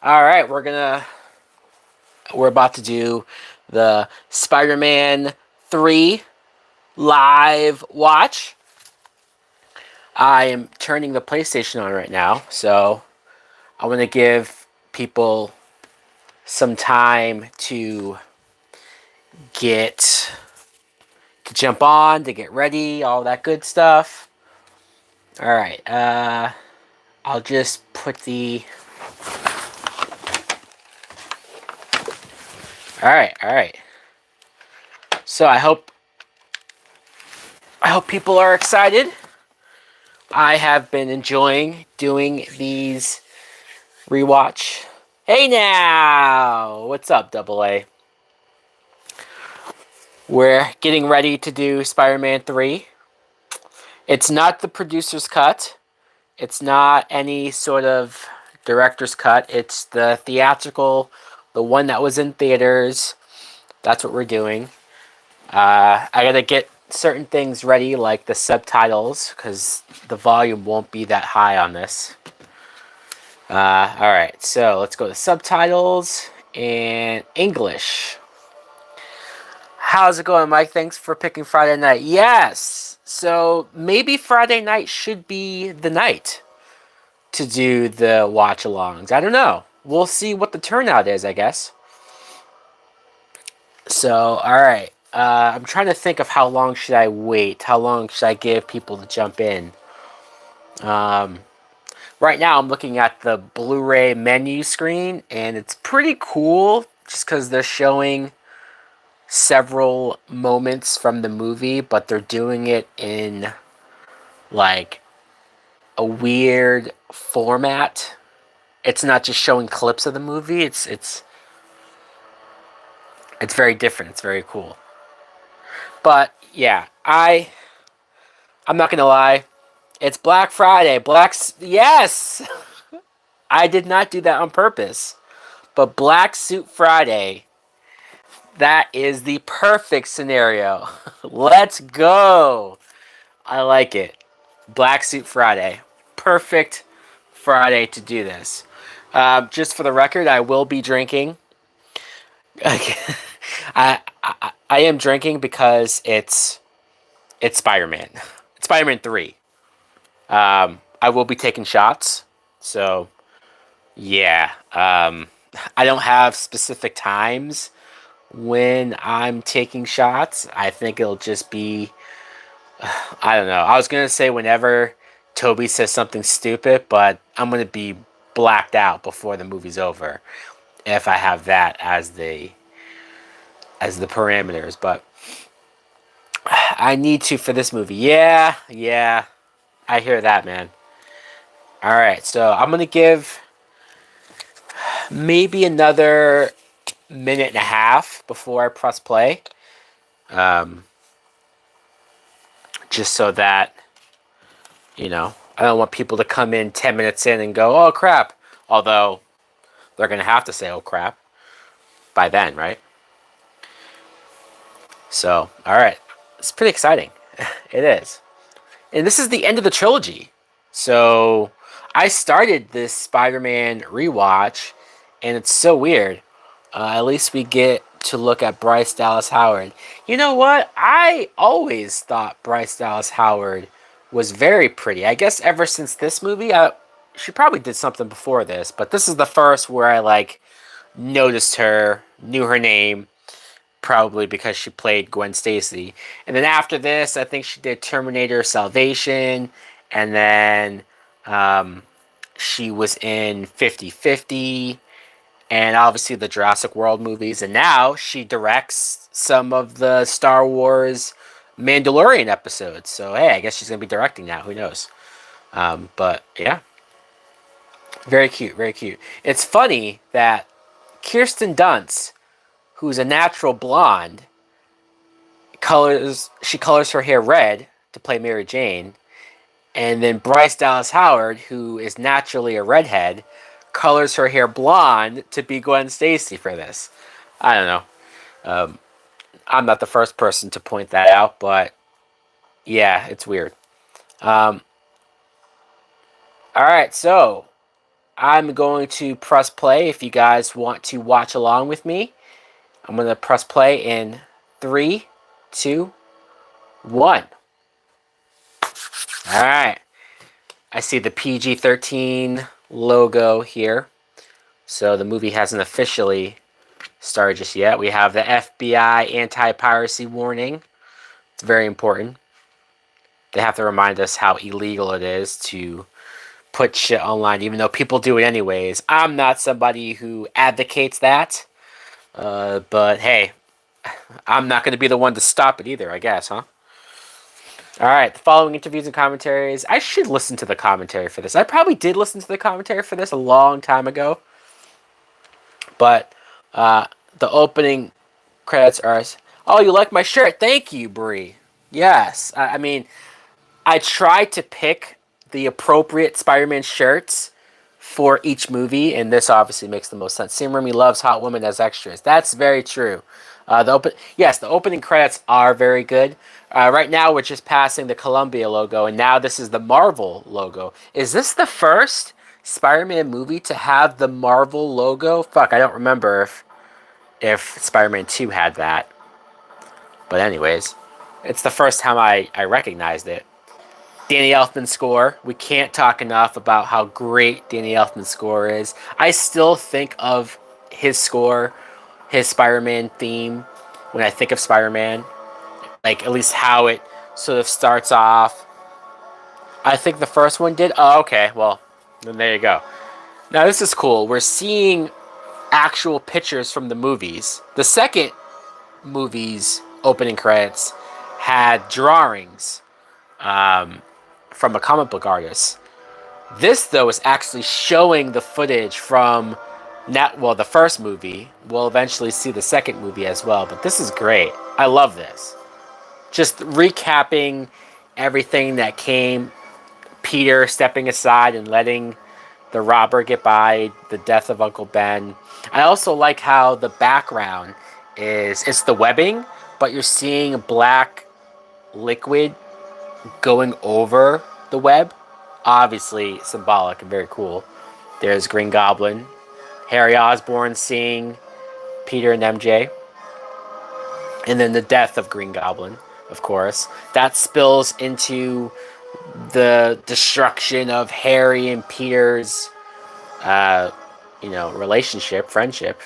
All right, we're about to do the Spider-Man 3 live watch. I am turning the PlayStation on right now, so I want to give people some time to get to jump on, to get ready, all that good stuff. All right, I'll just put the. All right. So I hope people are excited. I have been enjoying doing these rewatch. Hey now, what's up, Double A? We're getting ready to do Spider-Man 3. It's not the producer's cut. It's not any sort of director's cut. It's the theatrical, the one that was in theaters. That's what we're doing. I gotta get certain things ready, like the subtitles, because the volume won't be that high on this. Alright, so let's go to subtitles and English. How's it going, Mike? Thanks for picking Friday night. Yes! So maybe Friday night should be the night to do the watch alongs. I don't know. We'll see what the turnout is, I guess. So, alright. I'm trying to think of how long should I wait? How long should I give people to jump in? Right now, I'm looking at the Blu-ray menu screen, and it's pretty cool just because they're showing several moments from the movie, but they're doing it in like a weird format. It's not just showing clips of the movie. It's very different. It's very cool. But yeah, I'm not gonna lie. It's Black Friday. Yes. I did not do that on purpose. But Black Suit Friday, that is the perfect scenario. Let's go. I like it. Black Suit Friday. Perfect Friday to do this. Just for the record, I will be drinking. I am drinking because it's Spider-Man. It's Spider-Man 3. I will be taking shots. So, yeah. I don't have specific times when I'm taking shots. I think it'll just be, I don't know. I was going to say whenever Toby says something stupid, but I'm going to be blacked out before the movie's over if I have that as the parameters. But I need to for this movie. Yeah. I hear that, man. All right, so I'm going to give maybe another minute and a half before I press play. Just so that, I don't want people to come in 10 minutes in and go, oh crap. Although they're going to have to say, oh crap, by then, right? So, all right. It's pretty exciting. It is. And this is the end of the trilogy. So, I started this Spider-Man rewatch, and it's so weird. At least we get to look at Bryce Dallas Howard. You know what? I always thought Bryce Dallas Howard was very pretty. I guess ever since this movie, she probably did something before this, but this is the first where I noticed her, knew her name, probably because she played Gwen Stacy. And then after this, I think she did Terminator Salvation, and then she was in 50-50, and obviously the Jurassic World movies, and now she directs some of the Star Wars Mandalorian episodes. So hey, I guess she's gonna be directing now. Who knows? But yeah, very cute, very cute. It's funny that Kirsten Dunst, who's a natural blonde, colors her hair red to play Mary Jane, and then Bryce Dallas Howard, who is naturally a redhead, colors her hair blonde to be Gwen Stacy for this. I don't know. I'm not the first person to point that out, but yeah, it's weird. All right, so I'm going to press play if you guys want to watch along with me. I'm going to press play in 3, 2, 1. All right. I see the PG-13 logo here. So the movie hasn't officially started just yet. We have the FBI anti-piracy warning. It's very important. They have to remind us how illegal it is to put shit online, even though people do it anyways. I'm not somebody who advocates that. But hey, I'm not going to be the one to stop it either, I guess, huh? All right, the following interviews and commentaries. I should listen to the commentary for this. I probably did listen to the commentary for this a long time ago. But the opening credits are, oh, you like my shirt? Thank you, Brie. Yes. I mean, I tried to pick the appropriate Spider-Man shirts for each movie, and this obviously makes the most sense. Sam Raimi loves hot women as extras. That's very true. The opening credits are very good. Right now, we're just passing the Columbia logo, and now this is the Marvel logo. Is this the first Spider-Man movie to have the Marvel logo? Fuck, I don't remember if Spider-Man 2 had that. But anyways, it's the first time I recognized it. Danny Elfman's score. We can't talk enough about how great Danny Elfman's score is. I still think of his score, his Spider-Man theme, when I think of Spider-Man. Like, at least how it sort of starts off. I think the first one did. Oh, okay. Well, then there you go. Now, this is cool. We're seeing actual pictures from the movies. The second movie's opening credits had drawings from a comic book artist. This, though, is actually showing the footage from the first movie. We'll eventually see the second movie as well, but this is great. I love this. Just recapping everything that came, Peter stepping aside and letting the robber get by, the death of Uncle Ben. I also like how the background it's the webbing, but you're seeing black liquid going over the web. Obviously symbolic and very cool. There's Green Goblin. Harry Osborn seeing Peter and MJ. And then the death of Green Goblin, of course. That spills into the destruction of Harry and Peter's relationship, friendship.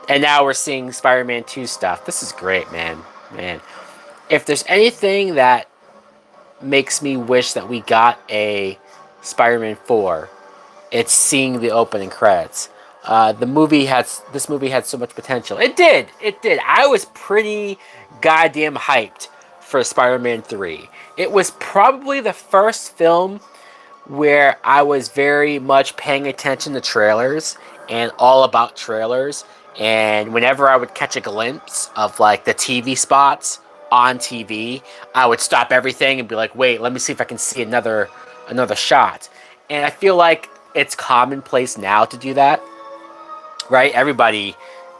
And now we're seeing Spider-Man 2 stuff. This is great, man. Man. If there's anything that makes me wish that we got a Spider-Man 4, it's seeing the opening credits. This movie had so much potential. It did. I was pretty goddamn hyped for Spider-Man 3. It was probably the first film where I was very much paying attention to trailers and all about trailers. And whenever I would catch a glimpse of like the TV spots on TV, I would stop everything and be like, wait, let me see if I can see another shot. And I feel like it's commonplace now to do that, right? Everybody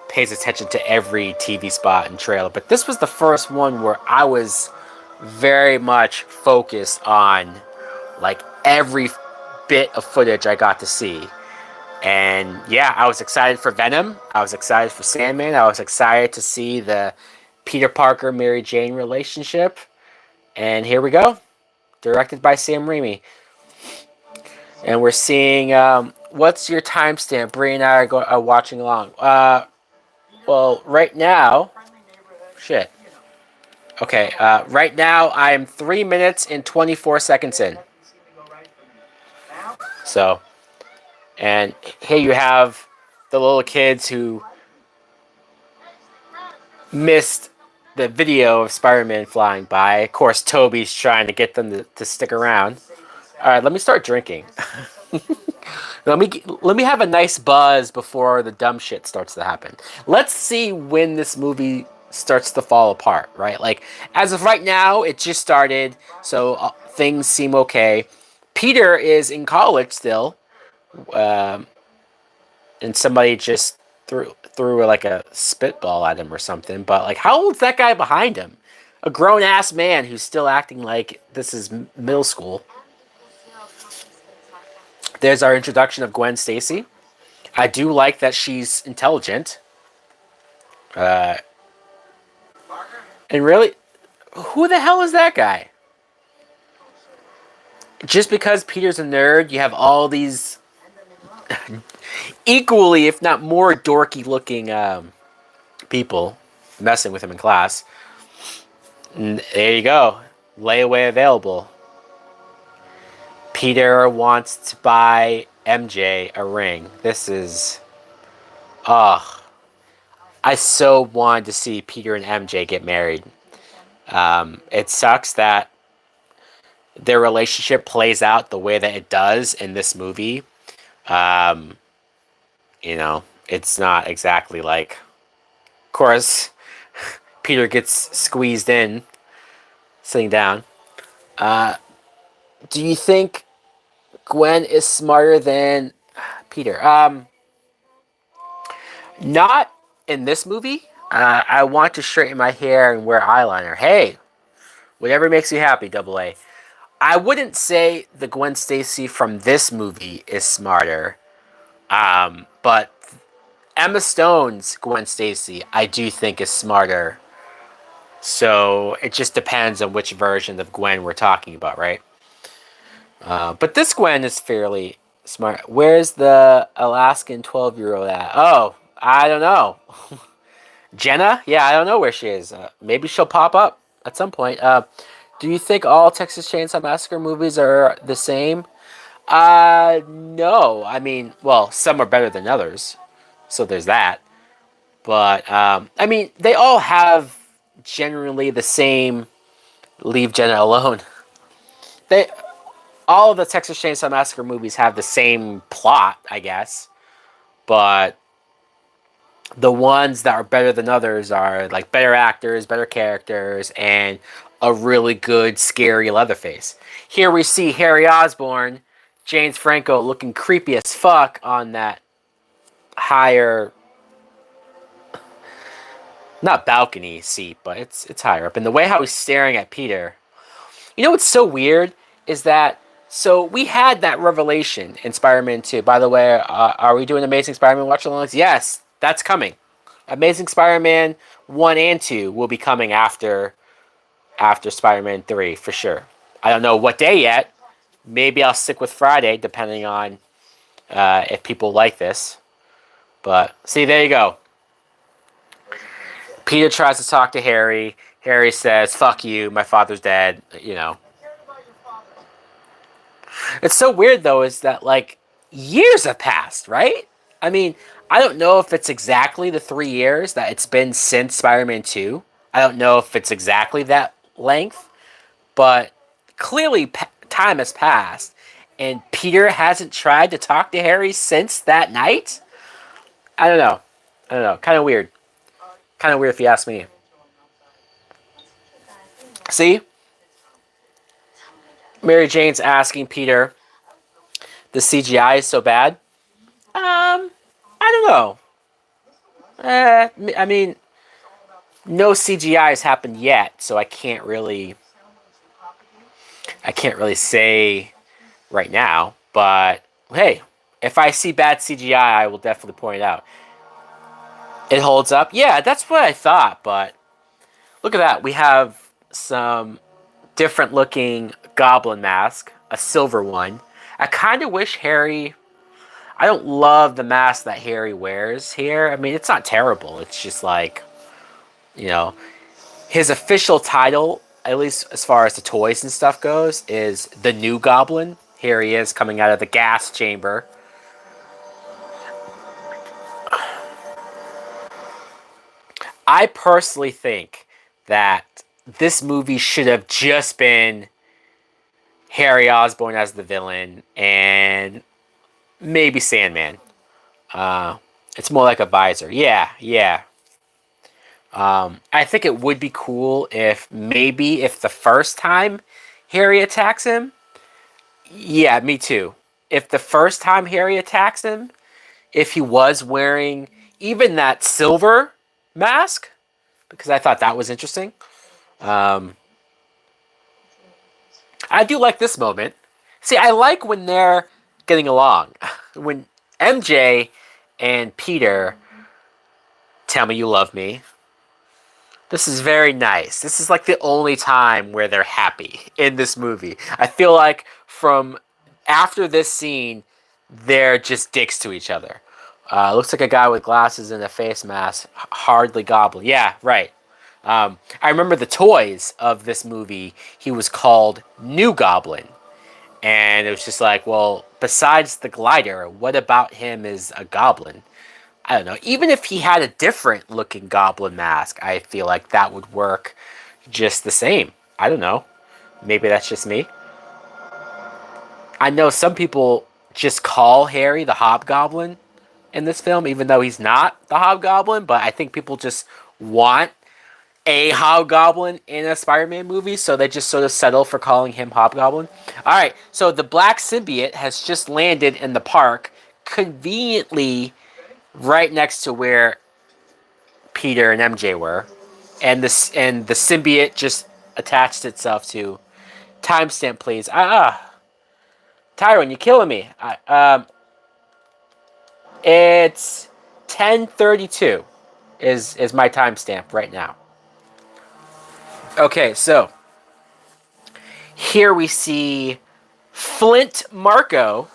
pays attention to every TV spot and trailer, but this was the first one where I was very much focused on like every bit of footage I got to see. And yeah, I was excited for Venom. I was excited for Sandman. I was excited to see the Peter Parker Mary Jane relationship. And here we go. Directed by Sam Raimi. And we're seeing, what's your timestamp? Bree and I are watching along. Well, right now, shit. Okay, right now I am 3 minutes and 24 seconds in. So, and here you have the little kids who missed the video of Spider-Man flying by. Of course, Toby's trying to get them to stick around. All right, let me start drinking. let me have a nice buzz before the dumb shit starts to happen. Let's see when this movie starts to fall apart, right? Like, as of right now, it just started, so things seem okay. Peter is in college still, and somebody just threw like a spitball at him or something. But like, how old's that guy behind him? A grown ass man who's still acting like this is middle school. There's our introduction of Gwen Stacy. I do like that she's intelligent. Uh, and really, who the hell is that guy? Just because Peter's a nerd, you have all these equally, if not more, dorky looking people messing with him in class. And there you go. Layaway available. Peter wants to buy MJ a ring. This is. Ugh. I so wanted to see Peter and MJ get married. It sucks that their relationship plays out the way that it does in this movie. Um, it's not exactly like. Of course, Peter gets squeezed in, sitting down. Do you think Gwen is smarter than Peter? Not in this movie. I want to straighten my hair and wear eyeliner. Hey, whatever makes you happy, Double A. I wouldn't say the Gwen Stacy from this movie is smarter, but Emma Stone's Gwen Stacy, I do think is smarter. So it just depends on which version of Gwen we're talking about, right? But this Gwen is fairly smart. Where's the Alaskan 12-year-old at? Oh, I don't know. Jenna? Yeah, I don't know where she is. Maybe she'll pop up at some point. Do you think all Texas Chainsaw Massacre movies are the same? No. I mean, well, some are better than others. So there's that. But, I mean, they all have generally the same leave Jenna alone. They all of the Texas Chainsaw Massacre movies have the same plot, I guess. But the ones that are better than others are like better actors, better characters, and a really good, scary Leatherface. Here we see Harry Osborn, James Franco looking creepy as fuck on that higher, not balcony seat, but it's higher up. And the way how he's staring at Peter. You know what's so weird is that so we had that revelation in Spider-Man 2. By the way, are we doing Amazing Spider-Man watch-alongs? Yes, that's coming. Amazing Spider-Man 1 and 2 will be coming after Spider-Man 3 for sure. I don't know what day yet. Maybe I'll stick with Friday depending on if people like this. But see, there you go. Peter tries to talk to Harry. Harry says, "Fuck you, my father's dead." You know. It's so weird though, is that like years have passed, right? I mean, I don't know if it's exactly the 3 years that it's been since Spider-Man 2. I don't know if it's exactly that length, but clearly time has passed, and Peter hasn't tried to talk to Harry since that night. I don't know. I don't know. Kind of weird. Kind of weird if you ask me. See? Mary Jane's asking Peter, the CGI is so bad. I don't know. I mean, no CGI has happened yet, so I can't really say right now. But hey, if I see bad CGI, I will definitely point it out. It holds up. Yeah, that's what I thought. But look at that. We have some different looking goblin mask, a silver one. I kind of wish Harry. I don't love the mask that Harry wears here. I mean, it's not terrible. It's just like, you know, his official title, at least as far as the toys and stuff goes, is the new Goblin. Here he is coming out of the gas chamber. I personally think that this movie should have just been Harry Osborn as the villain and maybe Sandman. It's more like a visor. Yeah, yeah. I think it would be cool if maybe if the first time Harry attacks him. Yeah, me too. If the first time Harry attacks him, if he was wearing even that silver mask, because I thought that was interesting. Um, I do like this moment. See, I like when they're getting along. When MJ and Peter tell me you love me, this is very nice. This is like the only time where they're happy in this movie. I feel like from after this scene, they're just dicks to each other. Looks like a guy with glasses and a face mask. Hardly goblin. Yeah, right. I remember the toys of this movie. He was called New Goblin. And it was just like, well, besides the glider, what about him is a goblin? I don't know. Even if he had a different looking goblin mask, I feel like that would work just the same. I don't know. Maybe that's just me. I know some people just call Harry the Hobgoblin in this film, even though he's not the Hobgoblin, but I think people just want a Hobgoblin in a Spider-Man movie, so they just sort of settle for calling him Hobgoblin. All right, so the black symbiote has just landed in the park, conveniently right next to where Peter and MJ were, and the symbiote just attached itself to timestamp, please. Tyrone, you're killing me. It's 10:32 is my timestamp right now. Okay, so here we see Flint Marco,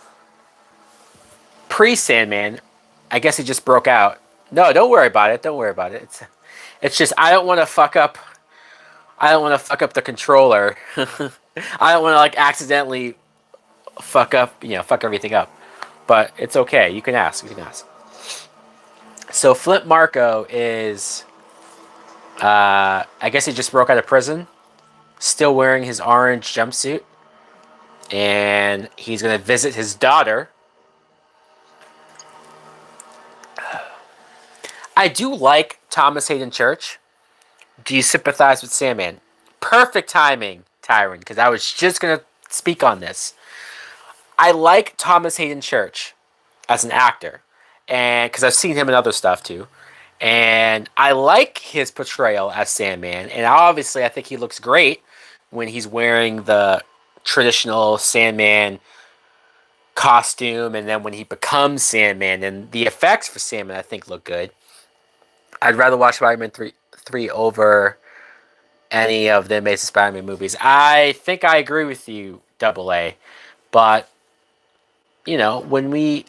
pre-Sandman. I guess he just broke out. No, don't worry about it. Don't worry about it. It's just I don't want to fuck up. I don't want to fuck up the controller. I don't want to like accidentally fuck up. Fuck everything up. But it's okay. You can ask. You can ask. So Flint Marco is. I guess he just broke out of prison. Still wearing his orange jumpsuit. And he's going to visit his daughter. I do like Thomas Hayden Church. Do you sympathize with Sandman? Perfect timing, Tyron, because I was just going to speak on this. I like Thomas Hayden Church as an actor, and because I've seen him in other stuff too. And I like his portrayal as Sandman, and obviously I think he looks great when he's wearing the traditional Sandman costume, and then when he becomes Sandman, and the effects for Sandman I think look good. I'd rather watch Spider-Man 3 over any of the Amazing Spider-Man movies. I think I agree with you, Double A. But, I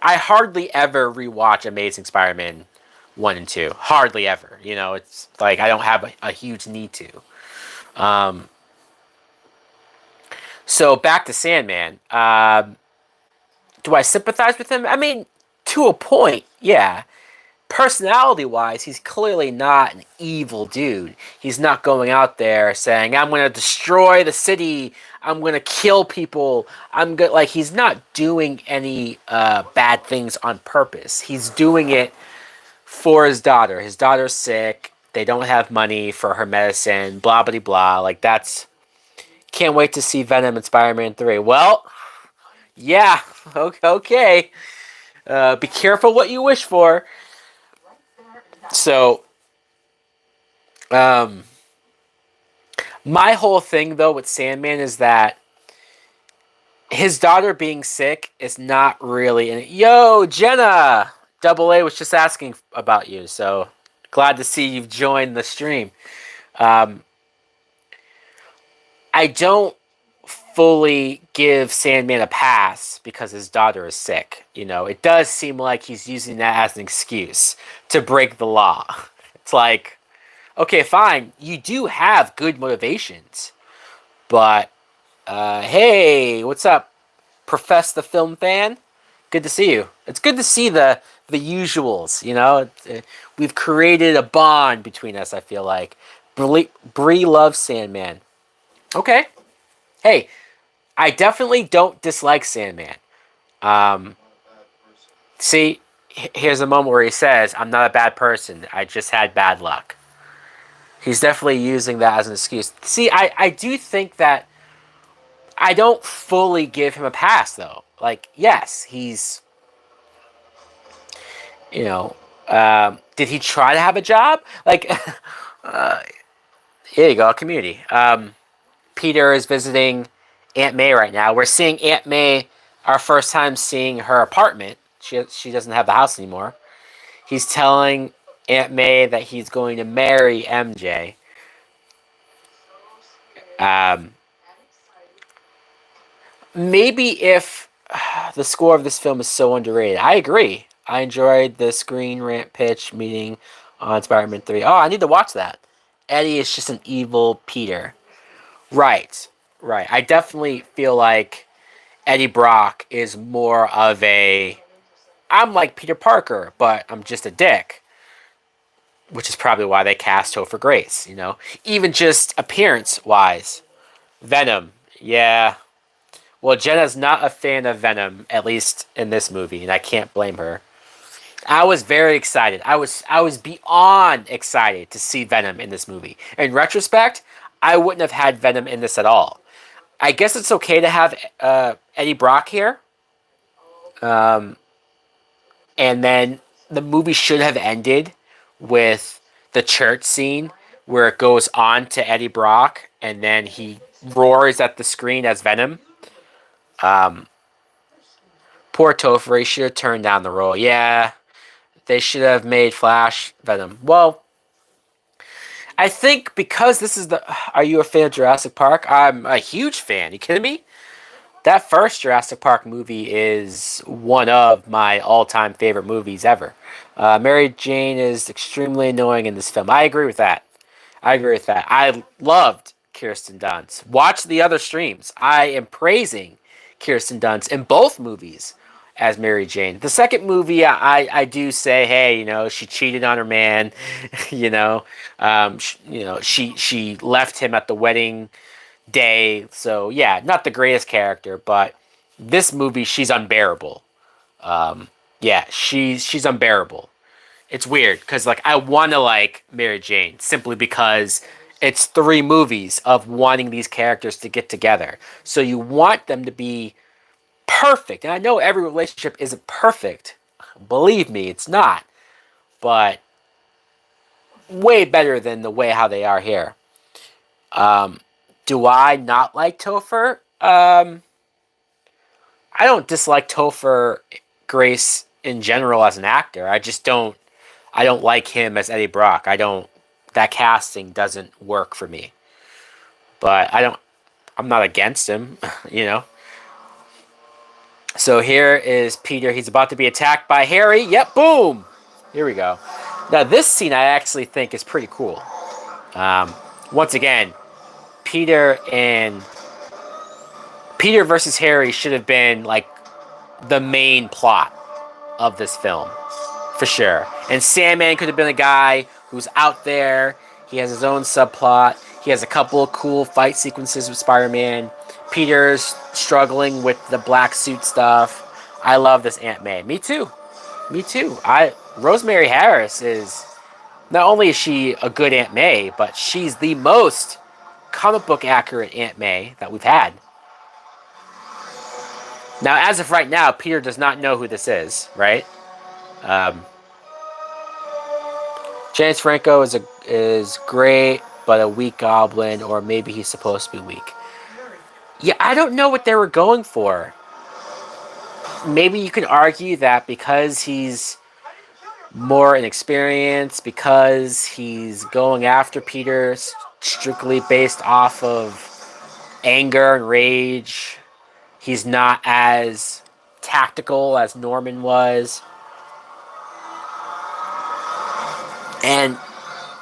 hardly ever rewatch Amazing Spider-Man 1 and 2. Hardly ever. It's like I don't have a huge need to. So, back to Sandman. Do I sympathize with him? I mean, to a point, yeah. Personality-wise, he's clearly not an evil dude. He's not going out there saying, I'm going to destroy the city. I'm going to kill people. He's not doing any bad things on purpose. He's doing it for his daughter. His daughter's sick. They don't have money for her medicine. Blah, blah, blah. That's... Can't wait to see Venom and Spider-Man 3. Well, yeah. Okay. Be careful what you wish for. So, my whole thing, though, with Sandman is that his daughter being sick is not really... Yo, Jenna! Double A was just asking about you, so glad to see you've joined the stream. I don't fully give Sandman a pass because his daughter is sick. It does seem like he's using that as an excuse to break the law. It's like, okay, fine, you do have good motivations, but hey, what's up, Profess the Film Fan? Good to see you. It's good to see the usuals. We've created a bond between us. I feel like Bree loves Sandman. Okay, hey. I definitely don't dislike Sandman. See, here's a moment where he says, I'm not a bad person. I just had bad luck. He's definitely using that as an excuse. See, I do think that I don't fully give him a pass, though. Yes, he's, did he try to have a job? Here you go, Community. Peter is visiting Aunt May right now. We're seeing Aunt May our first time seeing her apartment. She doesn't have the house anymore. He's telling Aunt May that he's going to marry MJ. Um, maybe if the score of this film is so underrated. I agree. I enjoyed the Screen Rant pitch meeting on Spider-Man 3. Oh, I need to watch that. Eddie is just an evil Peter. Right. Right. I definitely feel like Eddie Brock is more of a I'm like Peter Parker, but I'm just a dick. Which is probably why they cast Topher Grace, you know? Even just appearance wise. Venom. Yeah. Well, Jenna's not a fan of Venom, at least in this movie, and I can't blame her. I was very excited. I was beyond excited to see Venom in this movie. In retrospect, I wouldn't have had Venom in this at all. I guess it's okay to have Eddie Brock here. Um, and then the movie should have ended with the church scene where it goes on to Eddie Brock and then he roars at the screen as Venom. Um, Poor Topher, he should have turned down the role. Yeah, they should have made Flash Venom. Well, I think because this is the. Are you a fan of Jurassic Park? I'm a huge fan. You kidding me? That first Jurassic Park movie is one of my all-time favorite movies ever. Mary Jane is extremely annoying in this film. I agree with that. I agree with that. I loved Kirsten Dunst. Watch the other streams. I am praising Kirsten Dunst in both movies as Mary Jane. The second movie, I do say, hey, you know, she cheated on her man. She left him at the wedding day. So yeah, not the greatest character, but this movie, she's unbearable. Yeah, she's unbearable. It's weird because like I want to like Mary Jane simply because it's 3 movies of wanting these characters to get together. So you want them to be perfect, and I know every relationship isn't perfect. Believe me, it's not, but way better than the way how they are here. Um, do I not like Topher? I don't dislike Topher Grace in general as an actor. I just don't. I don't like him as Eddie Brock. I don't. That casting doesn't work for me. But I don't. I'm not against him. You know. So here is Peter. He's about to be attacked by Harry. Yep. Boom. Here we go. Now this scene I actually think is pretty cool. Once again, Peter and Peter versus Harry should have been like the main plot of this film, for sure. And Sandman could have been a guy who's out there. He has his own subplot. He has a couple of cool fight sequences with Spider-Man. Peter's struggling with the black suit stuff. I love this Aunt May. Me too. Me too. Rosemary Harris is not only is she a good Aunt May, but she's the most comic book accurate Aunt May that we've had. Now, as of right now, Peter does not know who this is, right? James Franco is great, but a weak goblin, or maybe he's supposed to be weak. Yeah, I don't know what they were going for. Maybe you could argue that because he's more inexperienced, because he's going after Peter strictly based off of anger and rage, he's not as tactical as Norman was. And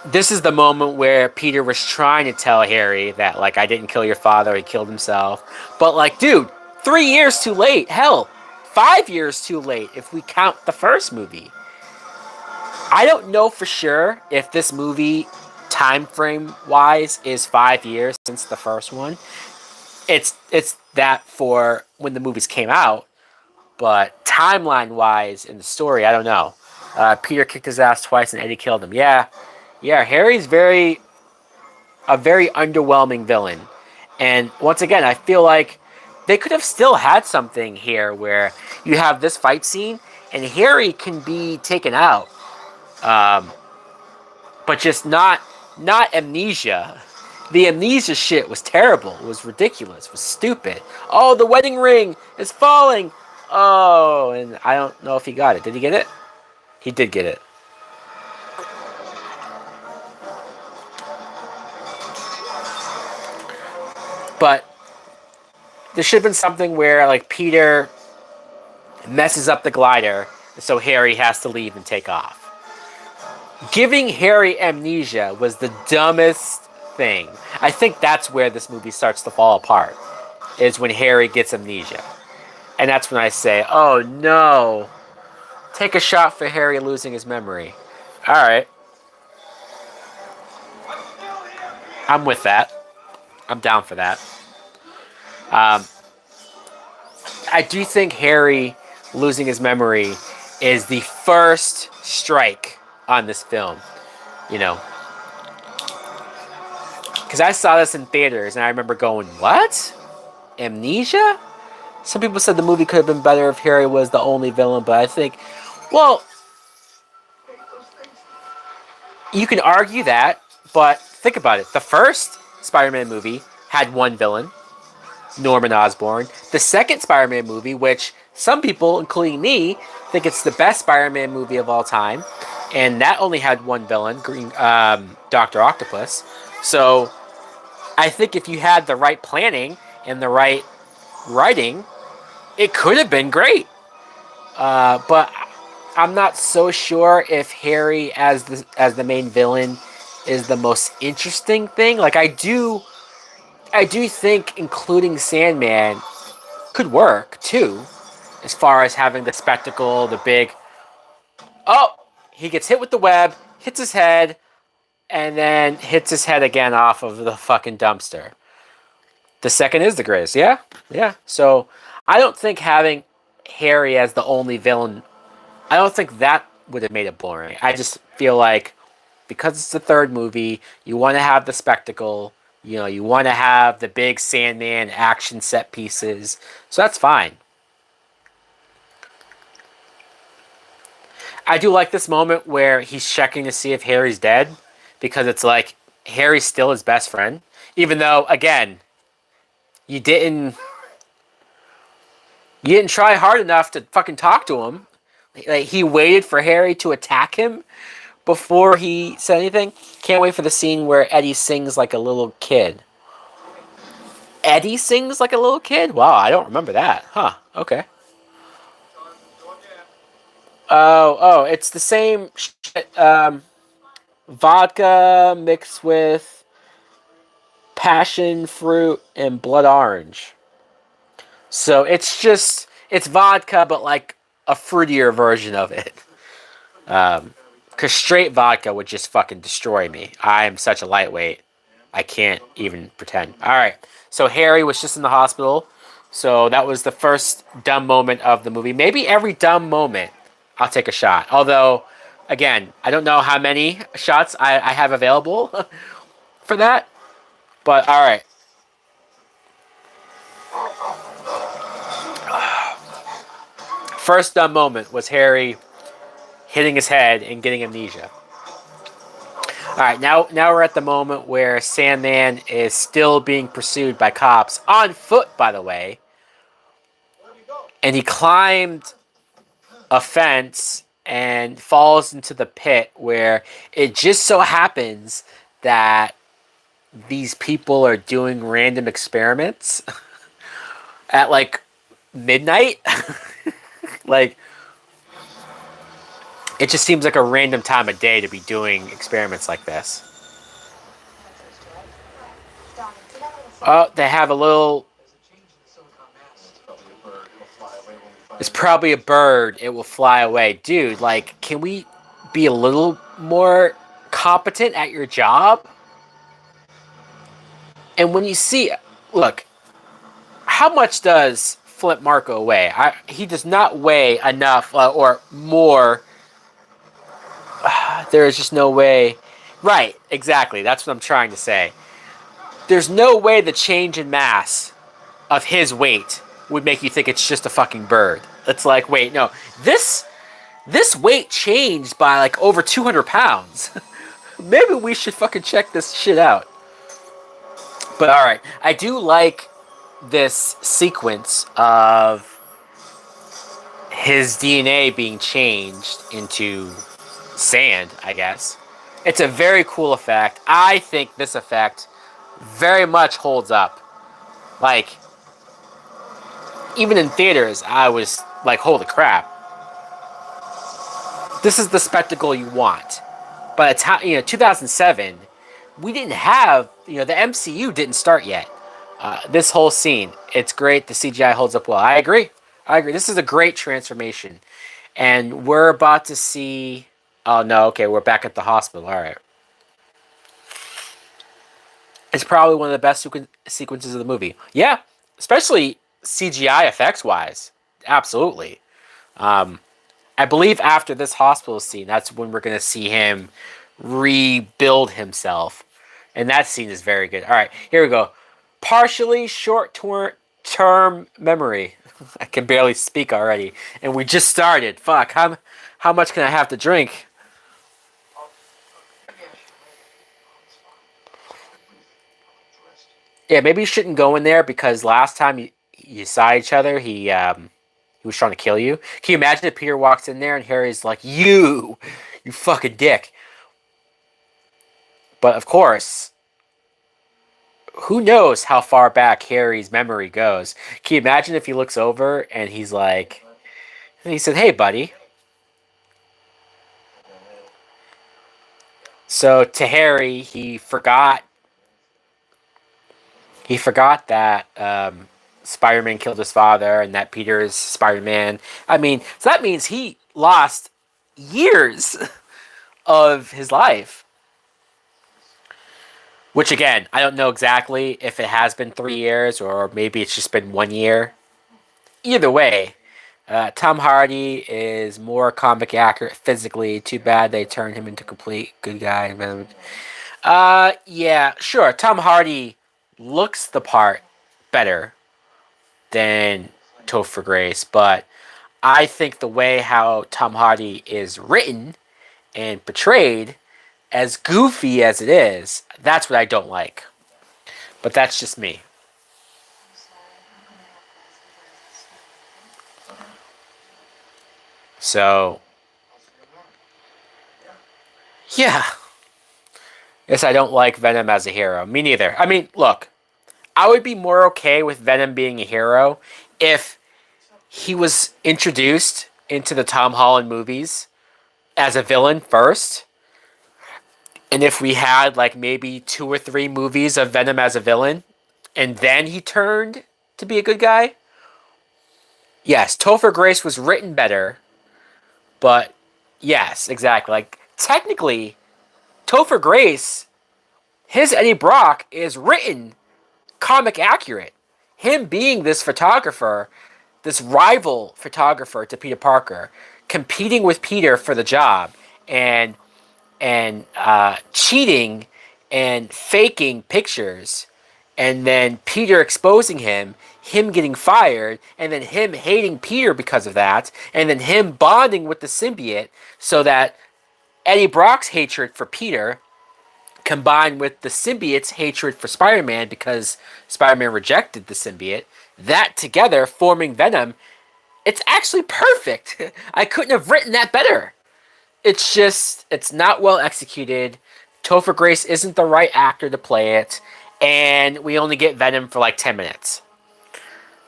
this is the moment where Peter was trying to tell Harry that, like, I didn't kill your father, he killed himself. But, like, dude, 3 years too late. Hell, 5 years too late if we count the first movie. I don't know for sure if this movie, time frame wise, is 5 years since the first one. It's that for when the movies came out. But timeline wise in the story, I don't know. Peter kicked his ass twice and Eddie killed him. Yeah, Harry's a very underwhelming villain. And once again, I feel like they could have still had something here where you have this fight scene and Harry can be taken out, but just not Amnesia. The Amnesia shit was terrible. It was ridiculous. It was stupid. Oh, the wedding ring is falling. Oh, and I don't know if he got it. Did he get it? He did get it. But there should have been something where, like, Peter messes up the glider, so Harry has to leave and take off. Giving Harry amnesia was the dumbest thing. I think that's where this movie starts to fall apart, is when Harry gets amnesia. And that's when I say, oh no, take a shot for Harry losing his memory. Alright. I'm with that. I'm down for that. I do think Harry losing his memory is the first strike on this film. You know, because I saw this in theaters and I remember going, what? Amnesia? Some people said the movie could have been better if Harry was the only villain, but I think, well, you can argue that, but think about it. The first Spider-Man movie had one villain, Norman Osborn. The second Spider-Man movie, which some people, including me, think it's the best Spider-Man movie of all time, and that only had one villain, Dr. Octopus. So I think if you had the right planning and the right writing, it could have been great. But I'm not so sure if Harry as the main villain is the most interesting thing. Like I do think including Sandman could work too, as far as having the spectacle, the big. Oh, he gets hit with the web, hits his head, and then hits his head again off of the fucking dumpster. The second is the greatest, yeah? Yeah. So I don't think having Harry as the only villain, I don't think that would have made it boring. I just feel like because it's the third movie, you want to have the spectacle, you know, you want to have the big Sandman action set pieces. So that's fine. I do like this moment where he's checking to see if Harry's dead, because it's like Harry's still his best friend, even though again, you didn't try hard enough to fucking talk to him. Like he waited for Harry to attack him before he said anything. Can't wait for the scene where Eddie sings like a little kid. Eddie sings like a little kid? Wow, I don't remember that. Huh, okay. Oh, it's the same shit. Vodka mixed with passion fruit and blood orange. So it's vodka, but like a fruitier version of it. Because straight vodka would just fucking destroy me. I am such a lightweight. I can't even pretend. Alright, so Harry was just in the hospital. So that was the first dumb moment of the movie. Maybe every dumb moment, I'll take a shot. Although, again, I don't know how many shots I have available for that. But, alright. First dumb moment was Harry hitting his head and getting amnesia. Alright, now we're at the moment where Sandman is still being pursued by cops, on foot, by the way. And he climbed a fence and falls into the pit where it just so happens that these people are doing random experiments at like midnight. Like, it just seems like a random time of day to be doing experiments like this. Oh, they have a little. It's probably a bird. It will fly away. Dude, like, can we be a little more competent at your job? And when you see, look, how much does Flint Marko weigh? He does not weigh enough or more. There is just no way. Right, exactly. That's what I'm trying to say. There's no way the change in mass of his weight would make you think it's just a fucking bird. It's like, wait, no. This weight changed by like over 200 pounds. Maybe we should fucking check this shit out. But all right, I do like this sequence of his DNA being changed into sand, I guess. It's a very cool effect. I think this effect very much holds up. Like, even in theaters, I was like, holy crap. This is the spectacle you want. But it's how, 2007, we didn't have, the MCU didn't start yet. This whole scene, it's great. The CGI holds up well. I agree. I agree. This is a great transformation. And we're about to see. Oh, no. Okay. We're back at the hospital. All right. It's probably one of the best sequences of the movie. Yeah. Especially CGI effects wise. Absolutely. Um, I believe after this hospital scene, that's when we're going to see him rebuild himself. And that scene is very good. All right, here we go. Partially short term memory. I can barely speak already. And we just started. Fuck, how much can I have to drink? Yeah, maybe you shouldn't go in there because last time you saw each other, he was trying to kill you. Can you imagine if Peter walks in there and Harry's like, you fucking dick. But of course, who knows how far back Harry's memory goes? Can you imagine if he looks over and he's like, and he said, "Hey, buddy." So to Harry, he forgot that Spider-Man killed his father and that Peter is Spider-Man. I mean, so that means he lost years of his life. Which again, I don't know exactly if it has been 3 years or maybe it's just been 1 year. Either way, Tom Hardy is more comic accurate physically. Too bad they turned him into a complete good guy. Yeah, sure. Tom Hardy looks the part better than Topher Grace, but I think the way how Tom Hardy is written and portrayed, as goofy as it is, that's what I don't like. But that's just me. So, yeah. Yes, I don't like Venom as a hero. Me neither. I mean, look, I would be more okay with Venom being a hero if he was introduced into the Tom Holland movies as a villain first. And if we had like maybe 2 or 3 movies of Venom as a villain, and then he turned to be a good guy. Yes, Topher Grace was written better, but yes, exactly. Like technically, Topher Grace, his Eddie Brock is written comic accurate. Him being this photographer, this rival photographer to Peter Parker, competing with Peter for the job, and cheating and faking pictures, and then Peter exposing him getting fired, and then him hating Peter because of that, and then him bonding with the symbiote so that Eddie Brock's hatred for Peter combined with the symbiote's hatred for Spider-Man because Spider-Man rejected the symbiote, that together forming Venom, it's actually perfect. I couldn't have written that better. It's just, it's not well executed. Topher Grace isn't the right actor to play it, and we only get Venom for like 10 minutes.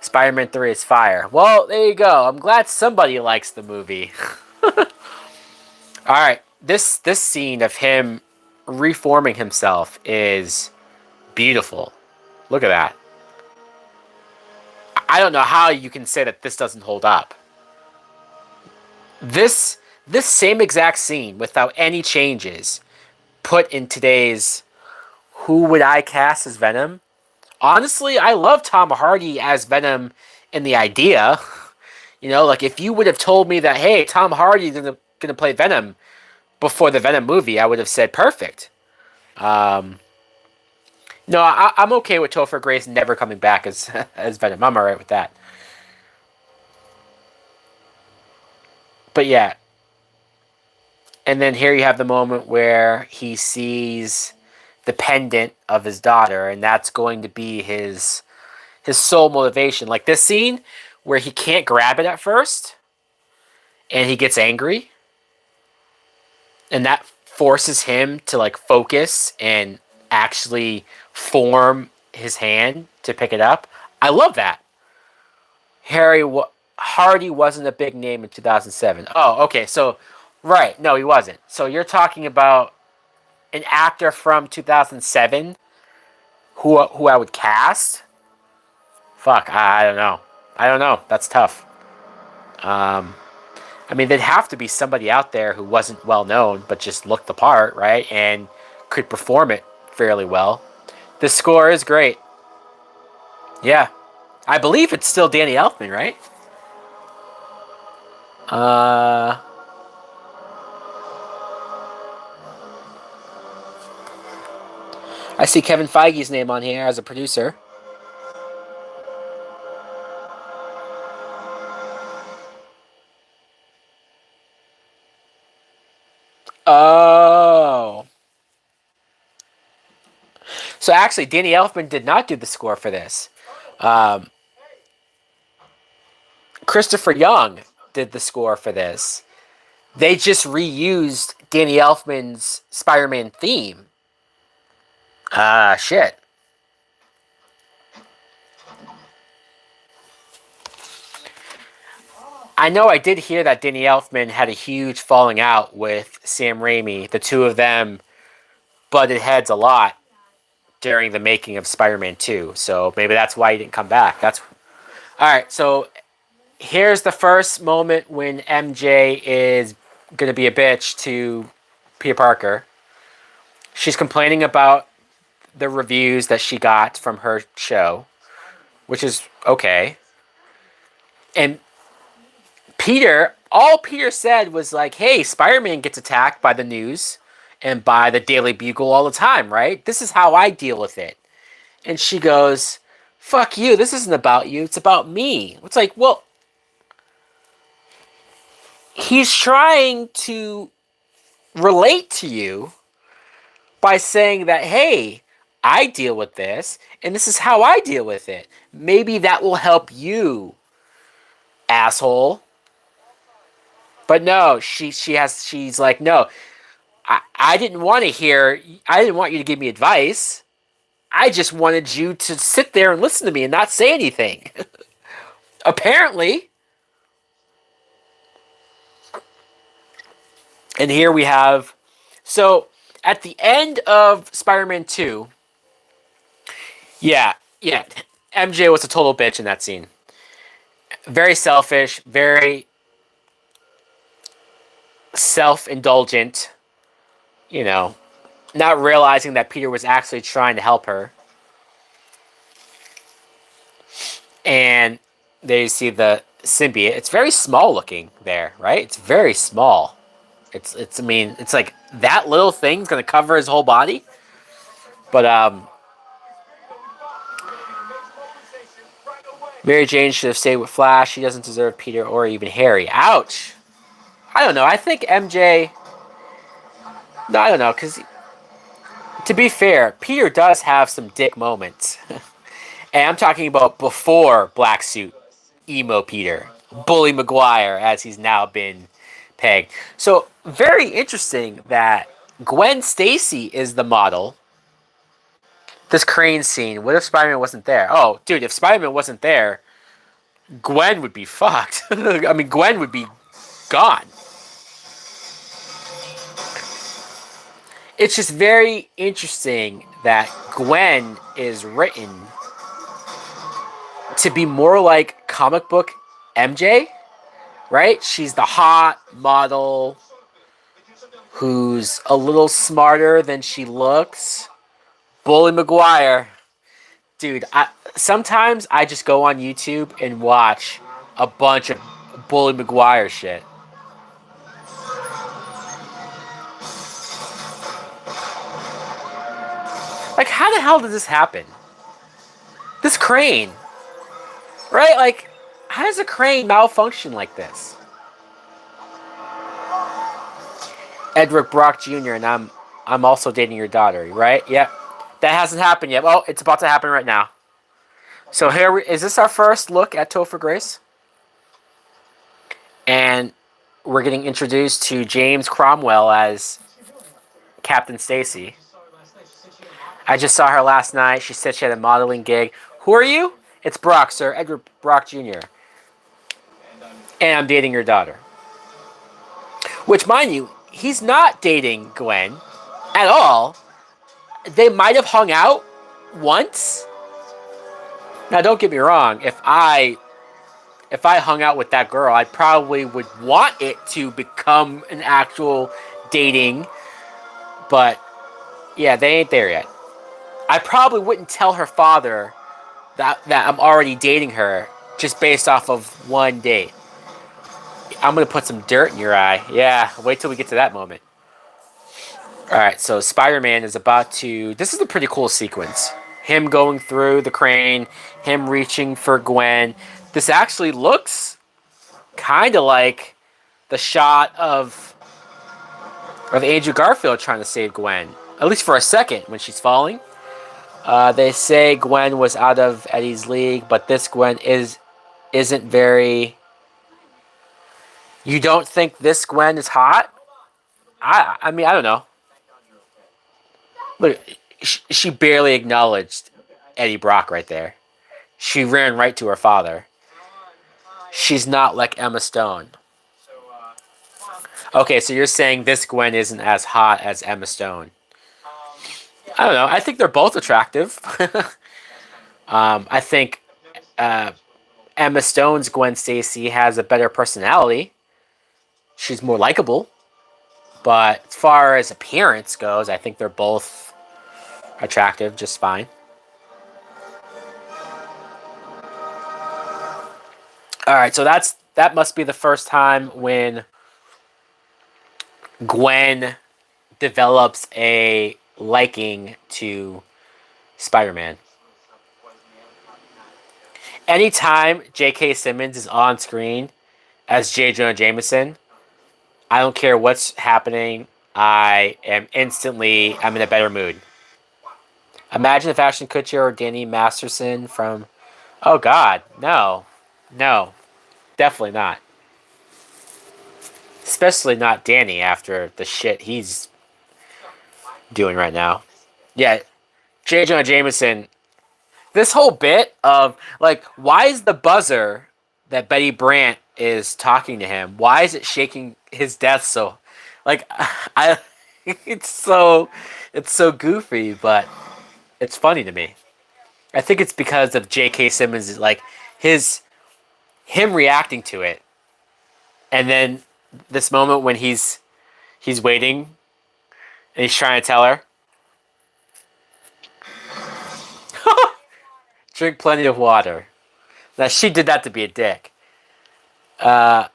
Spider-Man 3 is fire. Well, there you go. I'm glad somebody likes the movie. All right, this scene of him reforming himself is beautiful. Look at that. I don't know how you can say that this doesn't hold up. This same exact scene without any changes put in today's who would I cast as Venom? Honestly, I love Tom Hardy as Venom in the idea. Like if you would have told me that, hey, Tom Hardy is gonna play Venom before the Venom movie, I would have said perfect. Um, no, I'm okay with Topher Grace never coming back as as Venom. I'm alright with that. But yeah, and then here you have the moment where he sees the pendant of his daughter, and that's going to be his sole motivation. Like this scene where he can't grab it at first, and he gets angry, and that forces him to like focus and actually form his hand to pick it up. I love that. Hardy wasn't a big name in 2007. Oh, okay. So, right. No, he wasn't. So you're talking about an actor from 2007 who I would cast? Fuck, I don't know. I don't know. That's tough. Um, I mean, there'd have to be somebody out there who wasn't well known, but just looked the part, right? And could perform it fairly well. The score is great. Yeah. I believe it's still Danny Elfman, right? Uh, I see Kevin Feige's name on here as a producer. Oh. So actually, Danny Elfman did not do the score for this. Um, Christopher Young did the score for this. They just reused Danny Elfman's Spider-Man theme. Shit. I know I did hear that Danny Elfman had a huge falling out with Sam Raimi. The two of them butted heads a lot during the making of Spider-Man 2. So maybe that's why he didn't come back. That's all right. So here's the first moment when MJ is going to be a bitch to Peter Parker. She's complaining about the reviews that she got from her show, which is okay. And all Peter said was like, hey, Spider-Man gets attacked by the news and by the Daily Bugle all the time, right? This is how I deal with it. And she goes, fuck you, this isn't about you, it's about me. It's like, well, he's trying to relate to you by saying that, hey, I deal with this, and this is how I deal with it. Maybe that will help you, asshole. But no, she's like, no, I didn't want to hear, I didn't want you to give me advice. I just wanted you to sit there and listen to me and not say anything. Apparently. And here we have, so at the end of Spider-Man 2, yeah, MJ was a total bitch in that scene. Very selfish, very self-indulgent, you know, not realizing that Peter was actually trying to help her. And there you see the symbiote. It's very small looking there, right? It's very small. I mean, it's like that little thing's gonna cover his whole body. But Mary Jane should have stayed with Flash. She doesn't deserve Peter or even Harry. Ouch. I don't know. I think MJ. No, I don't know. Because to be fair, Peter does have some dick moments. And I'm talking about before Black Suit, emo Peter, Bully Maguire, as he's now been pegged. So very interesting that Gwen Stacy is the model. This crane scene. What if Spider-Man wasn't there? Oh, dude, if Spider-Man wasn't there, Gwen would be fucked. I mean, Gwen would be gone. It's just very interesting that Gwen is written to be more like comic book MJ, right? She's the hot model who's a little smarter than she looks. Bully Maguire. Dude, sometimes I just go on YouTube and watch a bunch of Bully Maguire shit. Like, how the hell did this happen? This crane. Right? Like, how does a crane malfunction like this? Edward Brock Jr. and I'm I'm also dating your daughter, right? Yep. That hasn't happened yet. Oh, it's about to happen right now. So is this our first look at Topher Grace? And we're getting introduced to James Cromwell as Captain Stacy. I just saw her last night. She said she had a modeling gig. Who are you? It's Brock, sir. Edward Brock Jr. And I'm dating your daughter. Which, mind you, he's not dating Gwen at all. They might have hung out once. Now, don't get me wrong. If I hung out with that girl, I probably would want it to become an actual dating. But yeah, they ain't there yet. I probably wouldn't tell her father that I'm already dating her just based off of one date. I'm gonna put some dirt in your eye. Yeah, wait till we get to that moment. Alright, so Spider-Man is about to... This is a pretty cool sequence. Him going through the crane, him reaching for Gwen. This actually looks kind of like the shot of Andrew Garfield trying to save Gwen. At least for a second when she's falling. They say Gwen was out of Eddie's league, but this Gwen isn't very... You don't think this Gwen is hot? I mean, I don't know. Look, she barely acknowledged Eddie Brock right there. She ran right to her father. She's not like Emma Stone. Okay, so you're saying this Gwen isn't as hot as Emma Stone. I don't know. I think they're both attractive. I think Emma Stone's Gwen Stacy has a better personality. She's more likable. But as far as appearance goes, I think they're both attractive just fine. Alright, so that must be the first time when Gwen develops a liking to Spider-Man. Anytime J.K. Simmons is on screen as J. Jonah Jameson, I don't care what's happening. I'm in a better mood. Imagine if Ashton Kutcher or Danny Masterson from... Oh, God. No. No. Definitely not. Especially not Danny after the shit he's doing right now. Yeah. J. Jonah Jameson... This whole bit of, like, why is the buzzer that Betty Brant is talking to him, why is it shaking his death so... Like, it's so goofy, but it's funny to me. I think it's because of J.K. Simmons, like, him reacting to it. And then this moment when he's waiting and he's trying to tell her. Drink plenty of water. Now, she did that to be a dick. Oh,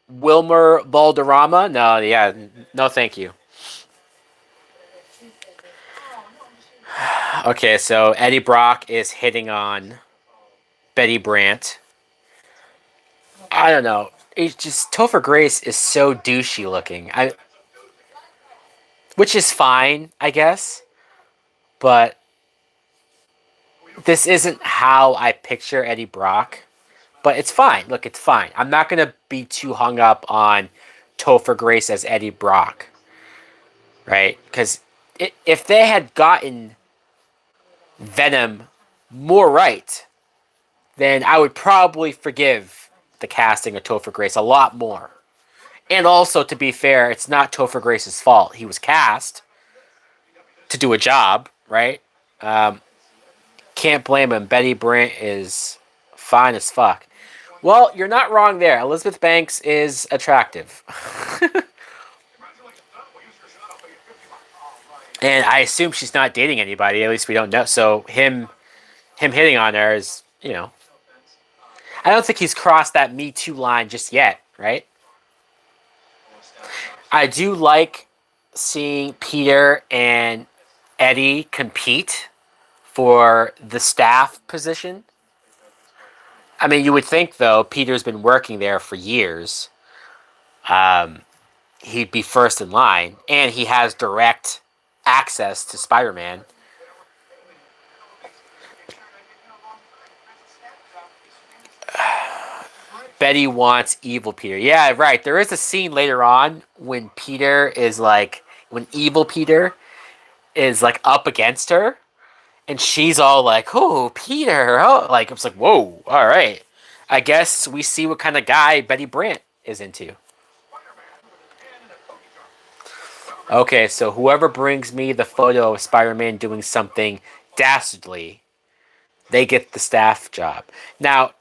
Wilmer Valderrama? No, yeah, no thank you. Okay, so Eddie Brock is hitting on Betty Brant. I don't know. It's just... Topher Grace is so douchey looking. Which is fine, I guess. But this isn't how I picture Eddie Brock. But it's fine. Look, it's fine. I'm not going to be too hung up on Topher Grace as Eddie Brock. Right? Because if they had gotten Venom more right, then I would probably forgive the casting of Topher Grace a lot more. And also, to be fair, it's not Topher Grace's fault. He was cast to do a job, right? Can't blame him. Betty Brant is fine as fuck. Well, you're not wrong there. Elizabeth Banks is attractive. And I assume she's not dating anybody. At least we don't know. So him hitting on her is, you know... I don't think he's crossed that Me Too line just yet, right? I do like seeing Peter and Eddie compete for the staff position. I mean, you would think, though, Peter's been working there for years. he'd be first in line, and he has direct access to Spider-Man. Betty wants evil Peter. Yeah, right. There is a scene later on when Peter is like, when evil Peter is like up against her, and she's all like, "Oh, Peter!" Oh, like it's like, "Whoa, all right." I guess we see what kind of guy Betty Brant is into. Okay, so whoever brings me the photo of Spider-Man doing something dastardly, they get the staff job. Now,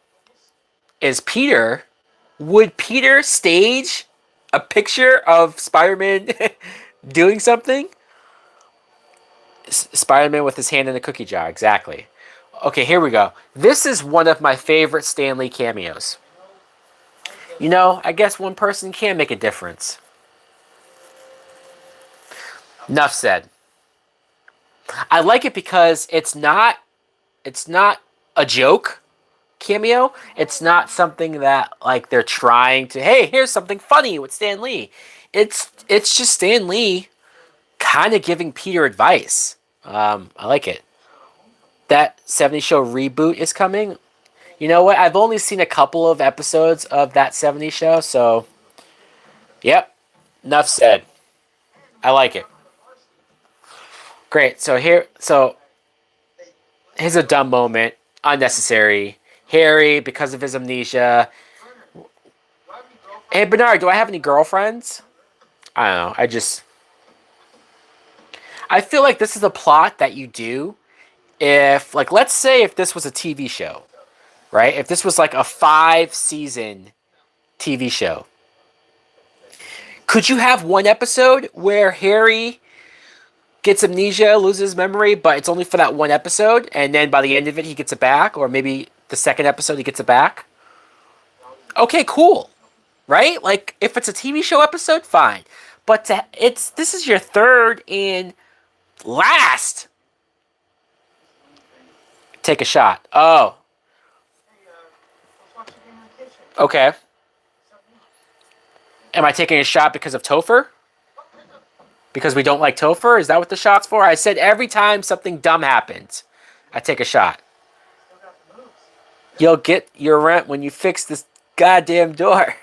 is Peter? Would Peter stage a picture of Spider-Man doing something? Spider-Man with his hand in a cookie jar, exactly. Okay, here we go. This is one of my favorite Stan Lee cameos. You know, I guess one person can make a difference. Enough said. I like it because it's not a joke cameo. It's not something that like they're trying to, hey, here's something funny with Stan Lee. It's just Stan Lee kind of giving Peter advice. I like it. That 70 show reboot is coming. You know what? I've only seen a couple of episodes of that 70 show, so yep. Enough said. I like it. Great. Here's a dumb moment, unnecessary. Harry, because of his amnesia. Hey Bernard, do I have any girlfriends? I don't know. I feel like this is a plot that you do if, like, let's say if this was a TV show, right? If this was like a 5 season TV show, could you have one episode where Harry gets amnesia, loses memory, but it's only for that one episode, and then by the end of it he gets it back, or maybe the second episode he gets it back? Okay, cool, right? Like if it's a TV show episode, fine, but it's this is your third and last. Take a shot. Oh, okay. Am I taking a shot because of Topher? Because we don't like Topher? Is that what the shot's for? I said every time something dumb happens, I take a shot. You'll get your rent when you fix this goddamn door.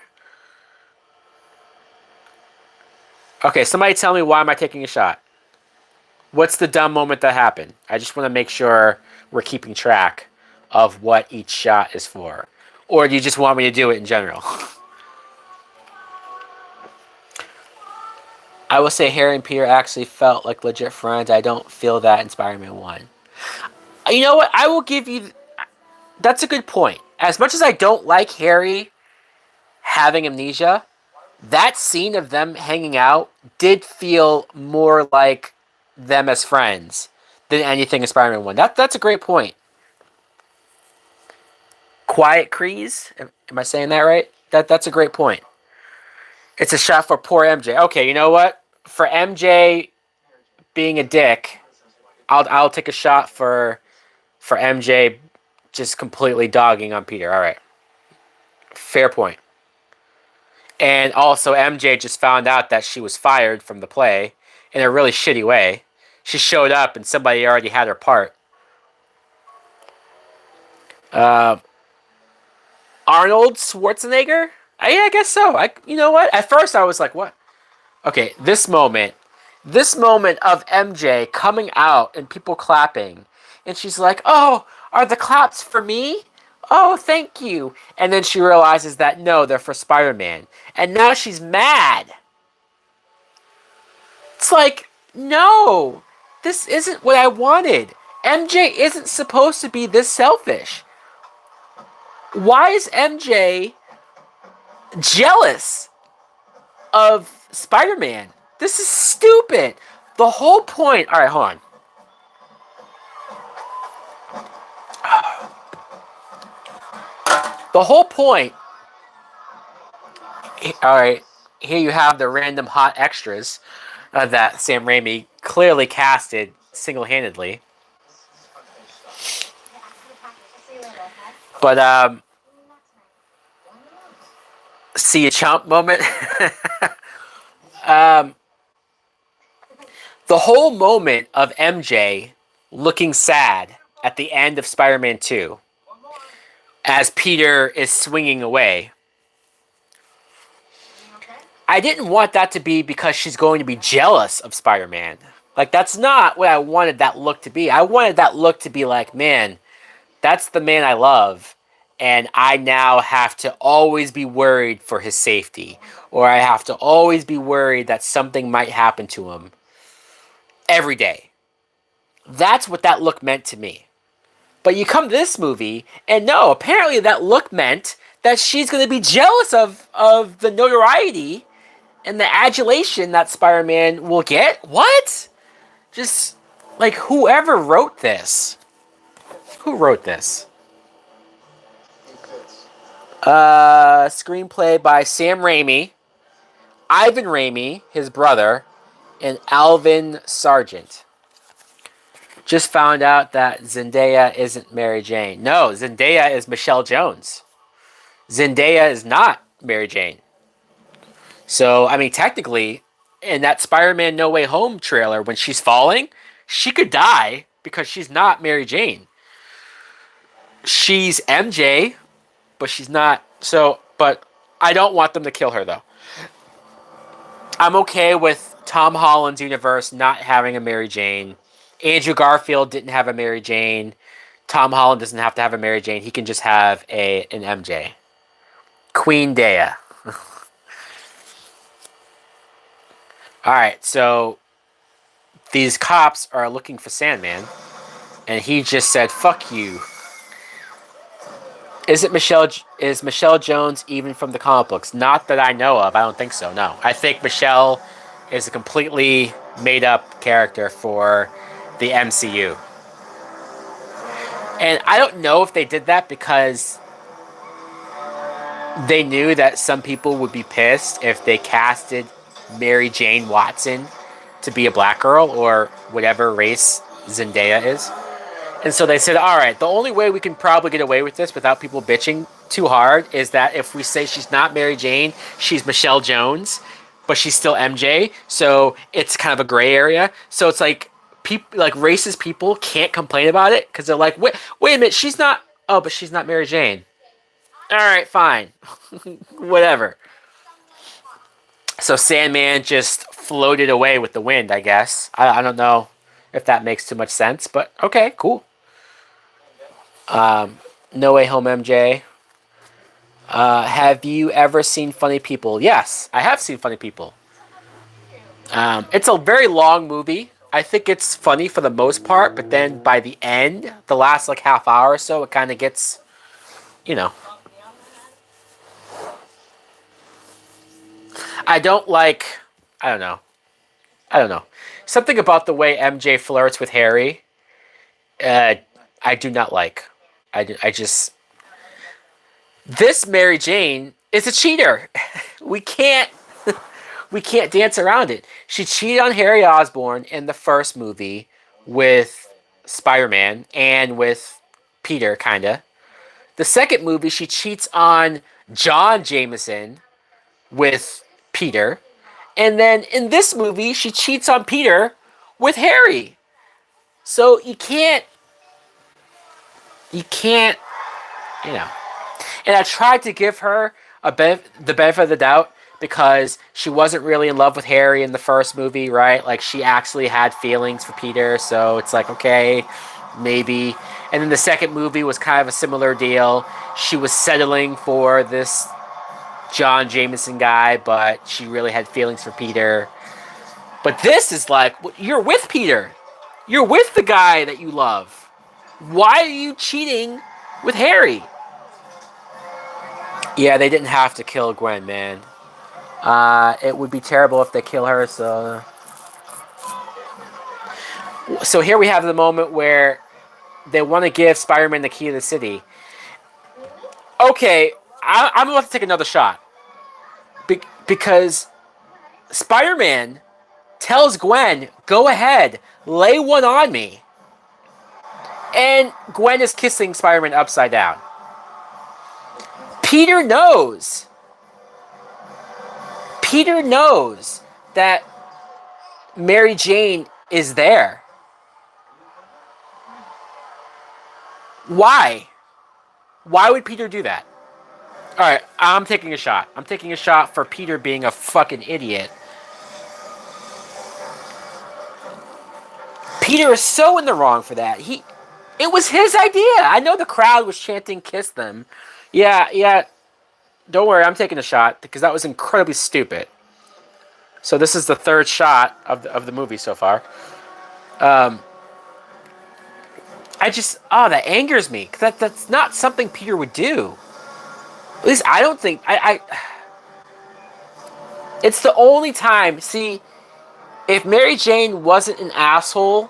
Okay, somebody tell me, why am I taking a shot? What's the dumb moment that happened? I just want to make sure we're keeping track of what each shot is for. Or do you just want me to do it in general? I will say Harry and Peter actually felt like legit friends. I don't feel that in Spider-Man 1. You know what? I will give you... That's a good point. As much as I don't like Harry having amnesia, that scene of them hanging out did feel more like them as friends than anything in Spider-Man 1. That's a great point. Quiet Crease? Am I saying that right? That's a great point. It's a shot for poor MJ. Okay, you know what? For MJ being a dick, I'll take a shot for MJ just completely dogging on Peter. All right. Fair point. And also MJ just found out that she was fired from the play in a really shitty way. She showed up and somebody already had her part. Uh, Arnold Schwarzenegger? Yeah, I guess so. You know what? At first I was like, what? Okay, this moment of MJ coming out and people clapping, and she's like, "Oh, are the claps for me? Oh, thank you." And then she realizes that no, they're for Spider-Man, and now she's mad. It's like, no, this isn't what I wanted. MJ isn't supposed to be this selfish. Why is MJ jealous of Spider-Man? This is stupid. The whole point. All right, hold on. The whole point. All right, here you have the random hot extras that Sam Raimi clearly casted single-handedly. But see a chump moment. The whole moment of MJ looking sad at the end of Spider-Man 2 as Peter is swinging away. I didn't want that to be because she's going to be jealous of Spider-Man. Like, that's not what I wanted that look to be. I wanted that look to be like, man, that's the man I love, and I now have to always be worried for his safety, or I have to always be worried that something might happen to him every day. That's what that look meant to me. But you come to this movie, and no, apparently that look meant that she's going to be jealous of the notoriety and the adulation that Spider-Man will get. What? Just, like, whoever wrote this. Who wrote this? Screenplay by Sam Raimi, Ivan Raimi, his brother, and Alvin Sargent. Just found out that Zendaya isn't Mary Jane. No, Zendaya is Michelle Jones. Zendaya is not Mary Jane. So, I mean, technically, in that Spider-Man No Way Home trailer, when she's falling, she could die because she's not Mary Jane. She's MJ, but she's not. So, but I don't want them to kill her, though. I'm okay with Tom Holland's universe not having a Mary Jane. Andrew Garfield didn't have a Mary Jane. Tom Holland doesn't have to have a Mary Jane. He can just have an MJ. Queen Dea. Alright, so these cops are looking for Sandman, and he just said, fuck you. Is Michelle Jones even from the comic books? Not that I know of. I don't think so, no. I think Michelle is a completely made-up character for the MCU. And I don't know if they did that because they knew that some people would be pissed if they casted Mary Jane Watson to be a black girl or whatever race Zendaya is. And so they said, all right, the only way we can probably get away with this without people bitching too hard is that if we say she's not Mary Jane, she's Michelle Jones, but she's still MJ. So it's kind of a gray area. So it's like people, like racist people can't complain about it because they're like, wait a minute, she's not. Oh, but she's not Mary Jane. All right, fine, whatever. So Sandman just floated away with the wind, I guess. I don't know if that makes too much sense, but okay, cool. No Way Home MJ. Have you ever seen Funny People? Yes, I have seen Funny People. It's a very long movie. I think it's funny for the most part, but then by the end, the last like half hour or so, it kind of gets, you know. I don't know. Something about the way MJ flirts with Harry, I do not like. I just... This Mary Jane is a cheater. We can't dance around it. She cheated on Harry Osborn in the first movie with Spider-Man and with Peter, kinda. The second movie, she cheats on John Jameson with Peter. And then in this movie, she cheats on Peter with Harry. So you can't, you know. And I tried to give her the benefit of the doubt because she wasn't really in love with Harry in the first movie, right? Like, she actually had feelings for Peter, so it's like, okay, maybe. And then the second movie was kind of a similar deal. She was settling for this John Jameson guy, but she really had feelings for Peter. But this is like, you're with Peter. You're with the guy that you love. Why are you cheating with Harry? Yeah, they didn't have to kill Gwen, man. It would be terrible if they kill her, so... So here we have the moment where they want to give Spider-Man the key to the city. Okay, I'm about to take another shot. Because Spider-Man tells Gwen, go ahead, lay one on me. And Gwen is kissing Spider-Man upside down. Peter knows that Mary Jane is there. Why? Why would Peter do that? All right, I'm taking a shot. I'm taking a shot for Peter being a fucking idiot. Peter is so in the wrong for that. It was his idea. I know the crowd was chanting "kiss them." Yeah, yeah. Don't worry, I'm taking a shot because that was incredibly stupid. So this is the third shot of the movie so far. Um, that angers me. That's not something Peter would do. At least I don't think it's the only time. See, if Mary Jane wasn't an asshole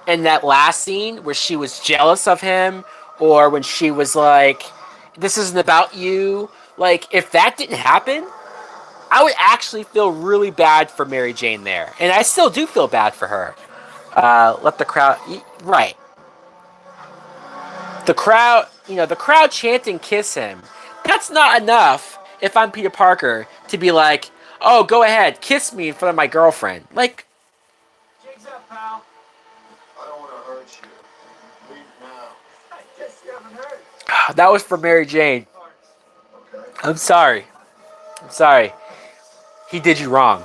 in that last scene where she was jealous of him, or when she was like, "This isn't about you," like if that didn't happen, I would actually feel really bad for Mary Jane there, and I still do feel bad for her. Let the crowd, right? The crowd chanting "kiss him." That's not enough. If I'm Peter Parker, to be like, "Oh, go ahead, kiss me in front of my girlfriend," like, Jigs up, pal. I don't want to hurt you. Leave now. I guess you haven't heard. that was for Mary Jane. I'm sorry. I'm sorry. He did you wrong.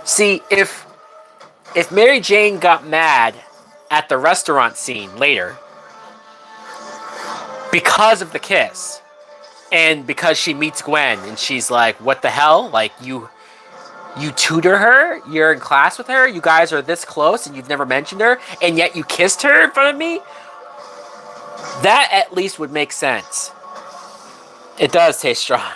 See, if Mary Jane got mad at the restaurant scene later because of the kiss, and because she meets Gwen and she's like, "What the hell? Like you tutor her? You're in class with her? You guys are this close and you've never mentioned her, and yet you kissed her in front of me?" That at least would make sense. It does taste strong.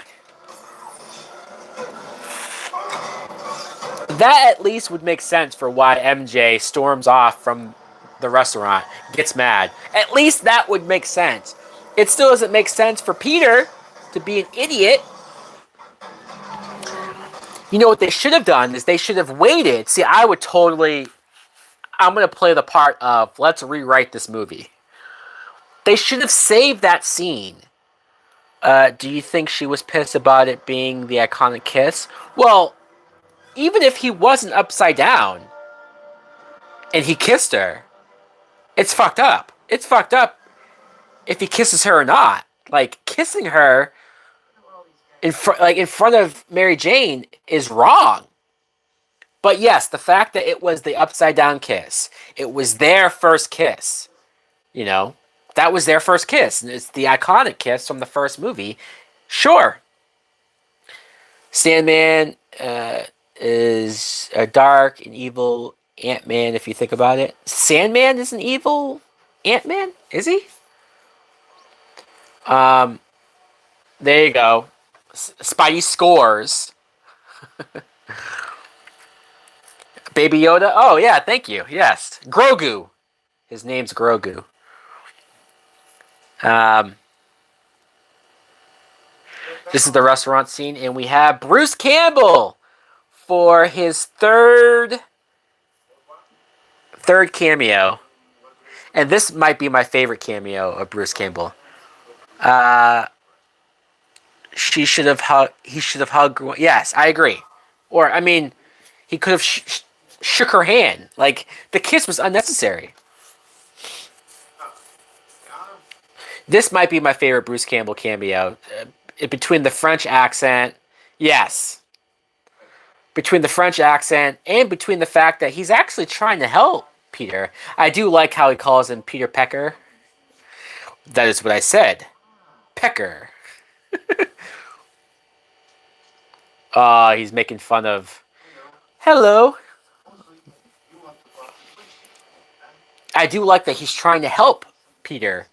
That at least would make sense for why MJ storms off from the restaurant, gets mad. At least that would make sense. It still doesn't make sense for Peter to be an idiot. You know what they should have done is they should have waited. See, I'm going to play the part of let's rewrite this movie. They should have saved that scene. Do you think she was pissed about it being the iconic kiss? Well, even if he wasn't upside down and he kissed her, it's fucked up. It's fucked up if he kisses her or not. Like kissing her in front of Mary Jane is wrong. But yes, the fact that it was the upside down kiss, it was their first kiss. You know, that was their first kiss, and it's the iconic kiss from the first movie. Sure, Sandman is a dark and evil Ant-Man. If you think about it, Sandman is an evil Ant-Man. Is he? There you go. Spidey scores. Baby Yoda. Oh yeah, thank you. Yes, Grogu. His name's Grogu. This is the restaurant scene, and we have Bruce Campbell for his third cameo, and this might be my favorite cameo of Bruce Campbell. He should have hugged. Yes, I agree. Or I mean, he could have shook her hand. Like the kiss was unnecessary. This might be my favorite Bruce Campbell cameo. Between the French accent, yes. Between the French accent and between the fact that he's actually trying to help Peter. I do like how he calls him Peter Pecker. That is what I said. Pecker. He's making fun of... Hello. I do like that he's trying to help Peter.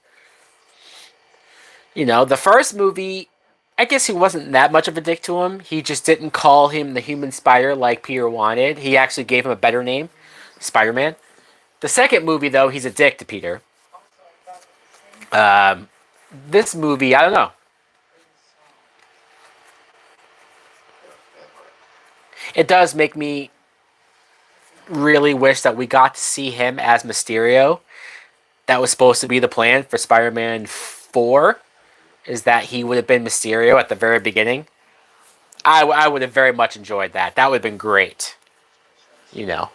You know, the first movie, I guess he wasn't that much of a dick to him. He just didn't call him the human spider like Peter wanted. He actually gave him a better name, Spider-Man. The second movie, though, he's a dick to Peter. This movie, I don't know. It does make me really wish that we got to see him as Mysterio. That was supposed to be the plan for Spider-Man 4, is that he would have been Mysterio at the very beginning. I would have very much enjoyed that. That would have been great. You know,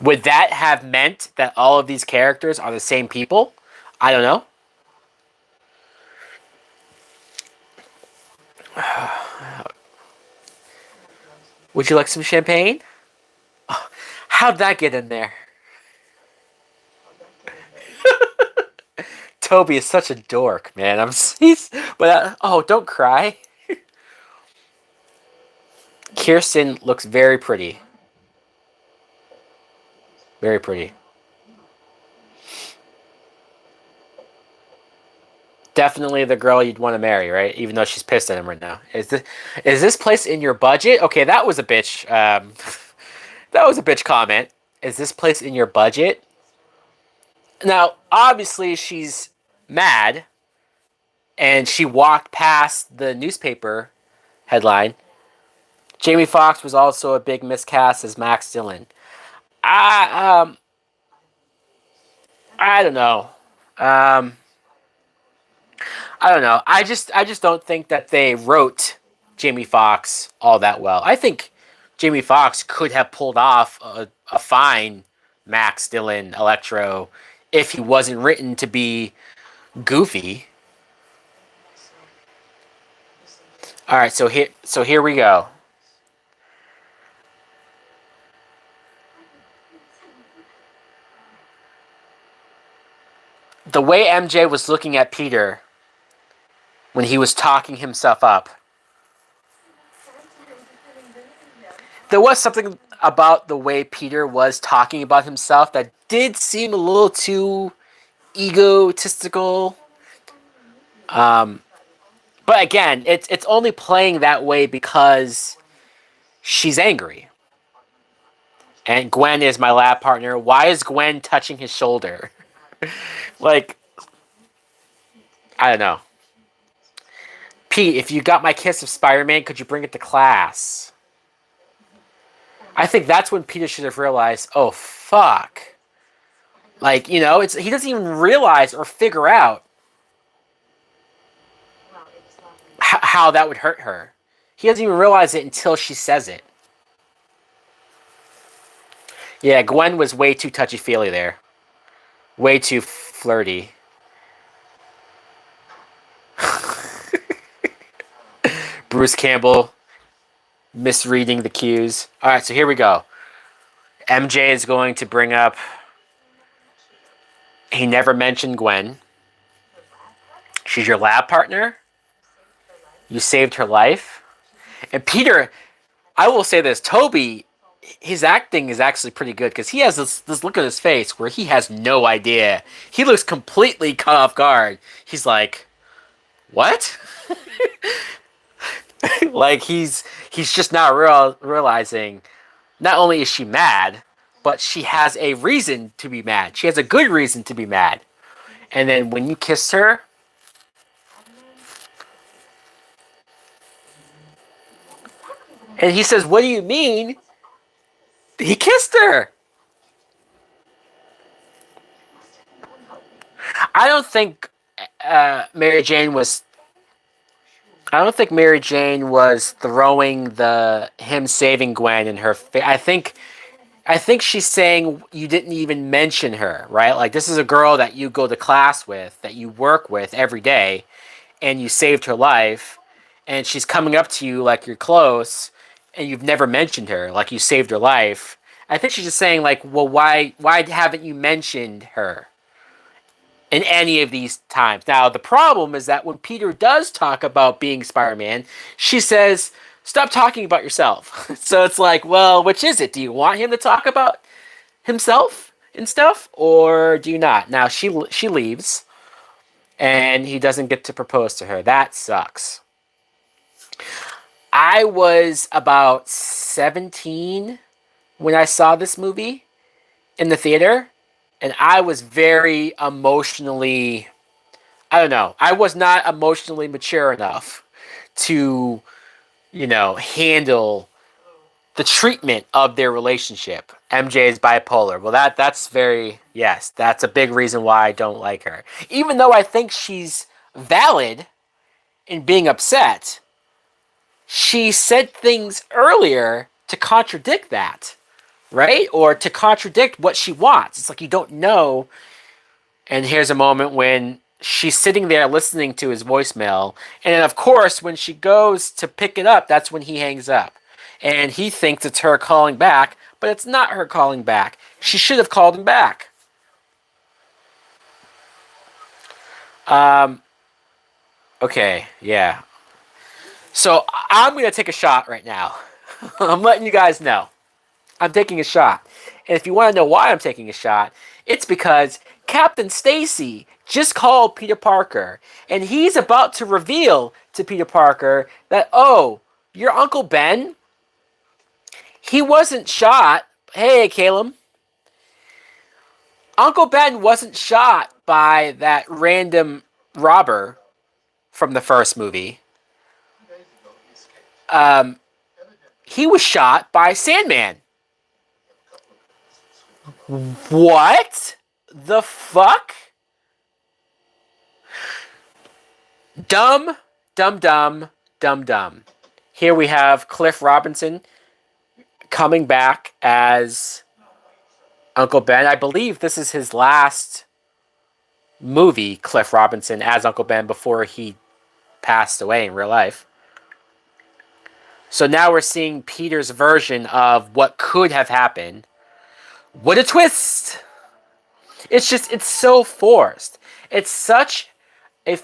would that have meant that all of these characters are the same people? I don't know. Would you like some champagne? How'd that get in there? Toby is such a dork, man. Oh, don't cry. Kirsten looks very pretty. Very pretty. Definitely the girl you'd want to marry, right? Even though she's pissed at him right now. Is this place in your budget? Okay, that was a bitch. That was a bitch comment. Is this place in your budget? Now, obviously, she's mad, and she walked past the newspaper headline. Jamie Foxx was also a big miscast as Max Dillon. I I don't know. Um, I don't know. I just don't think that they wrote Jamie Foxx all that well. I think Jamie Foxx could have pulled off a fine Max Dillon Electro if he wasn't written to be goofy. All right, so here we go. The way MJ was looking at Peter when he was talking himself up, there was something about the way Peter was talking about himself that did seem a little too egotistical. Um, but again, it's only playing that way because she's angry. And Gwen is my lab partner. Why is Gwen touching his shoulder? Like, I don't know. Pete, if you got my kiss of Spider-Man, could you bring it to class? I think that's when Peter should have realized, oh, fuck. Like, he doesn't even realize or figure out how that would hurt her. He doesn't even realize it until she says it. Yeah, Gwen was way too touchy-feely there. Way too flirty. Bruce Campbell misreading the cues. All right, so here we go. MJ is going to bring up. He never mentioned Gwen. She's your lab partner. You saved her life. And Peter, I will say this, Toby, his acting is actually pretty good because he has this look on his face where he has no idea. He looks completely caught off guard. He's like, what? Like he's just now realizing not only is she mad, but she has a reason to be mad. She has a good reason to be mad. And then when you kissed her, and he says, what do you mean? He kissed her. I don't think Mary Jane was. I don't think Mary Jane was throwing the him saving Gwen in her face. I think she's saying you didn't even mention her, right? Like this is a girl that you go to class with, that you work with every day, and you saved her life, and she's coming up to you like you're close, and you've never mentioned her, like you saved her life. I think she's just saying like, well, why haven't you mentioned her in any of these times? Now the problem is that when Peter does talk about being Spider-Man, she says, "Stop talking about yourself." So it's like, well, which is it? Do you want him to talk about himself and stuff, or do you not? Now she leaves, and he doesn't get to propose to her. That sucks. I was about 17 when I saw this movie in the theater, and I was very emotionally. I don't know. I was not emotionally mature enough to, handle the treatment of their relationship. MJ is bipolar. Well, that's very, yes, that's a big reason why I don't like her. Even though I think she's valid in being upset, she said things earlier to contradict that, right? Or to contradict what she wants. It's like you don't know. And here's a moment when she's sitting there listening to his voicemail. And then, of course, when she goes to pick it up, that's when he hangs up. And he thinks it's her calling back, but it's not her calling back. She should have called him back. Okay, yeah. So I'm going to take a shot right now. I'm letting you guys know. I'm taking a shot. And if you want to know why I'm taking a shot, it's because Captain Stacy just called Peter Parker. And he's about to reveal to Peter Parker that, oh, your Uncle Ben, he wasn't shot. Hey, Caleb. Uncle Ben wasn't shot by that random robber from the first movie. He was shot by Sandman. What the fuck? Dumb, dumb, dumb, dumb, dumb. Here we have Cliff Robinson coming back as Uncle Ben. I believe this is his last movie, Cliff Robinson, as Uncle Ben before he passed away in real life. So now we're seeing Peter's version of what could have happened. What a twist! It's so forced. It's such a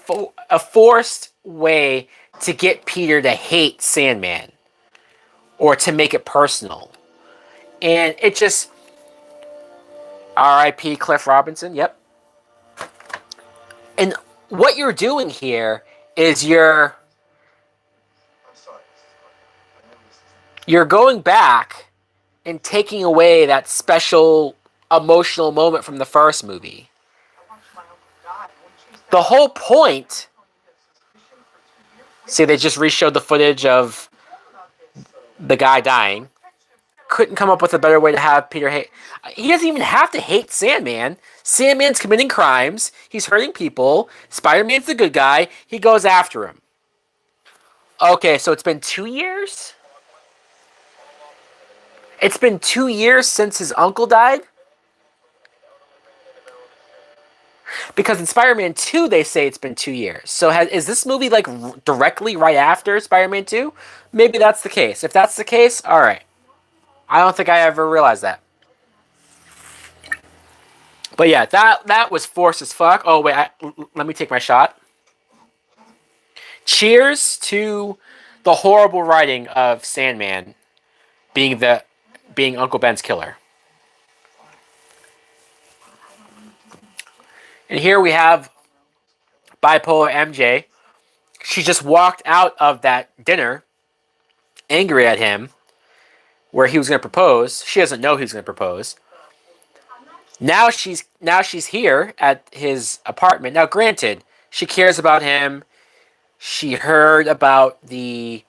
forced way to get Peter to hate Sandman. Or to make it personal. And it just... R.I.P. Cliff Robinson, yep. And what you're doing here is you're going back and taking away that special emotional moment from the first movie. The whole point... See, they just re-showed the footage of the guy dying. Couldn't come up with a better way to have Peter hate... He doesn't even have to hate Sandman. Sandman's committing crimes. He's hurting people. Spider-Man's the good guy. He goes after him. Okay, so it's been 2 years? It's been 2 years since his uncle died? Because in Spider-Man 2, they say it's been 2 years. So is this movie like directly right after Spider-Man 2? Maybe that's the case. If that's the case, alright. I don't think I ever realized that. But yeah, that was forced as fuck. Oh, wait, let me take my shot. Cheers to the horrible writing of Sandman being Uncle Ben's killer. And here we have bipolar MJ. She just walked out of that dinner angry at him where he was going to propose. She doesn't know he's going to propose. Now she's here at his apartment. Now, granted, she cares about him. She heard about the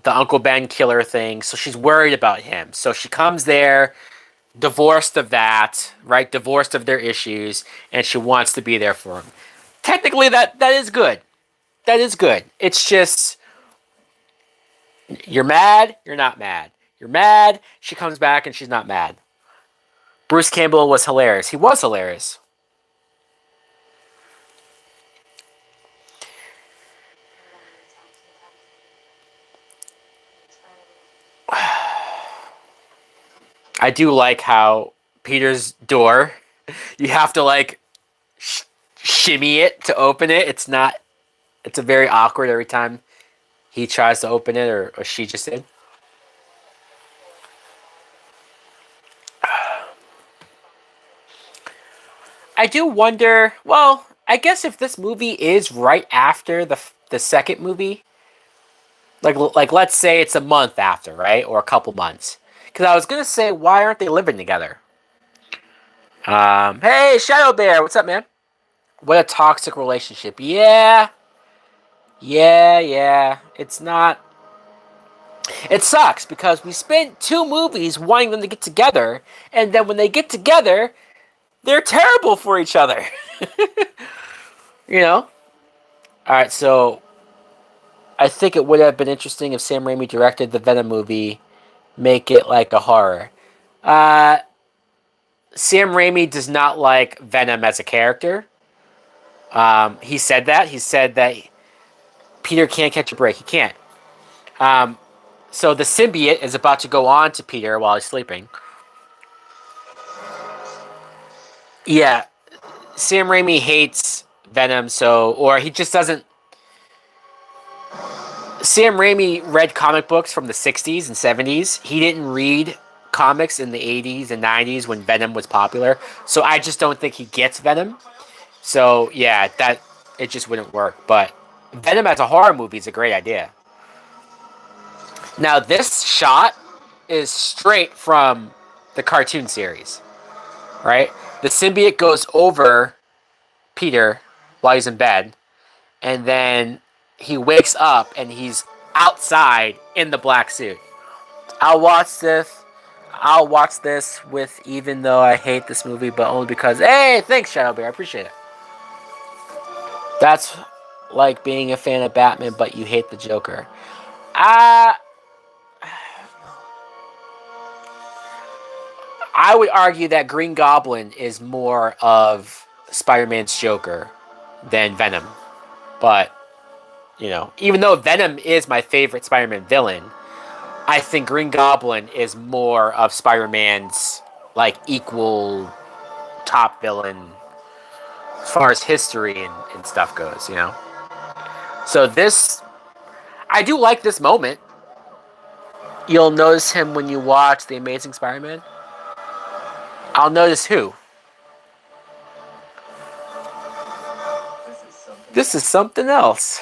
Uncle Ben killer thing, so she's worried about him. So she comes there, divorced of that, right? Divorced of their issues, and she wants to be there for him. Technically, that is good. That is good. It's just, you're mad, you're not mad. You're mad, she comes back and she's not mad. Bruce Campbell was hilarious. He was hilarious. I do like how Peter's door, you have to like shimmy it to open it. It's a very awkward every time he tries to open it, or she just did. I do wonder, well, I guess if this movie is right after the second movie, like let's say it's a month after, right? Or a couple months. Because I was going to say, why aren't they living together? Hey, Shadow Bear, what's up, man? What a toxic relationship. Yeah. It's not... It sucks, because we spent 2 movies wanting them to get together, and then when they get together, they're terrible for each other. You know? Alright, so I think it would have been interesting if Sam Raimi directed the Venom movie, make it like a horror. Uh, Sam Raimi does not like Venom as a character. He said that. He said that Peter can't catch a break. He can't. Um, so the symbiote is about to go on to Peter while he's sleeping. Yeah, Sam Raimi hates Venom, or he just doesn't. Sam Raimi read comic books from the 60s and 70s. He didn't read comics in the 80s and 90s when Venom was popular. So I just don't think he gets Venom. So yeah, that it just wouldn't work. But Venom as a horror movie is a great idea. Now this shot is straight from the cartoon series, right? The symbiote goes over Peter while he's in bed, and then he wakes up and he's outside in the black suit. I'll watch this. I'll watch this with, even though I hate this movie, but only because, hey, thanks, Shadow Bear. I appreciate it. That's like being a fan of Batman, but you hate the Joker. I would argue that Green Goblin is more of Spider-Man's Joker than Venom. But, even though Venom is my favorite Spider-Man villain, I think Green Goblin is more of Spider-Man's, equal top villain as far as history and stuff goes. So I do like this moment. You'll notice him when you watch The Amazing Spider-Man. I'll notice who. This is something else.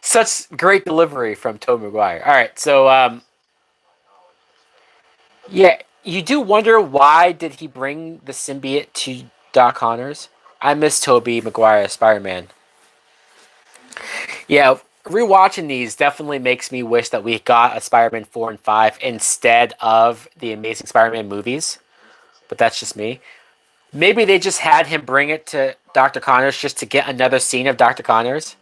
Such great delivery from Tobey Maguire. All right, so yeah, you do wonder why did he bring the symbiote to Doc Connors? I miss Tobey Maguire Spider-Man. Yeah, rewatching these definitely makes me wish that we got a Spider-Man 4 and 5 instead of the Amazing Spider-Man movies. But that's just me. Maybe they just had him bring it to Dr. Connors just to get another scene of Dr. Connors.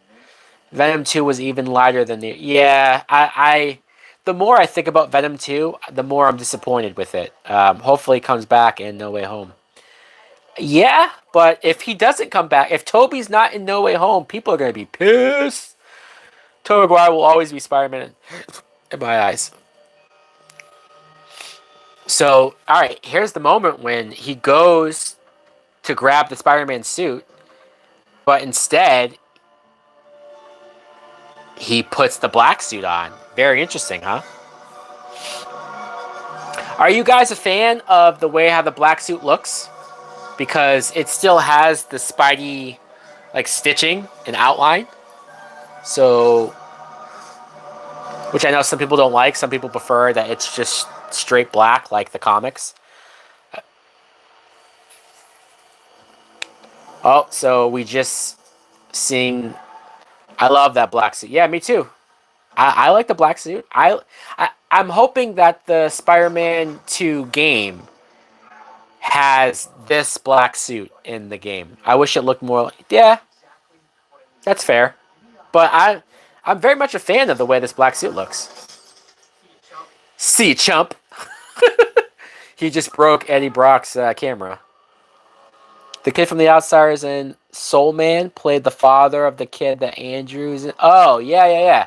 Venom 2 was even lighter than the... Yeah, the more I think about Venom 2, the more I'm disappointed with it. Hopefully he comes back in No Way Home. Yeah, but if he doesn't come back, if Toby's not in No Way Home, people are going to be pissed. Tobey Maguire will always be Spider-Man in my eyes. So, alright, here's the moment when he goes to grab the Spider-Man suit, but instead, he puts the black suit on. Very interesting, huh? Are you guys a fan of the way how the black suit looks? Because it still has the Spidey, stitching and outline. So, which I know some people don't like. Some people prefer that it's just straight black, like the comics. Oh, so we just sing. I love that black suit. Yeah, me too. I like the black suit. I'm hoping that the Spider-Man 2 game has this black suit in the game. I wish it looked more. Yeah, that's fair. But I'm very much a fan of the way this black suit looks. See, chump. He just broke Eddie Brock's camera. The kid from The Outsiders and Soul Man played the father of the kid that Andrews... Oh, yeah.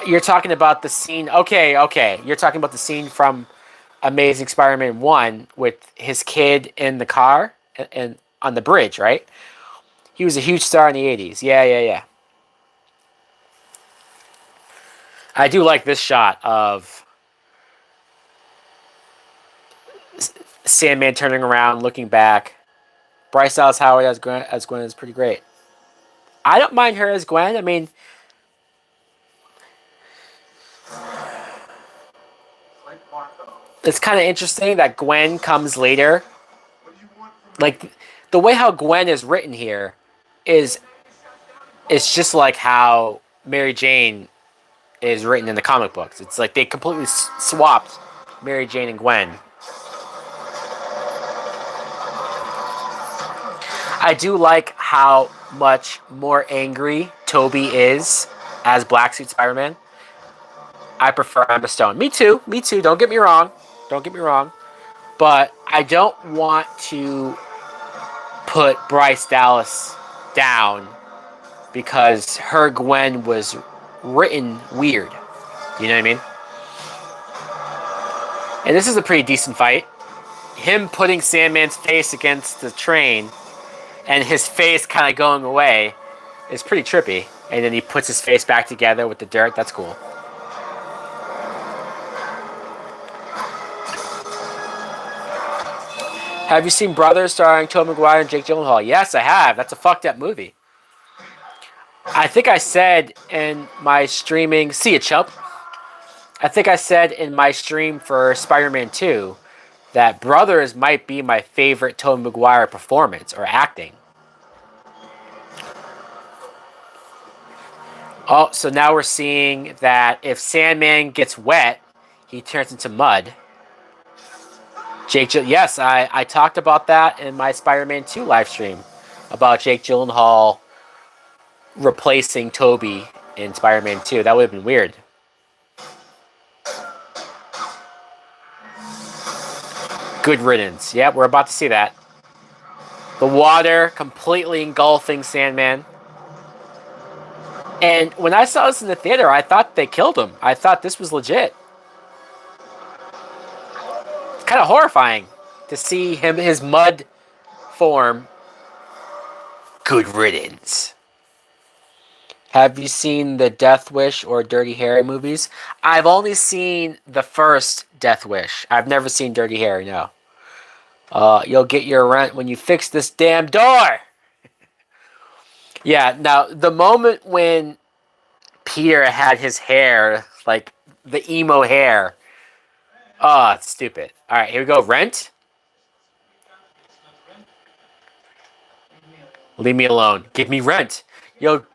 You're talking about the scene... Okay. You're talking about the scene from Amazing Spider-Man 1 with his kid in the car and on the bridge, right? He was a huge star in the 80s. Yeah. I do like this shot of Sandman turning around, looking back. Bryce Dallas Howard as Gwen is pretty great. I don't mind her as Gwen. I mean, it's kind of interesting that Gwen comes later. The way how Gwen is written here is just like how Mary Jane is written in the comic books. It's like they completely swapped Mary Jane and Gwen. I do like how much more angry Toby is as Black Suit Spider-Man, I prefer Emma Stone. Me too. Me too. Don't get me wrong. Don't get me wrong. But I don't want to put Bryce Dallas down because her Gwen was written weird. You know what I mean? And this is a pretty decent fight. Him putting Sandman's face against the train and his face kind of going away is pretty trippy. And then he puts his face back together with the dirt. That's cool. Have you seen Brothers starring Tobey Maguire and Jake Gyllenhaal? Yes, I have. That's a fucked up movie. I think I said in my streaming... See ya, chump. I think I said in my stream for Spider-Man 2 that Brothers might be my favorite Tobey Maguire performance or acting. Oh, so now we're seeing that if Sandman gets wet, he turns into mud. Yes, I talked about that in my Spider-Man 2 live stream about Jake Gyllenhaal replacing Toby in Spider-Man 2. That would have been weird. Good riddance. Yep, we're about to see that. The water completely engulfing Sandman. And when I saw this in the theater, I thought they killed him. I thought this was legit. It's kind of horrifying to see him, his mud form. Good riddance. Have you seen the Death Wish or Dirty Harry movies? I've only seen the first Death Wish. I've never seen Dirty Harry, no. You'll get your rent when you fix this damn door. Yeah, now, the moment when Peter had his hair, like the emo hair. Oh, it's stupid. All right, here we go. Rent. Leave me alone. Give me rent. You'll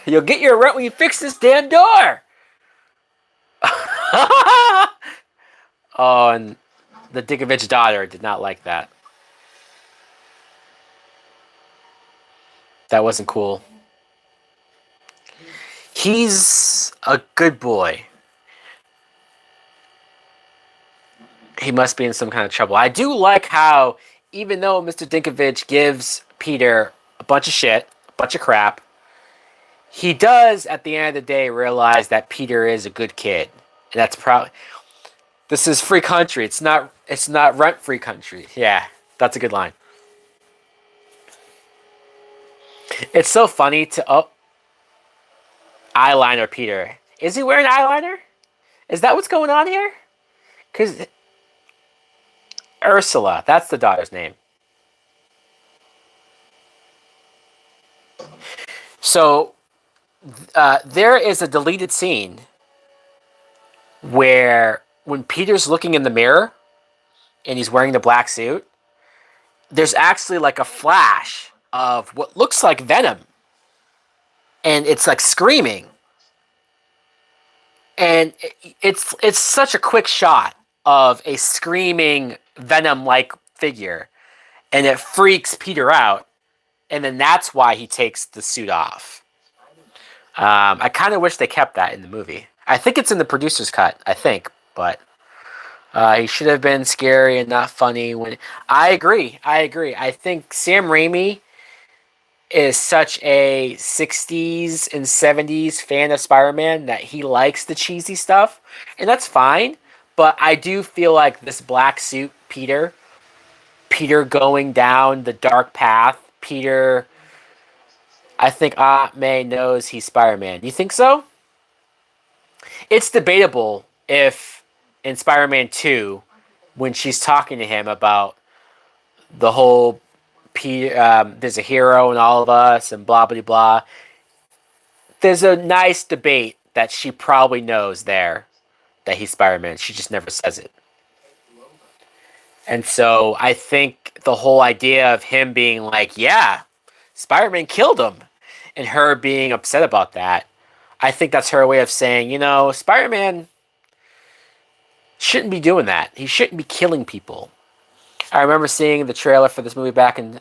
get your rent when you fix this damn door. Oh, and the Dickovich daughter did not like that. That wasn't cool. He's a good boy. He must be in some kind of trouble. I do like how, even though Mr. Dinklage gives Peter a bunch of shit, a bunch of crap, he does, at the end of the day, realize that Peter is a good kid. And that's probably... This is free country. It's not rent-free country. Yeah, that's a good line. It's so funny to... Oh. Eyeliner Peter. Is he wearing eyeliner? Is that what's going on here? Because... Ursula. That's the daughter's name. So, there is a deleted scene where when Peter's looking in the mirror and he's wearing the black suit, there's actually like a flash of what looks like Venom. And it's like screaming. And it's such a quick shot of a screaming Venom-like figure. And it freaks Peter out. And then that's why he takes the suit off. I kind of wish they kept that in the movie. I think it's in the producer's cut, I think. But he should have been scary and not funny. I agree. I think Sam Raimi is such a 60s and 70s fan of Spider-Man that he likes the cheesy stuff. And that's fine. But I do feel like this black suit Peter going down the dark path, Peter, I think Aunt May knows he's Spider-Man. You think so? It's debatable if in Spider-Man 2, when she's talking to him about the whole Peter, there's a hero in all of us and blah, blah, blah. There's a nice debate that she probably knows there that he's Spider-Man. She just never says it. And so I think the whole idea of him being like, yeah, Spider-Man killed him, and her being upset about that, I think that's her way of saying, you know, Spider-Man shouldn't be doing that. He shouldn't be killing people. I remember seeing the trailer for this movie back in...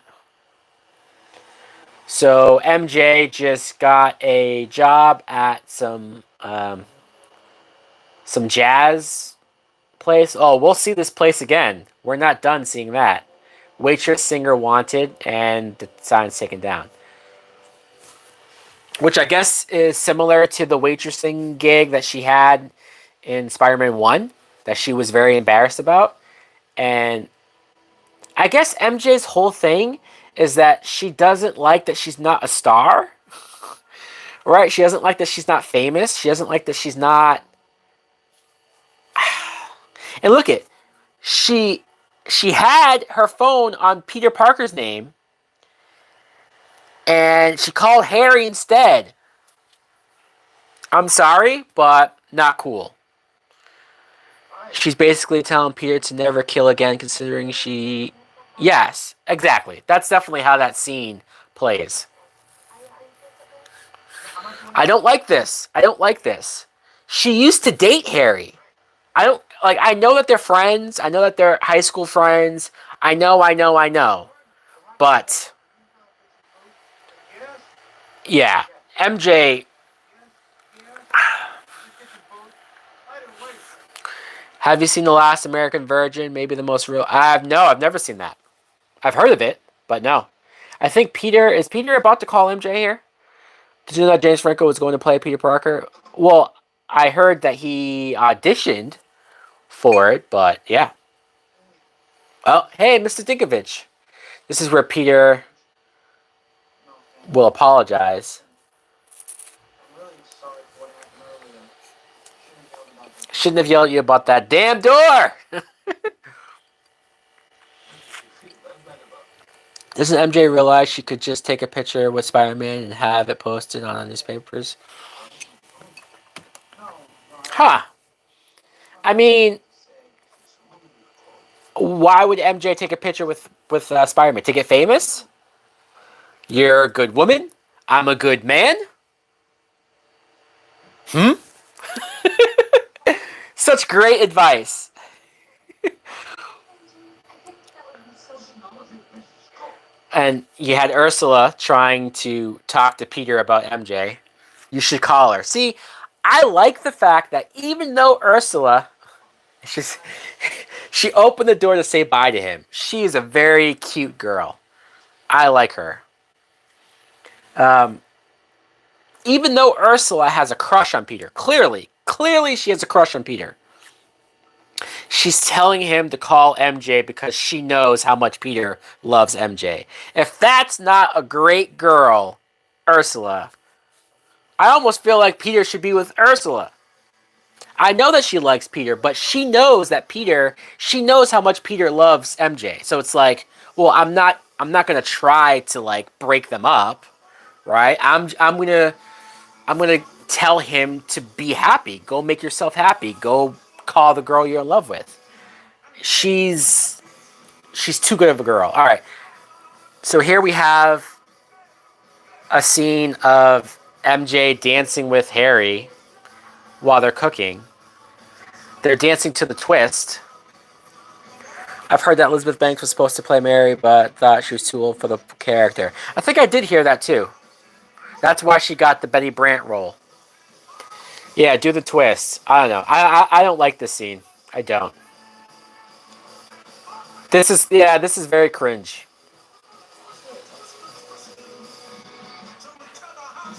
So MJ just got a job at some jazz place. Oh, we'll see this place again. We're not done seeing that. Waitress, singer wanted, and the sign's taken down. Which I guess is similar to the waitressing gig that she had in Spider-Man 1 that she was very embarrassed about. And I guess MJ's whole thing is that she doesn't like that she's not a star, right? She doesn't like that she's not famous. She doesn't like that she's not. And look it, she she had her phone on Peter Parker's name, and she called Harry instead. I'm sorry, but not cool. She's basically telling Peter to never kill again, considering she. Yes, exactly. That's definitely how that scene plays. I don't like this. I don't like this. She used to date Harry. I don't like. I know that they're friends. I know that they're high school friends. I know. I know. I know. But yeah, MJ. Have you seen The Last American Virgin? Maybe the most real. I've never seen that. I've heard of it, but no. I think Peter is Peter about to call MJ here. Did you know that James Franco was going to play Peter Parker? Well, I heard that he auditioned for it, but yeah. Well, hey, Mr. Dinkovich. This is where Peter will apologize. Shouldn't have yelled at you about that damn door! Doesn't MJ realize she could just take a picture with Spider-Man and have it posted on the newspapers? Huh. I mean, why would MJ take a picture with Spider-Man? To get famous? You're a good woman. I'm a good man. Hmm? Such great advice. And you had Ursula trying to talk to Peter about MJ. You should call her. See, I like the fact that even though Ursula, she's, she opened the door to say bye to him. She is a very cute girl. I like her. Um, Even though Ursula has a crush on Peter, clearly she has a crush on Peter. She's telling him to call MJ because she knows how much Peter loves MJ. If that's not a great girl, Ursula, I almost feel like Peter should be with Ursula. I know that she likes Peter, but she knows how much Peter loves MJ. So it's like, well, I'm not going to try to like break them up, right? I'm gonna tell him to be happy. Go make yourself happy. Go call the girl you're in love with. She's too good of a girl. All right. So here we have a scene of MJ dancing with Harry while they're cooking. They're dancing to the twist. I've heard that Elizabeth Banks was supposed to play Mary, but thought she was too old for the character. I think I did hear that too. That's why she got the Betty Brant role. Yeah, do the twist. I don't know. I don't like this scene. I don't. This is very cringe.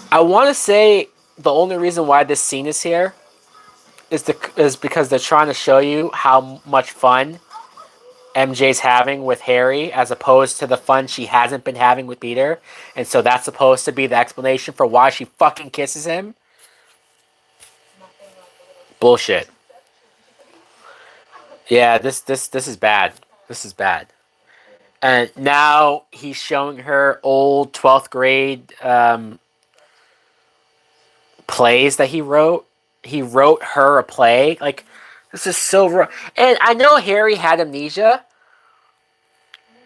I want to say the only reason why this scene is here is because they're trying to show you how much fun MJ's having with Harry as opposed to the fun she hasn't been having with Peter. And so that's supposed to be the explanation for why she fucking kisses him. Bullshit. Yeah, this is bad. This is bad. And now he's showing her old 12th grade plays that he wrote. He wrote her a play. Like, this is so wrong. And I know Harry had amnesia.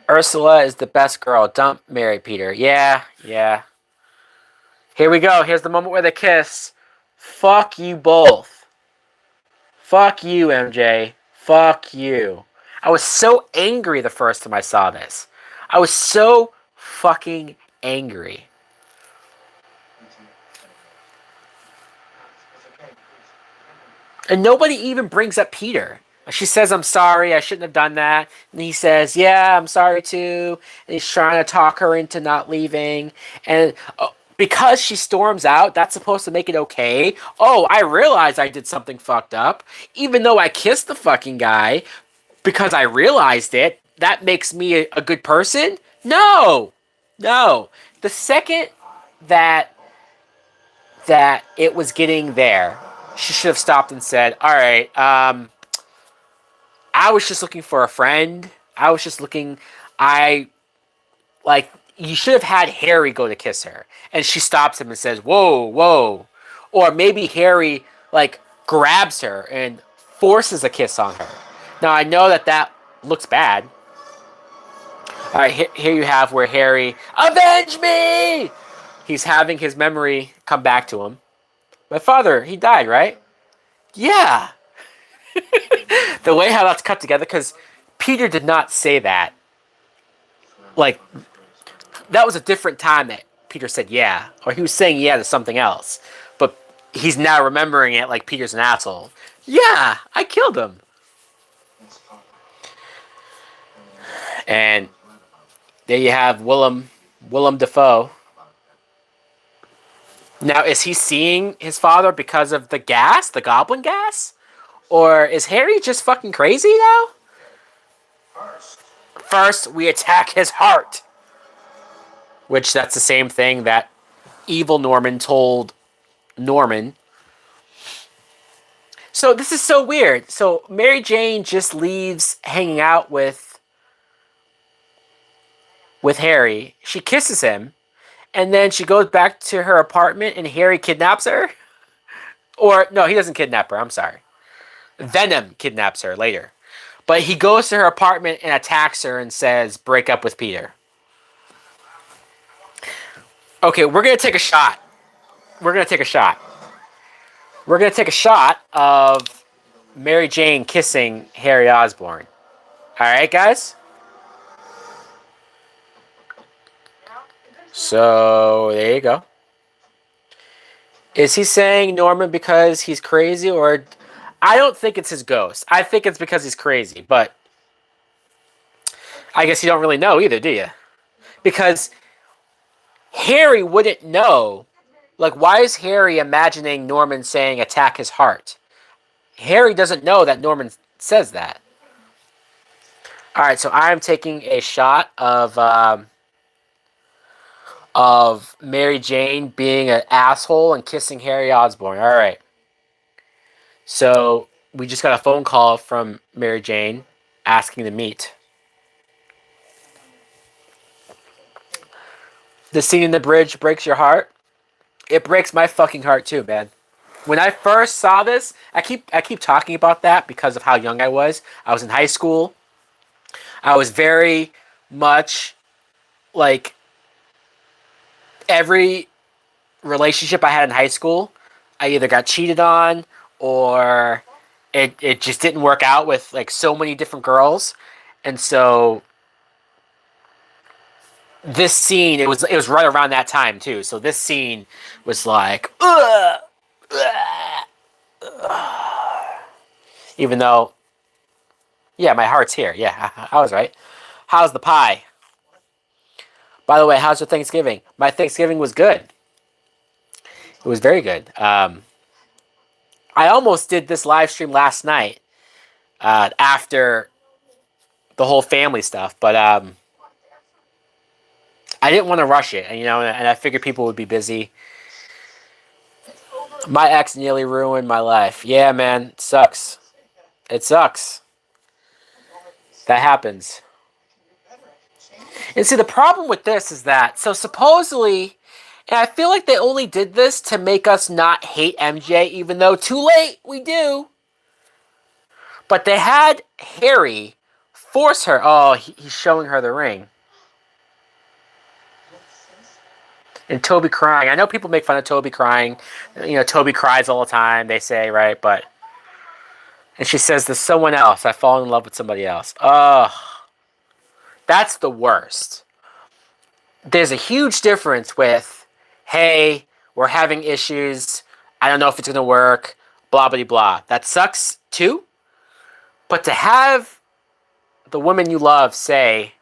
Ursula is the best girl. Don't marry Peter. Yeah, yeah. Here we go. Here's the moment where they kiss. Fuck you both. Fuck you, MJ. Fuck you. I was so angry the first time I saw this. I was so fucking angry. And nobody even brings up Peter. She says, I'm sorry, I shouldn't have done that. And he says, yeah, I'm sorry too. And he's trying to talk her into not leaving. And because she storms out, that's supposed to make it okay. Oh, I realize I did something fucked up. Even though I kissed the fucking guy because I realized it, that makes me a good person? No. No. The second that it was getting there, she should have stopped and said, all right, I was just looking for a friend. I was just looking. I like. You should have had Harry go to kiss her, and she stops him and says, "Whoa, whoa," or maybe Harry like grabs her and forces a kiss on her. Now I know that looks bad. All right, here you have where Harry, avenge me. He's having his memory come back to him. My father, he died, right? Yeah. The way how that's cut together, because Peter did not say that. Like, that was a different time that Peter said yeah. Or he was saying yeah to something else. But he's now remembering it like Peter's an asshole. Yeah, I killed him. And there you have Willem Dafoe. Now, is he seeing his father because of the gas, the goblin gas? Or is Harry just fucking crazy now? First, we attack his heart. Which, that's the same thing that evil Norman told Norman. So, this is so weird. So, Mary Jane just leaves hanging out with Harry. She kisses him. And then she goes back to her apartment and Harry kidnaps her. Or, no, he doesn't kidnap her. I'm sorry. Venom kidnaps her later. But he goes to her apartment and attacks her and says, break up with Peter. Okay, we're going to take a shot. We're going to take a shot. We're going to take a shot of Mary Jane kissing Harry Osborn. Alright, guys? So, there you go. Is he saying Norman because he's crazy, or... I don't think it's his ghost. I think it's because he's crazy, but... I guess you don't really know either, do you? Because Harry wouldn't know. Like, why is Harry imagining Norman saying attack his heart? Harry doesn't know that Norman says that. Alright, so I'm taking a shot of Mary Jane being an asshole and kissing Harry Osborn. Alright. So, we just got a phone call from Mary Jane asking to meet. The scene in the bridge breaks your heart. It breaks my fucking heart too, man. When I first saw this, I keep talking about that because of how young I was. I was in high school. I was very much like every relationship I had in high school, I either got cheated on or it just didn't work out with like so many different girls. And so this scene, it was right around that time too. So this scene was like, ugh, ugh, ugh. Even though, yeah, my heart's here. Yeah, I was right. How's the pie? By the way, how's your Thanksgiving? My Thanksgiving was good. It was very good. I almost did this live stream last night after the whole family stuff, but I didn't want to rush it, and I figured people would be busy. My ex nearly ruined my life. Yeah, man, it sucks. It sucks. That happens. And see, the problem with this is that, so supposedly, and I feel like they only did this to make us not hate MJ, even though too late, we do. But they had Harry force her. Oh, he's showing her the ring. And Toby crying. I know people make fun of Toby crying. Toby cries all the time, they say, right? But... And she says, there's someone else. I've fallen in love with somebody else. Ugh. That's the worst. There's a huge difference with, hey, we're having issues. I don't know if it's gonna work. Blah blah blah. That sucks too. But to have the woman you love say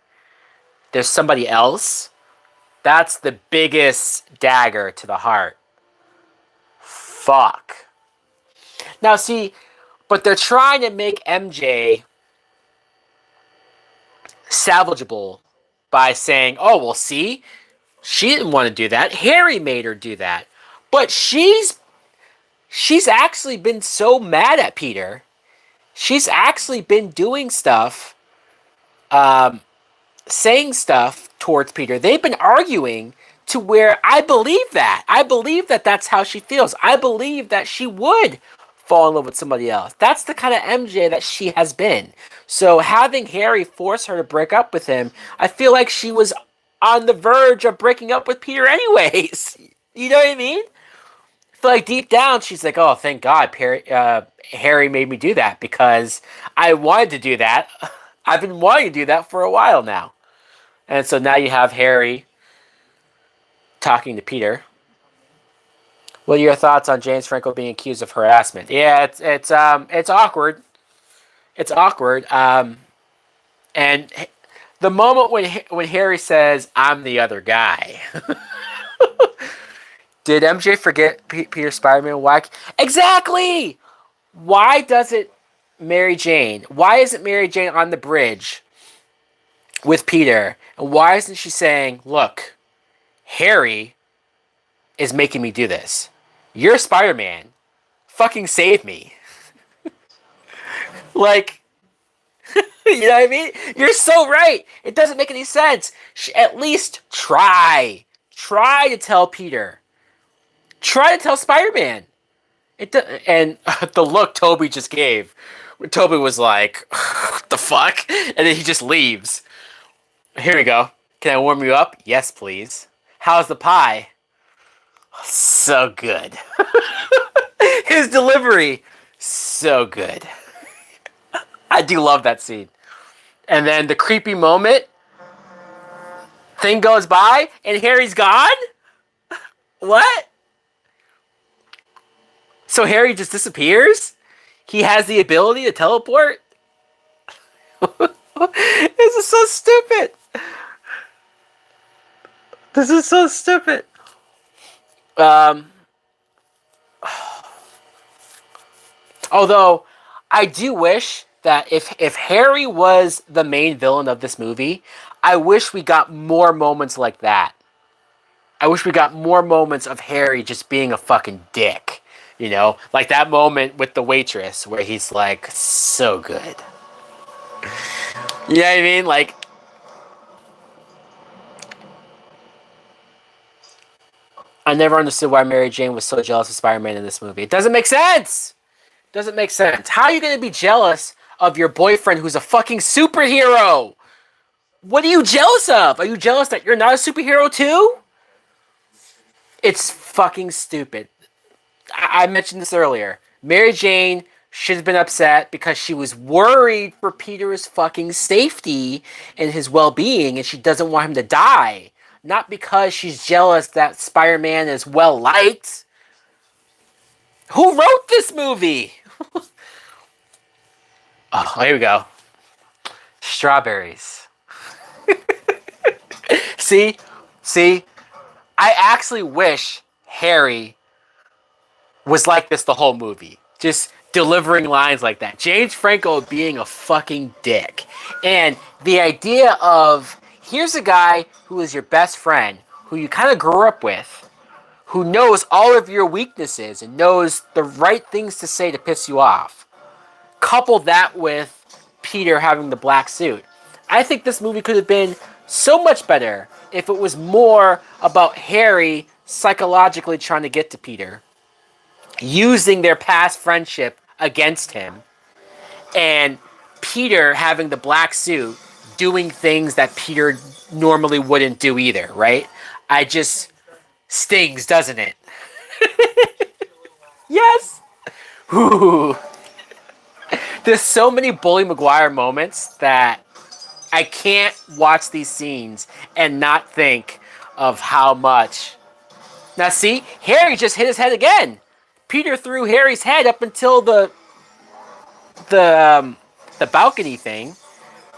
there's somebody else, that's the biggest dagger to the heart. Fuck. Now see, but they're trying to make MJ salvageable by saying, "Oh, well, see, she didn't want to do that. Harry made her do that." But she's actually been so mad at Peter. She's actually been doing stuff, saying stuff towards Peter. They've been arguing to where I believe that. I believe that that's how she feels. I believe that she would fall in love with somebody else. That's the kind of MJ that she has been. So having Harry force her to break up with him, I feel like she was on the verge of breaking up with Peter anyways. You know what I mean? I feel like deep down she's like, oh, thank God Harry made me do that because I wanted to do that. I've been wanting to do that for a while now. And so now you have Harry talking to Peter. What are your thoughts on James Franco being accused of harassment? Yeah, it's awkward. It's awkward. And the moment when Harry says, "I'm the other guy," did MJ forget Peter Spider-Man? Why? Exactly. Why doesn't Mary Jane? Why isn't Mary Jane on the bridge with Peter? And why isn't she saying, "Look, Harry is making me do this. You're Spider-Man. Fucking save me." Like, you know what I mean? You're so right. It doesn't make any sense. At least try. Try to tell Peter. Try to tell Spider-Man. And the look Toby just gave. Toby was like, what the fuck? And then he just leaves. Here we go. Can I warm you up? Yes, please. How's the pie? So good. His delivery, so good. I do love that scene. And then the creepy moment, thing goes by, and Harry's gone? What? So Harry just disappears? He has the ability to teleport? This is so stupid. This is so stupid. Although, I do wish that if Harry was the main villain of this movie, I wish we got more moments like that. I wish we got more moments of Harry just being a fucking dick. You know? Like that moment with the waitress where he's like, so good. You know what I mean? Like, I never understood why Mary Jane was so jealous of Spider-Man in this movie. It doesn't make sense! Doesn't make sense. How are you going to be jealous of your boyfriend who's a fucking superhero? What are you jealous of? Are you jealous that you're not a superhero too? It's fucking stupid. I mentioned this earlier. Mary Jane should have been upset because she was worried for Peter's fucking safety and his well-being, and she doesn't want him to die. Not because she's jealous that Spider-Man is well-liked. Who wrote this movie? Oh, here we go. Strawberries. See? I actually wish Harry was like this the whole movie. Just delivering lines like that. James Franco being a fucking dick. And the idea of, here's a guy who is your best friend, who you kind of grew up with, who knows all of your weaknesses and knows the right things to say to piss you off. Couple that with Peter having the black suit. I think this movie could have been so much better if it was more about Harry psychologically trying to get to Peter, using their past friendship against him, and Peter having the black suit doing things that Peter normally wouldn't do either, right? I just stings, doesn't it? Yes. Ooh. There's so many Bully Maguire moments that I can't watch these scenes and not think of how much. Now see, Harry just hit his head again. Peter threw Harry's head up until the um, the balcony thing.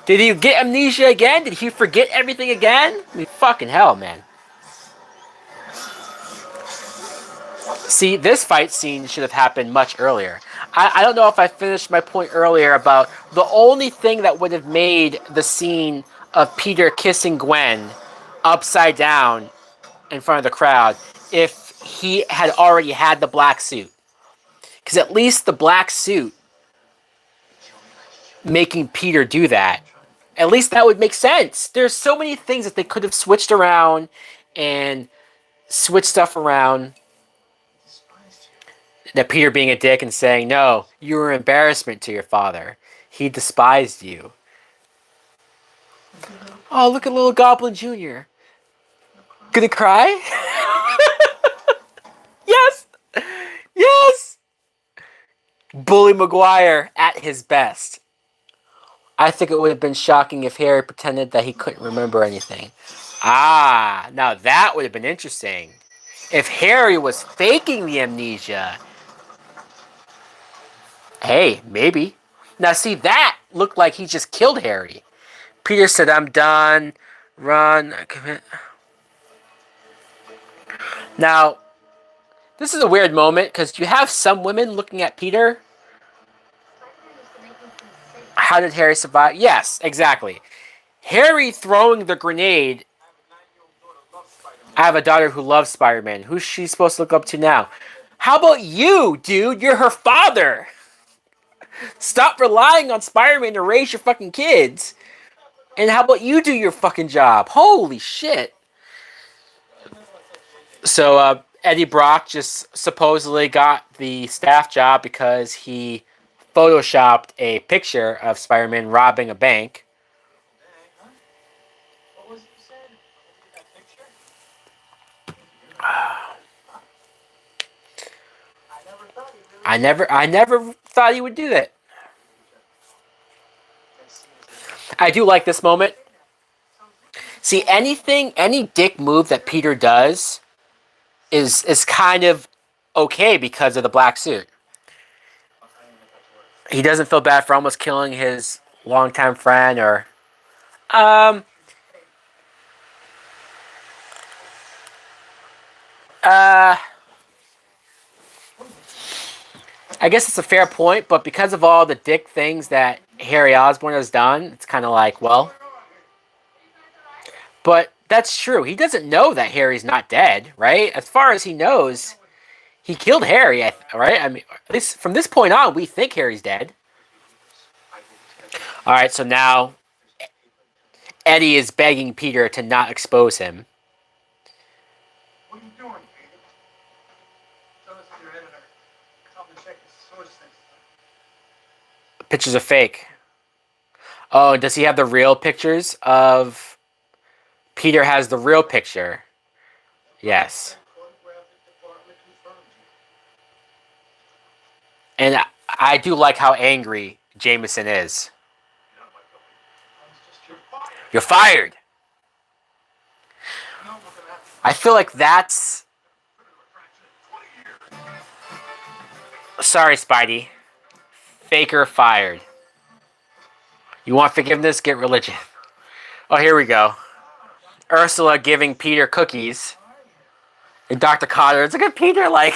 Did he get amnesia again? Did he forget everything again? I mean, fucking hell, man. See, this fight scene should have happened much earlier. I don't know if I finished my point earlier about the only thing that would have made the scene of Peter kissing Gwen upside down in front of the crowd if he had already had the black suit. Because at least the black suit making Peter do that, at least that would make sense. There's so many things that they could have switched around and switched stuff around. That Peter being a dick and saying, no, you were an embarrassment to your father. He despised you. Oh, look at little Goblin Jr. Gonna cry? Yes! Yes! Bully Maguire at his best. I think it would have been shocking if Harry pretended that he couldn't remember anything. Ah, now that would have been interesting. If Harry was faking the amnesia. Hey, maybe. Now see, that looked like he just killed Harry. Peter said, I'm done. Run. Commit. Now, this is a weird moment because you have some women looking at Peter. How did Harry survive? Yes, exactly. Harry throwing the grenade. I have a daughter who loves Spider-Man. Who's she supposed to look up to now? How about you, dude? You're her father. Stop relying on Spider-Man to raise your fucking kids. And how about you do your fucking job? Holy shit. So, Eddie Brock just supposedly got the staff job because he photoshopped a picture of Spider-Man robbing a bank. What was it you said? That picture? I never thought he would do that. I do like this moment. See, any dick move that Peter does is kind of okay because of the black suit. He doesn't feel bad for almost killing his longtime friend or I guess it's a fair point, but because of all the dick things that Harry Osborn has done, it's kind of like, well, but that's true. He doesn't know that Harry's not dead, right? As far as he knows, he killed Harry, right? I mean, at least from this point on, we think Harry's dead. All right, so now Eddie is begging Peter to not expose him. What are you doing, Peter? Tell us to your editor. Tell him to check his sources. Pictures are fake. Oh, does he have the real pictures of... Peter has the real picture. Yes. And I do like how angry Jameson is. You're fired! I feel like that's... Sorry, Spidey. Faker fired. You want forgiveness? Get religion. Oh, here we go. Ursula giving Peter cookies. And Dr. Connors. Look at Peter, like...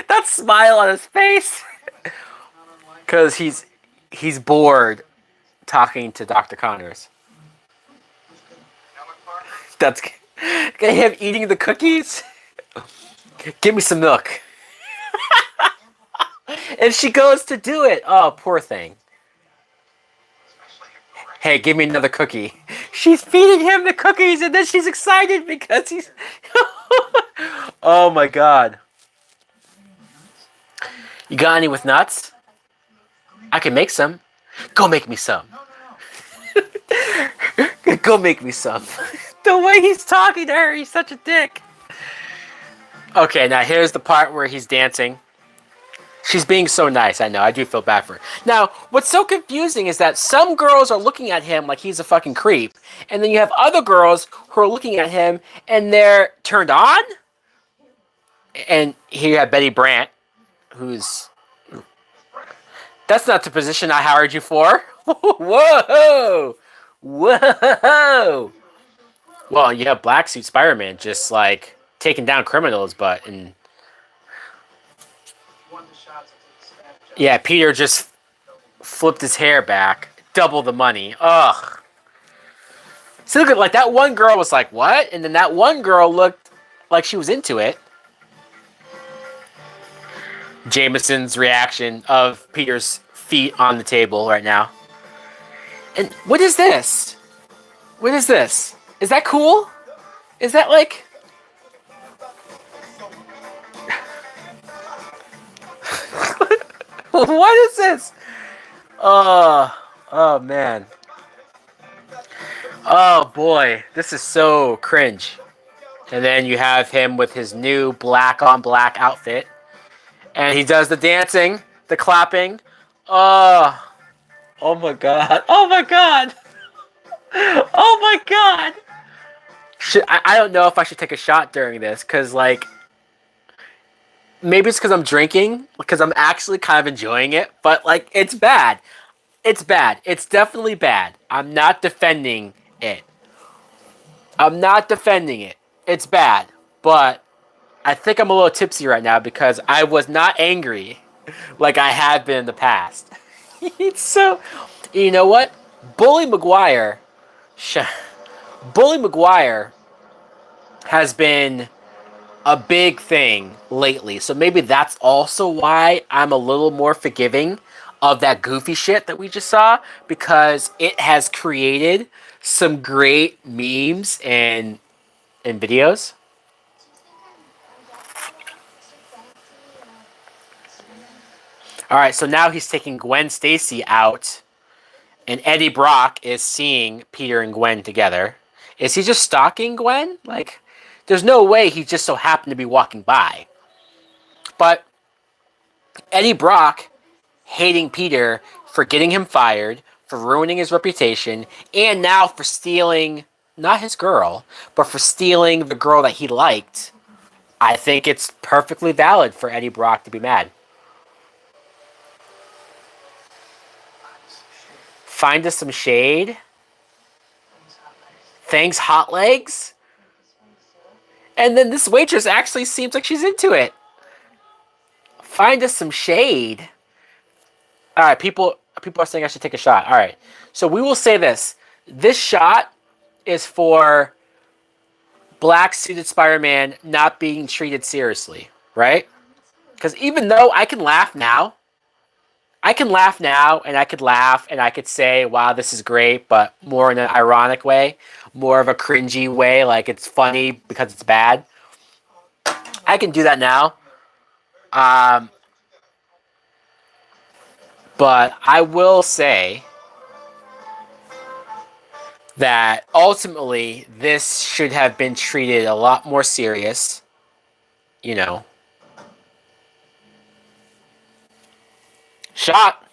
that smile on his face. Because he's bored talking to Dr. Connors. That's... him eating the cookies? Give me some milk. And she goes to do it. Oh, poor thing. Hey, give me another cookie. She's feeding him the cookies and then she's excited because he's... Oh my god. You got any with nuts? I can make some. Go make me some. Go make me some. The way he's talking to her, he's such a dick. Okay, now here's the part where he's dancing. She's being so nice, I know. I do feel bad for her. Now, what's so confusing is that some girls are looking at him like he's a fucking creep. And then you have other girls who are looking at him and they're turned on? And here you have Betty Brant, who's... That's not the position I hired you for. Whoa! Whoa! Well, you have Black Suit Spider-Man just, like, taking down criminals, but... Yeah, Peter just flipped his hair back. Double the money. Ugh. So look at, like, that one girl was like, what? And then that one girl looked like she was into it. Jameson's reaction of Peter's feet on the table right now. And what is this? What is this? Is that cool? Is that like... What is this? Oh man. Oh boy, this is so cringe. And then you have him with his new black on black outfit. And he does the dancing, the clapping. Oh my god. Oh my god. Oh my god. I don't know if I should take a shot during this, because, like, maybe it's because I'm drinking, because I'm actually kind of enjoying it, but, like, it's bad. It's bad. It's definitely bad. I'm not defending it. I'm not defending it. It's bad. But I think I'm a little tipsy right now because I was not angry like I have been in the past. It's so... You know what? Bully Maguire... Bully Maguire has been a big thing lately. So maybe that's also why I'm a little more forgiving of that goofy shit that we just saw, because it has created some great memes and videos. All right, so now he's taking Gwen Stacy out, and Eddie Brock is seeing Peter and Gwen together. Is he just stalking Gwen? Like, there's no way he just so happened to be walking by. But Eddie Brock hating Peter for getting him fired, for ruining his reputation, and now for stealing, not his girl, but for stealing the girl that he liked. I think it's perfectly valid for Eddie Brock to be mad. Find us some shade. Thanks, Hot Legs. And then this waitress actually seems like she's into it. Find us some shade. All right, people are saying I should take a shot. All right, so we will say this. This shot is for black suited Spider-Man not being treated seriously, right? Because even though I can laugh now, and I could laugh and I could say, wow, this is great, but more in an ironic way, more of a cringy way, like it's funny because it's bad. I can do that now. But I will say that ultimately this should have been treated a lot more serious, you know. Shot.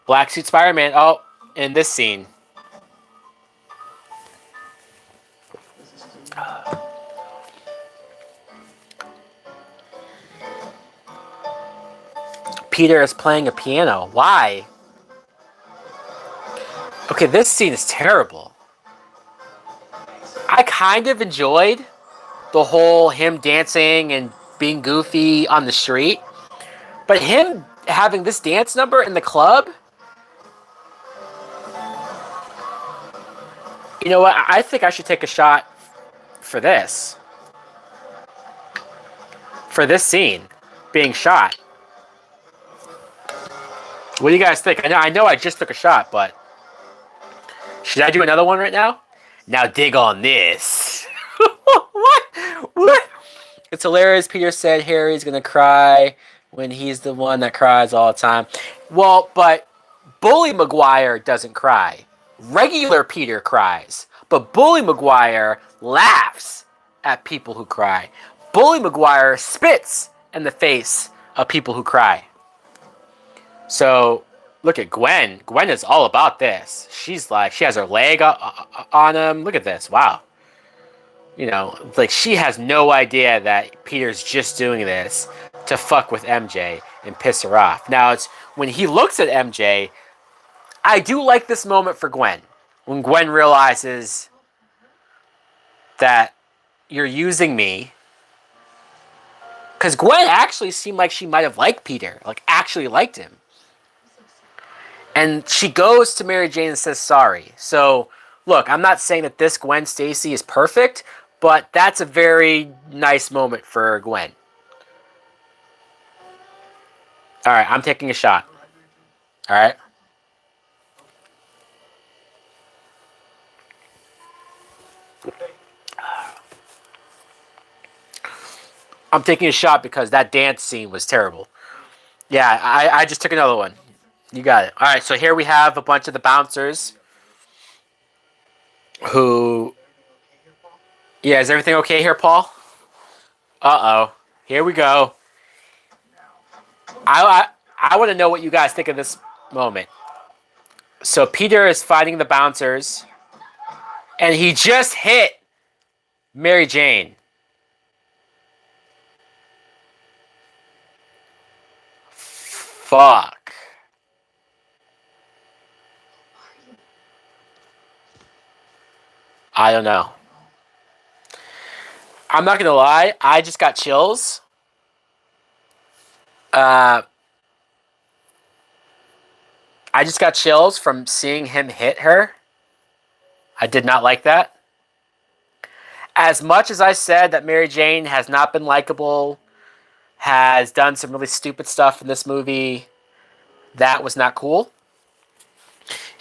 Black suit Spider-Man. Oh, in this scene. Peter is playing a piano. Why? Okay, this scene is terrible. I kind of enjoyed the whole him dancing and being goofy on the street. But him having this dance number in the club... You know what? I think I should take a shot for this. For this scene. Being shot. What do you guys think? I know I just took a shot, but... Should I do another one right now? Now dig on this. What? It's hilarious. Peter said Harry's gonna cry when he's the one that cries all the time. Well, but Bully Maguire doesn't cry. Regular Peter cries. But Bully Maguire laughs at people who cry. Bully Maguire spits in the face of people who cry. So, look at Gwen. Gwen is all about this. She's like, she has her leg on him. Look at this. Wow. like she has no idea that Peter's just doing this to fuck with MJ and piss her off. Now it's when he looks at MJ, I do like this moment for Gwen. When Gwen realizes that you're using me. Because Gwen actually seemed like she might have liked Peter, like actually liked him. And she goes to Mary Jane and says sorry. So, look, I'm not saying that this Gwen Stacy is perfect, but that's a very nice moment for Gwen. All right, I'm taking a shot. All right. I'm taking a shot because that dance scene was terrible. Yeah, I just took another one. You got it. All right, so here we have a bunch of the bouncers who... Yeah, is everything okay here, Paul? Uh-oh. Here we go. I want to know what you guys think of this moment. So Peter is fighting the bouncers, and he just hit Mary Jane. Fuck. I don't know. I'm not gonna lie, I just got chills. I just got chills from seeing him hit her. I did not like that. As much as I said that Mary Jane has not been likable, has done some really stupid stuff in this movie, that was not cool.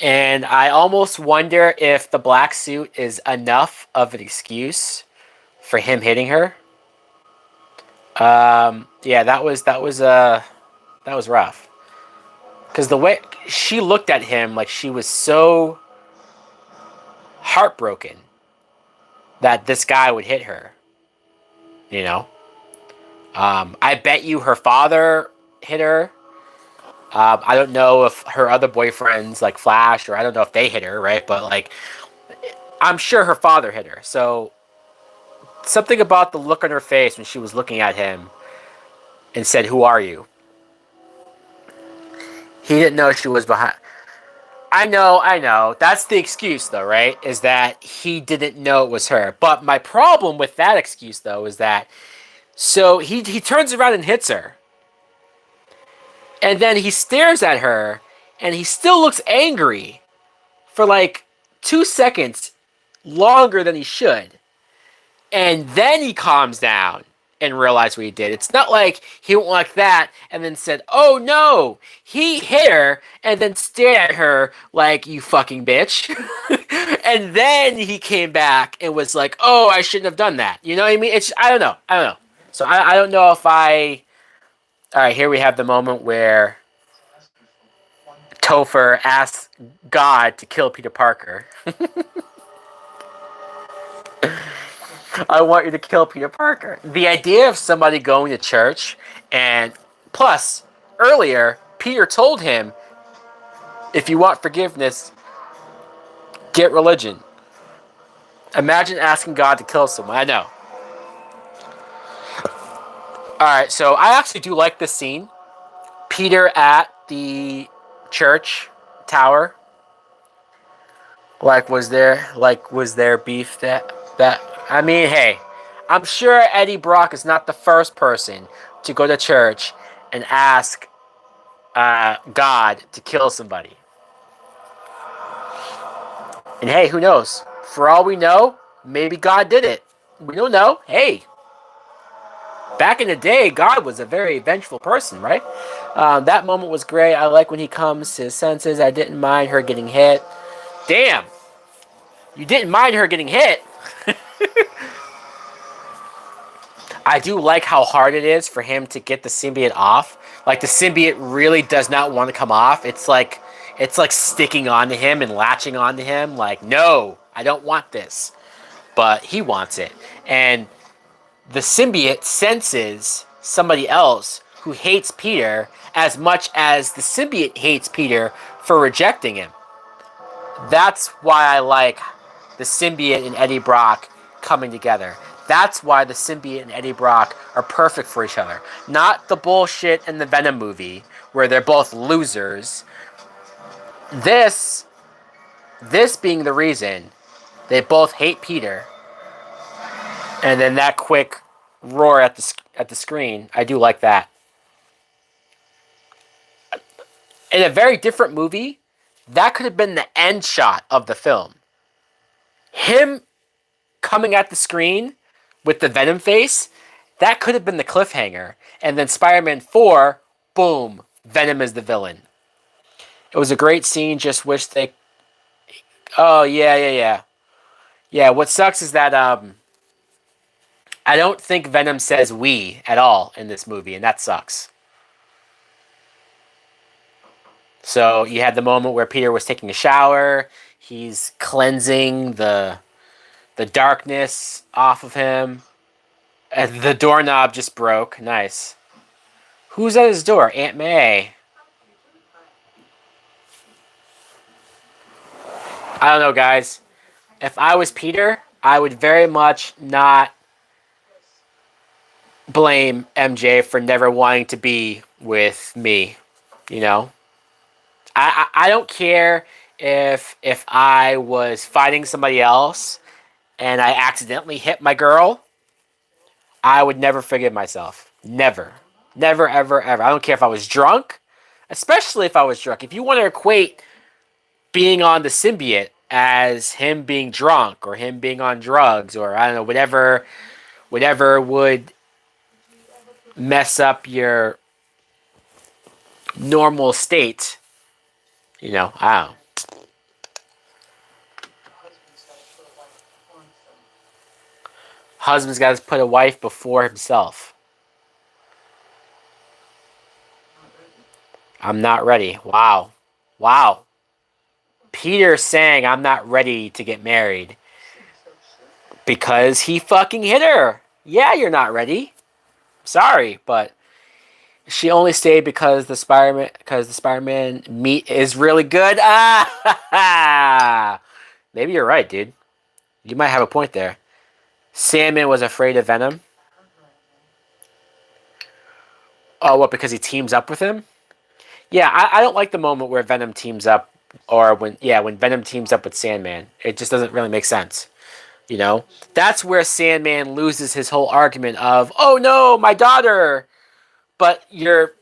And I almost wonder if the black suit is enough of an excuse for him hitting her. Yeah, that was rough. Because the way she looked at him, like she was so heartbroken that this guy would hit her. You know? I bet you her father hit her. I don't know if her other boyfriends, like Flash, or I don't know if they hit her, right? But, like, I'm sure her father hit her. So, something about the look on her face when she was looking at him and said, "Who are you?" He didn't know she was behind. I know. That's the excuse, though, right? Is that he didn't know it was her. But my problem with that excuse, though, is that so he turns around and hits her. And then he stares at her, and he still looks angry for like 2 seconds longer than he should. And then he calms down and realizes what he did. It's not like he went like that and then said, "Oh no!" He hit her and then stared at her like, "You fucking bitch." And then he came back and was like, "Oh, I shouldn't have done that." You know what I mean? I don't know. So I don't know if I... All right, here we have the moment where Topher asks God to kill Peter Parker. I want you to kill Peter Parker. The idea of somebody going to church, and plus, earlier, Peter told him, if you want forgiveness, get religion. Imagine asking God to kill someone. I know. Alright, so I actually do like this scene. Peter at the church tower. Was there beef that I mean, hey, I'm sure Eddie Brock is not the first person to go to church and ask God to kill somebody. And hey, who knows? For all we know, maybe God did it. We don't know. Hey, back in the day, God was a very vengeful person, right? That moment was great. I like when he comes to his senses. I didn't mind her getting hit. Damn! You didn't mind her getting hit? I do like how hard it is for him to get the symbiote off. Like, the symbiote really does not want to come off. It's like sticking onto him and latching onto him. Like, no, I don't want this. But he wants it. And the symbiote senses somebody else who hates Peter as much as the symbiote hates Peter for rejecting him. That's why I like the symbiote and Eddie Brock coming together. That's why the symbiote and Eddie Brock are perfect for each other. Not the bullshit in the Venom movie where they're both losers. This being the reason they both hate Peter, and then that quick roar at the screen. I do like that. In a very different movie, that could have been the end shot of the film. Him coming at the screen with the Venom face, that could have been the cliffhanger. And then Spider-Man 4, boom, Venom is the villain. It was a great scene, just wish they... Oh, yeah. Yeah, what sucks is that I don't think Venom says we at all in this movie, and that sucks. So you had the moment where Peter was taking a shower. He's cleansing the darkness off of him. And the doorknob just broke. Nice. Who's at his door? Aunt May. I don't know, guys. If I was Peter, I would very much not blame MJ for never wanting to be with me. You know? I don't care if I was fighting somebody else and I accidentally hit my girl. I would never forgive myself. Never. Never, ever, ever. I don't care if I was drunk. Especially if I was drunk. If you want to equate being on the symbiote as him being drunk or him being on drugs or I don't know, whatever would mess up your normal state, you know, I don't know. Husband's got to put a wife before himself. I'm not ready. Wow. Peter saying I'm not ready to get married because he fucking hit her. Yeah, you're not ready. Sorry, but she only stayed because the Spider-Man meat is really good. Ah, maybe you're right, dude. You might have a point there. Sandman was afraid of Venom. Oh, what? Because he teams up with him? Yeah, I don't like the moment where Venom teams up, or when Venom teams up with Sandman. It just doesn't really make sense. You know, that's where Sandman loses his whole argument of, "Oh no, my daughter!" But you're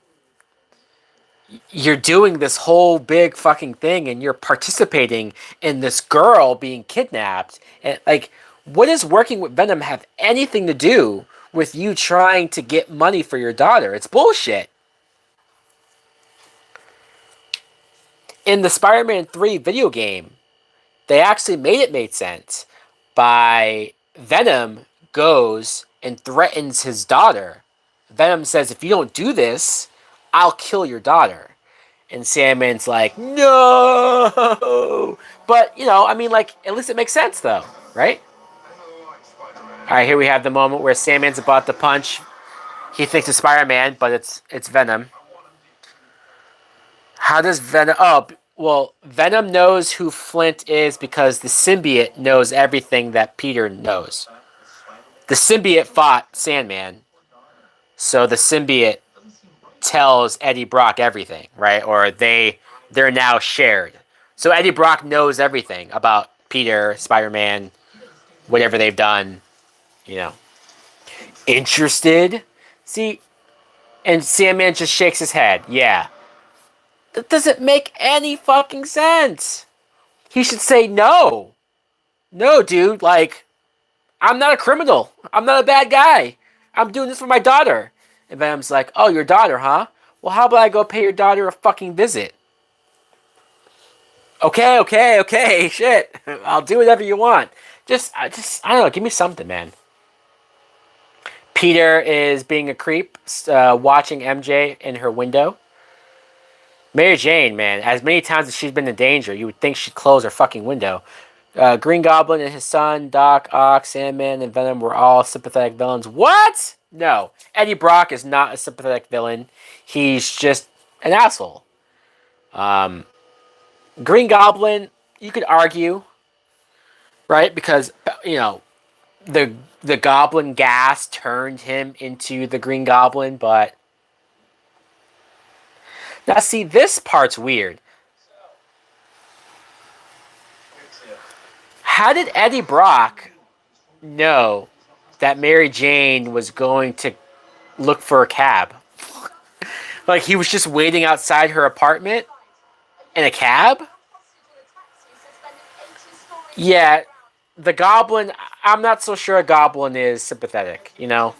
doing this whole big fucking thing, and you're participating in this girl being kidnapped, and like, what does working with Venom have anything to do with you trying to get money for your daughter? It's bullshit. In the Spider-Man 3 video game, they actually made sense by Venom goes and threatens his daughter. Venom says, if you don't do this, I'll kill your daughter. And Sandman's like, no! But, you know, I mean, like, at least it makes sense, though, right? Alright, here we have the moment where Sandman's about to punch. He thinks it's Spider-Man, but it's Venom. How does Venom... Oh, well, Venom knows who Flint is because the symbiote knows everything that Peter knows. The symbiote fought Sandman, so the symbiote tells Eddie Brock everything, right? Or they're now shared. So Eddie Brock knows everything about Peter, Spider-Man, whatever they've done, you know. Interested? See, and Sandman just shakes his head. Yeah. That doesn't make any fucking sense. He should say no. No, dude, like, I'm not a criminal. I'm not a bad guy. I'm doing this for my daughter. And Venom's like, oh, your daughter, huh? Well, how about I go pay your daughter a fucking visit? Okay, shit. I'll do whatever you want. Just, I don't know, give me something, man. Peter is being a creep, watching MJ in her window. Mary Jane, man, as many times as she's been in danger, you would think she'd close her fucking window. Green Goblin and his son, Doc Ock, Sandman, and Venom were all sympathetic villains. What? No. Eddie Brock is not a sympathetic villain. He's just an asshole. Green Goblin, you could argue, right? Because, you know, the goblin gas turned him into the Green Goblin, but now see, this part's weird. How did Eddie Brock know that Mary Jane was going to look for a cab? Like, he was just waiting outside her apartment in a cab? Yeah, the goblin, I'm not so sure a goblin is sympathetic, you know?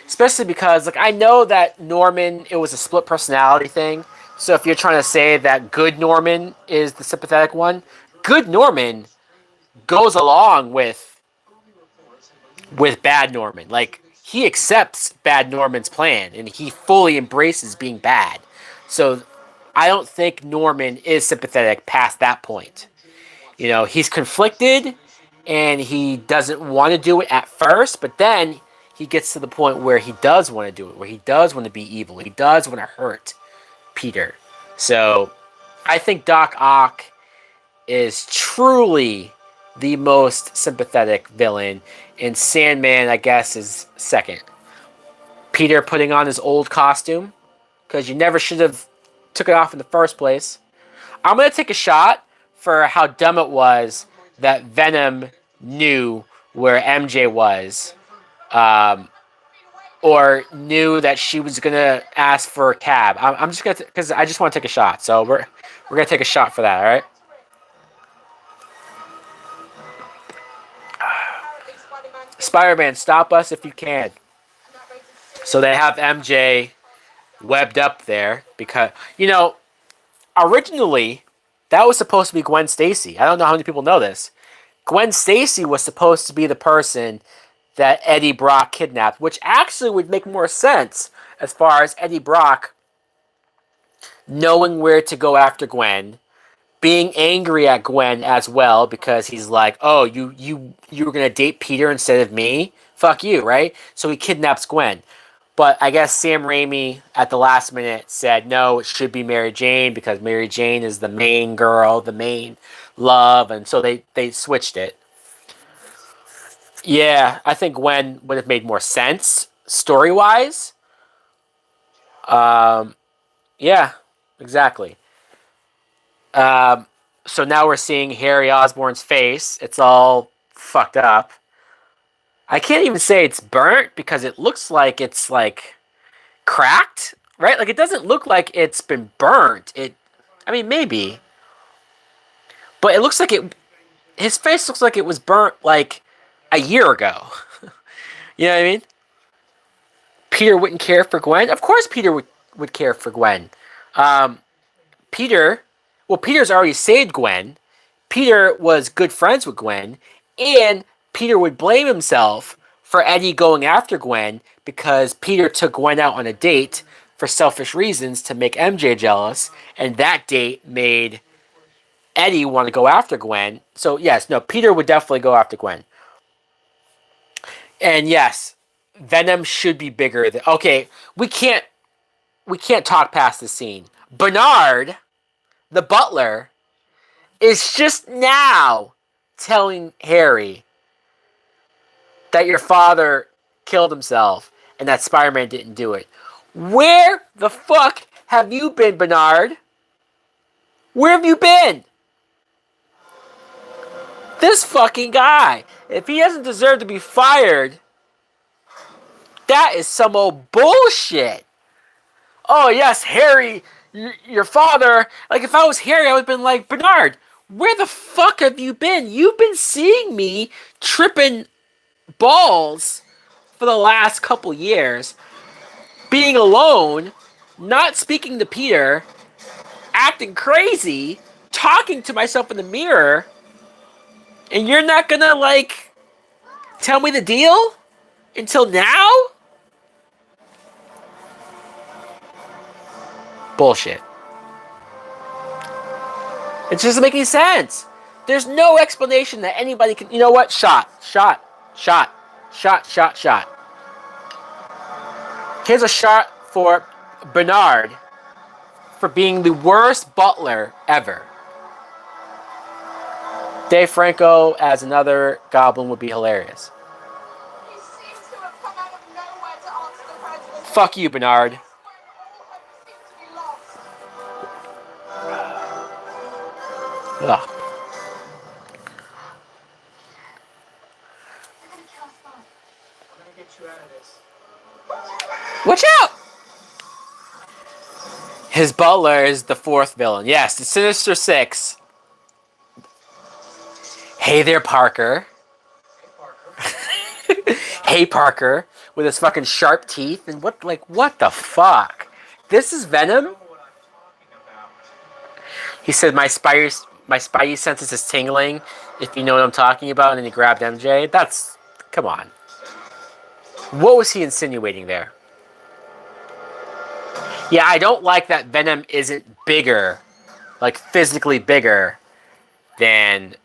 Especially because, like, I know that Norman, it was a split personality thing. So if you're trying to say that good Norman is the sympathetic one, good Norman goes along with bad Norman. Like, he accepts bad Norman's plan and he fully embraces being bad. So I don't think Norman is sympathetic past that point. You know, he's conflicted and he doesn't want to do it at first, but then he gets to the point where he does want to do it, where he does want to be evil. He does want to hurt Peter. So I think Doc Ock is truly the most sympathetic villain, and Sandman, I guess, is second. Peter putting on his old costume, because you never should have took it off in the first place. I'm going to take a shot for how dumb it was that Venom knew where MJ was, or knew that she was going to ask for a cab. I'm just going to, because I just want to take a shot. So we're going to take a shot for that, all right? Spider-Man, stop us if you can. So they have MJ webbed up there because, you know, originally that was supposed to be Gwen Stacy. I don't know how many people know this. Gwen Stacy was supposed to be the person that Eddie Brock kidnapped, which actually would make more sense as far as Eddie Brock knowing where to go after Gwen, being angry at Gwen as well because he's like, "Oh, you were gonna date Peter instead of me? Fuck you, right?" So he kidnaps Gwen. But I guess Sam Raimi at the last minute said, no, it should be Mary Jane because Mary Jane is the main girl, the main love, and so they switched it. Yeah, I think Gwen would have made more sense story wise. Um, yeah, exactly. Um, so now we're seeing Harry Osborn's face. It's all fucked up. I can't even say it's burnt because it looks like it's like cracked, right? Like it doesn't look like it's been burnt. I mean, maybe, but it looks like it. His face looks like it was burnt like a year ago. You know what I mean? Peter wouldn't care for Gwen. Of course, Peter would care for Gwen. Um, Peter, well, Peter's already saved Gwen. Peter was good friends with Gwen, and Peter would blame himself for Eddie going after Gwen because Peter took Gwen out on a date for selfish reasons to make MJ jealous, and that date made Eddie want to go after Gwen. So yes, no, Peter would definitely go after Gwen. And yes, Venom should be bigger than okay, we can't talk past this scene. Bernard, the butler, is just now telling Harry that your father killed himself and that Spider-Man didn't do it. Where the fuck have you been, Bernard? Where have you been? This fucking guy. If he doesn't deserve to be fired, that is some old bullshit. Oh, yes, Harry, your father. Like, if I was Harry, I would have been like, Bernard, where the fuck have you been? You've been seeing me tripping balls for the last couple years, being alone, not speaking to Peter, acting crazy, talking to myself in the mirror, and you're not gonna, like, tell me the deal until now? Bullshit. It doesn't make any sense. There's no explanation that anybody can. You know what? Shot. Here's a shot for Bernard for being the worst butler ever. Dave Franco as another goblin would be hilarious. Fuck you, Bernard. Ugh. We're gonna get you out of this. Watch out! His butler is the fourth villain. Yes, the Sinister Six. Hey there, Parker. Hey, Parker. Hey, Parker, with his fucking sharp teeth and what the fuck? This is I Venom. know what I'm talking about. He said my spidey senses is tingling. If you know what I'm talking about, and then he grabbed MJ. That's come on. What was he insinuating there? Yeah, I don't like that Venom isn't bigger, like physically bigger than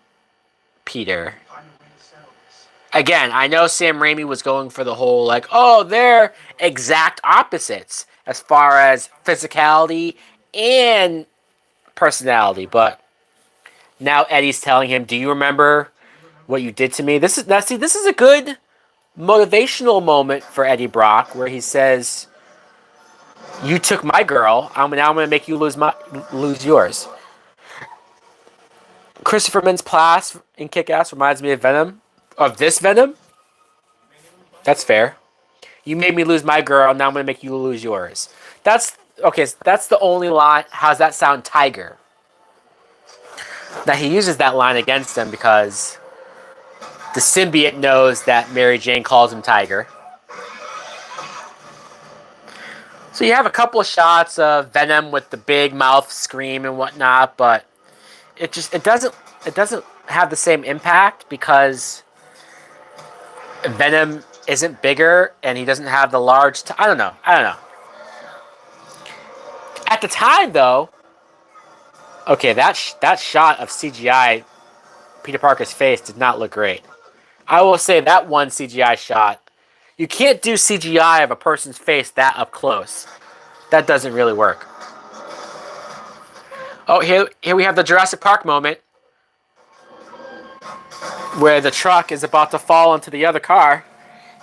Peter. Find a way to settle this. Again, I know Sam Raimi was going for the whole like, oh, they're exact opposites as far as physicality and personality, but now Eddie's telling him, "Do you remember what you did to me?" This is a good motivational moment for Eddie Brock, where he says, "You took my girl. Now I'm gonna make you lose yours." Christopher Mintz-Plasse in Kick-Ass reminds me of Venom, of this Venom. That's fair. You made me lose my girl. Now I'm gonna make you lose yours. That's okay. So that's the only line. How's that sound, Tiger? Now he uses that line against him because the symbiote knows that Mary Jane calls him Tiger. So you have a couple of shots of Venom with the big mouth scream and whatnot, but it doesn't have the same impact because Venom isn't bigger and he doesn't have the large. I don't know. At the time, though, okay, that shot of CGI Peter Parker's face did not look great. I will say that one CGI shot. You can't do CGI of a person's face that up close. That doesn't really work. Oh, here we have the Jurassic Park moment where the truck is about to fall into the other car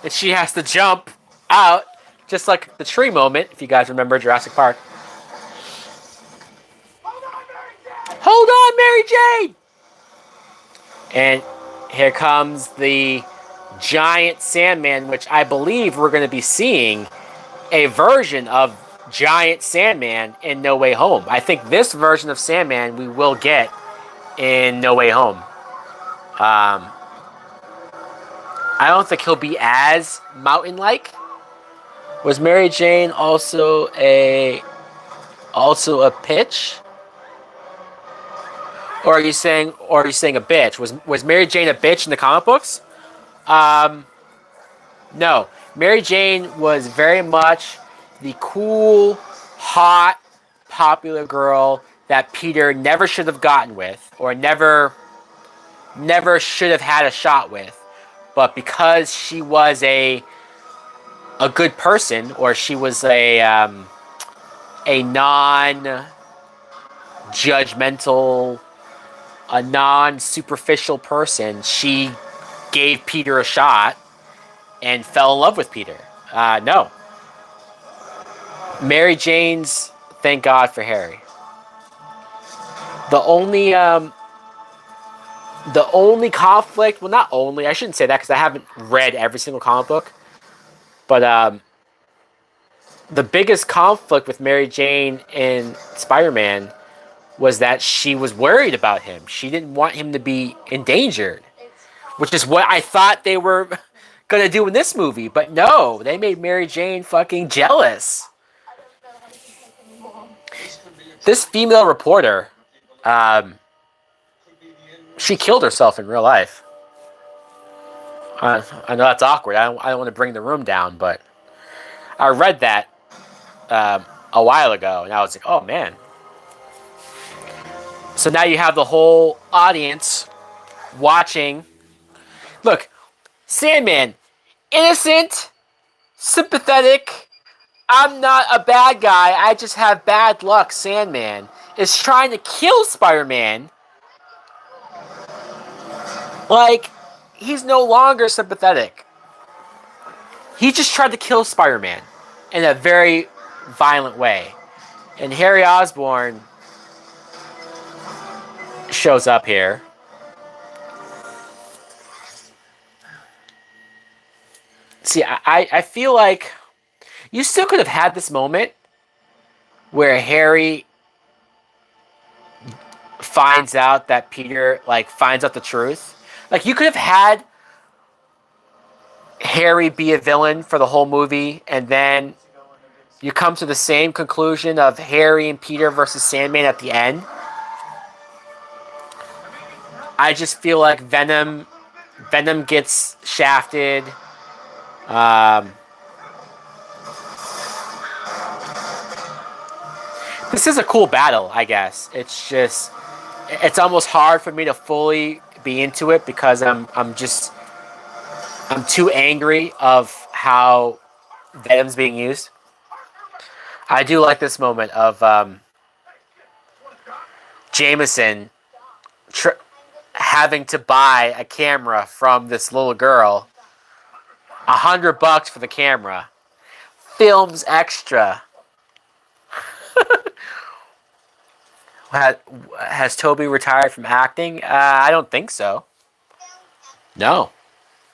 and she has to jump out, just like the tree moment, if you guys remember Jurassic Park. Hold on, Mary Jane! And here comes the giant Sandman, which I believe we're going to be seeing a version of giant Sandman in No Way Home. I think this version of Sandman we will get in No Way Home. I don't think he'll be as mountain-like. Was Mary Jane also a pitch? Or are you saying a bitch? Was Mary Jane a bitch in the comic books? No. Mary Jane was very much the cool, hot, popular girl that Peter never should have gotten with, or never should have had a shot with. But because she was a good person, or she was a non-judgmental, a non-superficial person, she gave Peter a shot and fell in love with Peter. No. Mary Jane's, thank God for Harry. The only conflict, well, not only, I shouldn't say that because I haven't read every single comic book, but the biggest conflict with Mary Jane in Spider-Man was that she was worried about him. She didn't want him to be endangered, which is what I thought they were gonna do in this movie. But no, they made Mary Jane fucking jealous. This female reporter, she killed herself in real life. I know that's awkward. I don't want to bring the room down, but I read that a while ago, and I was like, oh man. So now you have the whole audience watching. Look, Sandman, innocent, sympathetic. I'm not a bad guy. I just have bad luck. Sandman is trying to kill Spider-Man. Like, he's no longer sympathetic. He just tried to kill Spider-Man. in a very violent way. And Harry Osborn shows up here. See, I feel like you still could have had this moment where Harry finds out that Peter, like, finds out the truth. Like, you could have had Harry be a villain for the whole movie, and then you come to the same conclusion of Harry and Peter versus Sandman at the end. I just feel like Venom gets shafted. Um, this is a cool battle, I guess. It's almost hard for me to fully be into it because I'm too angry of how Venom's being used. I do like this moment of Jameson having to buy a camera from this little girl. $100 for the camera. Films extra. Has Toby retired from acting? I don't think so. No.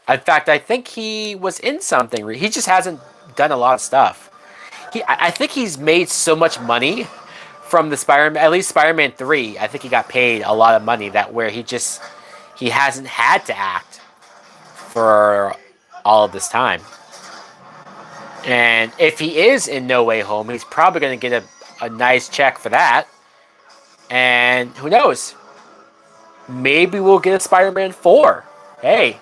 In fact, I think he was in something. He just hasn't done a lot of stuff. I think he's made so much money from the Spider-Man, at least Spider-Man 3. I think he got paid a lot of money that where he hasn't had to act for all of this time. And if he is in No Way Home, he's probably going to get a nice check for that. And who knows? Maybe we'll get a Spider-Man 4. Hey,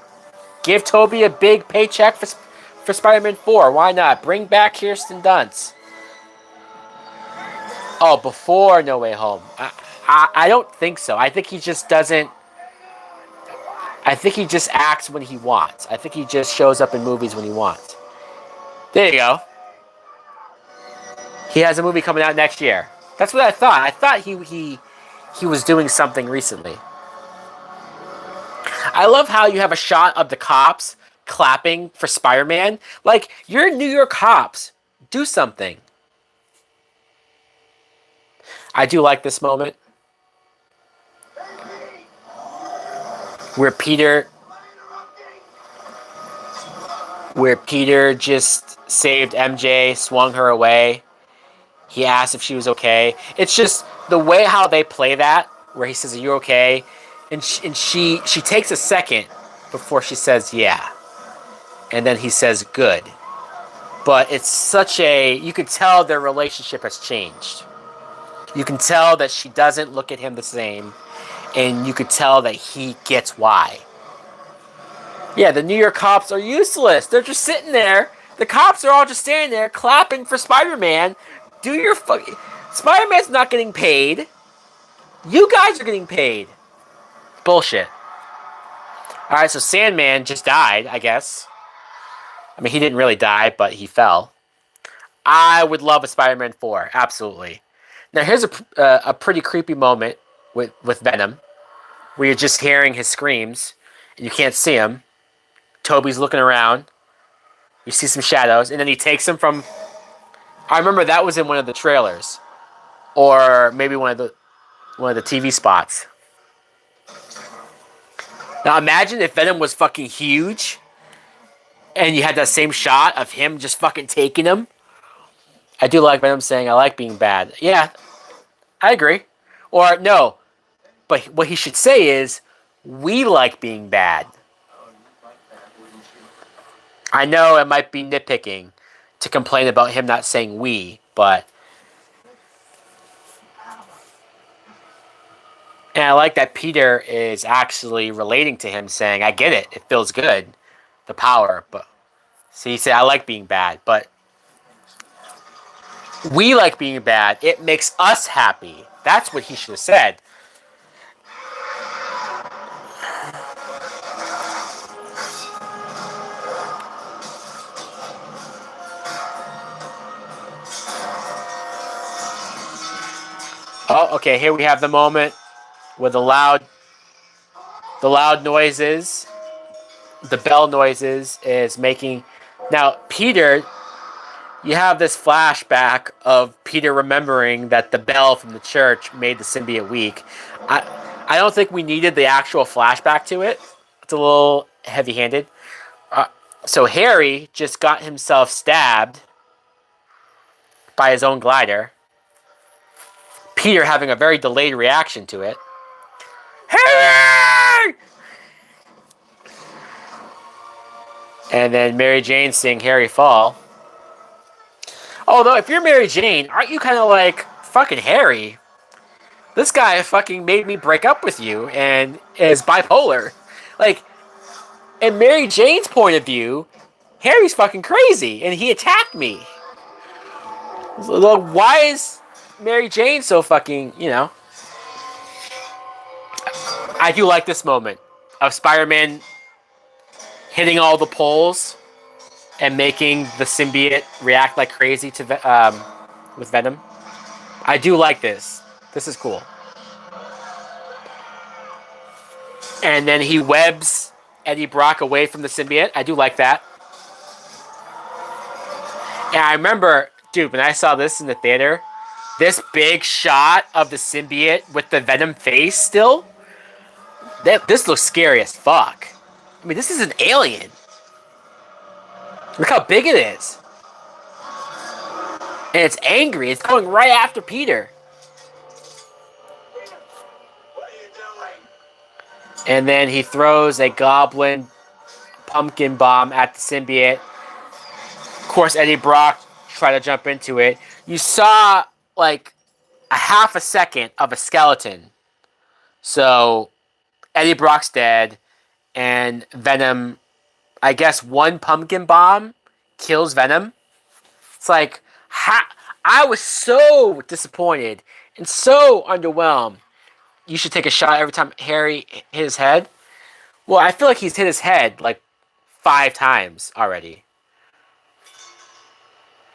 give Toby a big paycheck for Spider-Man 4. Why not? Bring back Kirsten Dunst. Oh, before No Way Home. I don't think so. I think he just doesn't... I think he just acts when he wants. I think he just shows up in movies when he wants. There you go. He has a movie coming out next year. That's what I thought. I thought he was doing something recently. I love how you have a shot of the cops clapping for Spider-Man. Like, you're New York cops. Do something. I do like this moment. Where Peter just saved MJ, swung her away. He asked if she was okay. It's just the way how they play that, where he says, "Are you okay?" And she takes a second before she says, "Yeah." And then he says, "Good." But it's such you could tell their relationship has changed. You can tell that she doesn't look at him the same. And you could tell that he gets why. Yeah, the New York cops are useless. They're just sitting there. The cops are all just standing there clapping for Spider-Man. Do your fucking... Spider-Man's not getting paid. You guys are getting paid. Bullshit. Alright, so Sandman just died, I guess. I mean, he didn't really die, but he fell. I would love a Spider-Man 4. Absolutely. Now, here's a pretty creepy moment with Venom, where you're just hearing his screams, and you can't see him. Toby's looking around. You see some shadows, and then he takes him from... I remember that was in one of the trailers. Or maybe one of the TV spots. Now, imagine if Venom was fucking huge, and you had that same shot of him just fucking taking him. I do like Venom saying, "I like being bad." Yeah, I agree. Or, no. But what he should say is, "We like being bad." I know it might be nitpicking to complain about him not saying "we," but... And I like that Peter is actually relating to him, saying, "I get it. It feels good. The power." But see, he said, "I like being bad." But we like being bad. It makes us happy. That's what he should have said. Oh, okay. Here we have the moment with the loud noises, the bell noises is making. Now, Peter, you have this flashback of Peter remembering that the bell from the church made the symbiote weak. I don't think we needed the actual flashback to it. It's a little heavy-handed. So Harry just got himself stabbed by his own glider. Peter having a very delayed reaction to it. Harry! And then Mary Jane seeing Harry fall. Although, if you're Mary Jane, aren't you kind of like, fucking Harry? This guy fucking made me break up with you and is bipolar. Like, in Mary Jane's point of view, Harry's fucking crazy and he attacked me. So, why is Mary Jane so fucking, I do like this moment of Spider-Man hitting all the poles and making the symbiote react like crazy to with Venom. I do like this. This is cool. And then he webs Eddie Brock away from the symbiote. I do like that. And I remember, dude, when I saw this in the theater, this big shot of the symbiote with the Venom face still, this looks scary as fuck. I mean, this is an alien. Look how big it is. And it's angry. It's going right after Peter. What are you doing? And then he throws a goblin pumpkin bomb at the symbiote. Of course, Eddie Brock tried to jump into it. You saw, like, a half a second of a skeleton. So, Eddie Brock's dead. And Venom, I guess one pumpkin bomb kills Venom. It's like, I was so disappointed and so underwhelmed. You should take a shot every time Harry hit his head. Well, I feel like he's hit his head like 5 times already.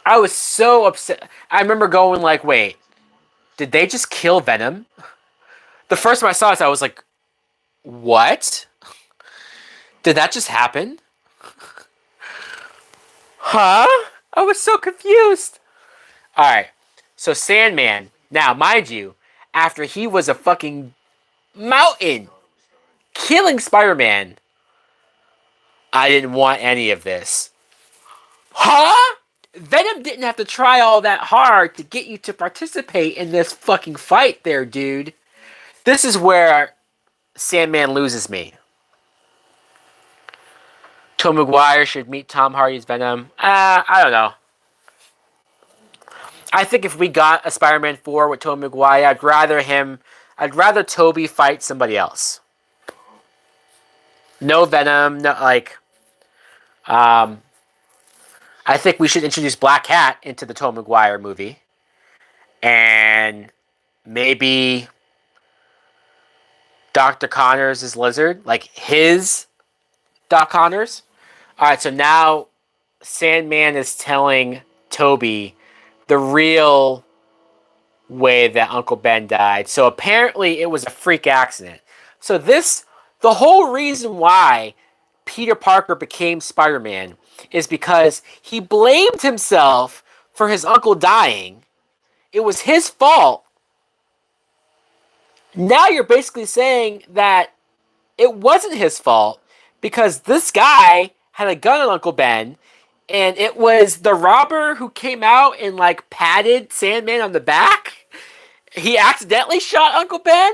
I was so upset. I remember going like, wait, did they just kill Venom? The first time I saw this, I was like, what? Did that just happen? Huh? I was so confused. Alright, so Sandman. Now, mind you, after he was a fucking mountain killing Spider-Man, I didn't want any of this. Huh? Venom didn't have to try all that hard to get you to participate in this fucking fight there, dude. This is where Sandman loses me. Tom Maguire should meet Tom Hardy's Venom. I don't know. I think if we got a Spider-Man 4 with Tom Maguire, I'd rather Toby fight somebody else. No Venom, no, like, I think we should introduce Black Cat into the Tom Maguire movie. And maybe Dr. Connors is Lizard, like his Doc Connors. Alright, so now Sandman is telling Toby the real way that Uncle Ben died. So apparently it was a freak accident. So the whole reason why Peter Parker became Spider-Man is because he blamed himself for his uncle dying. It was his fault. Now you're basically saying that it wasn't his fault because this guy had a gun on Uncle Ben, and it was the robber who came out and like patted Sandman on the back. He accidentally shot Uncle Ben?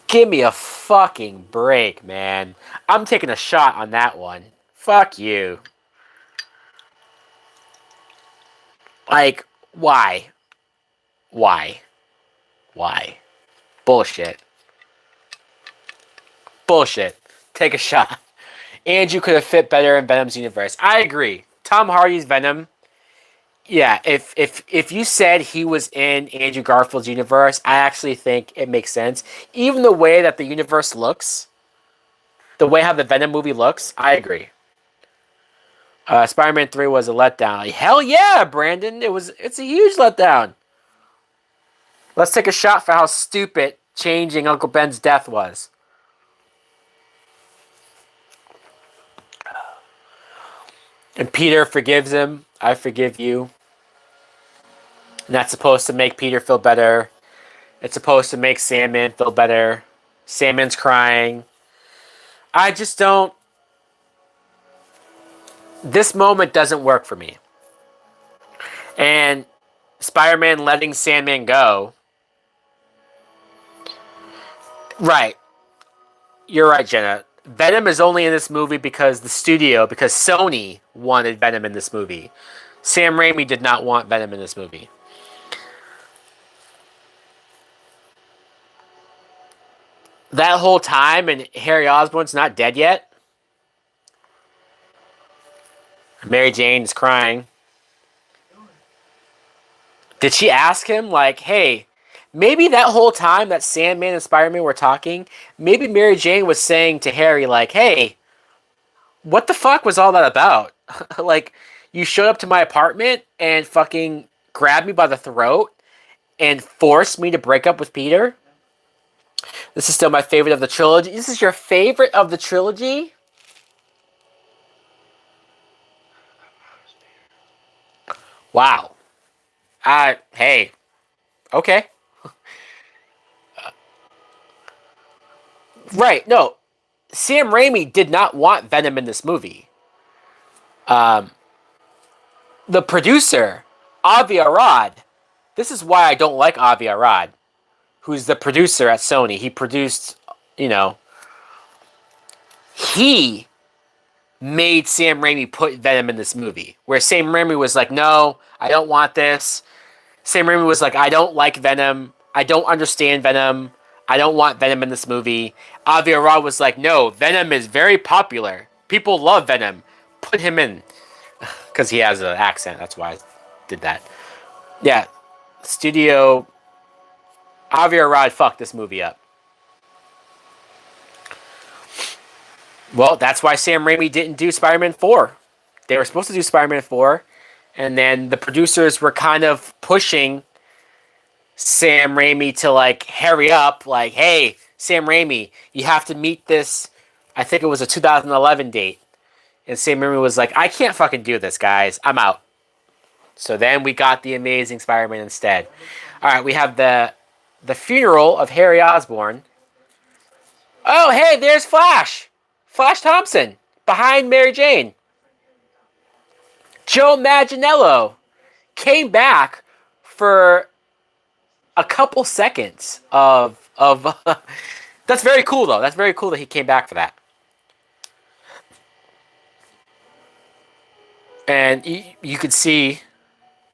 Give me a fucking break, man. I'm taking a shot on that one. Fuck you. Like, why? Why? Why? Bullshit. Bullshit. Take a shot. Andrew could have fit better in Venom's universe. I agree. Tom Hardy's Venom. Yeah, if you said he was in Andrew Garfield's universe, I actually think it makes sense. Even the way that the universe looks, the way how the Venom movie looks, I agree. Spider-Man 3 was a letdown. Like, hell yeah, Brandon. It's a huge letdown. Let's take a shot for how stupid changing Uncle Ben's death was. And Peter forgives him I forgive you. And that's supposed to make Peter feel better. It's supposed to make Sandman feel better. Sandman's crying. I just don't. This moment doesn't work for me. And Spider-Man letting Sandman go. Right. You're right, Jenna. Venom is only in this movie because because Sony wanted Venom in this movie. Sam Raimi did not want Venom in this movie. That whole time, and Harry Osborn's not dead yet. Mary Jane is crying. Did she ask him, like, hey, maybe that whole time that Sandman and Spider-Man were talking, maybe Mary Jane was saying to Harry, like, hey, what the fuck was all that about? Like, you showed up to my apartment and fucking grabbed me by the throat and forced me to break up with Peter? This is still my favorite of the trilogy. This is your favorite of the trilogy? Wow. Hey. Okay. Right, no. Sam Raimi did not want Venom in this movie. Um, the producer, Avi Arad, this is why I don't like Avi Arad, who's the producer at Sony. He produced, you know, he made Sam Raimi put Venom in this movie. Where Sam Raimi was like, no, I don't want this. Sam Raimi was like, I don't like Venom. I don't understand Venom. I don't want Venom in this movie. Avi Arad was like, no, Venom is very popular. People love Venom. Put him in. Because he has an accent. That's why I did that. Yeah. Studio. Avi Arad fucked this movie up. Well, that's why Sam Raimi didn't do Spider-Man 4. They were supposed to do Spider-Man 4. And then the producers were kind of pushing Sam Raimi to, like, hurry up. Like, hey, Sam Raimi, you have to meet this. I think it was a 2011 date. And Sam Raimi was like, I can't fucking do this, guys. I'm out. So then we got the Amazing Spider-Man instead. All right, we have the funeral of Harry Osborn. Oh, hey, there's Flash. Flash Thompson behind Mary Jane. Joe Manganiello came back for a couple seconds of that's very cool, though. That's very cool that he came back for that. And you could see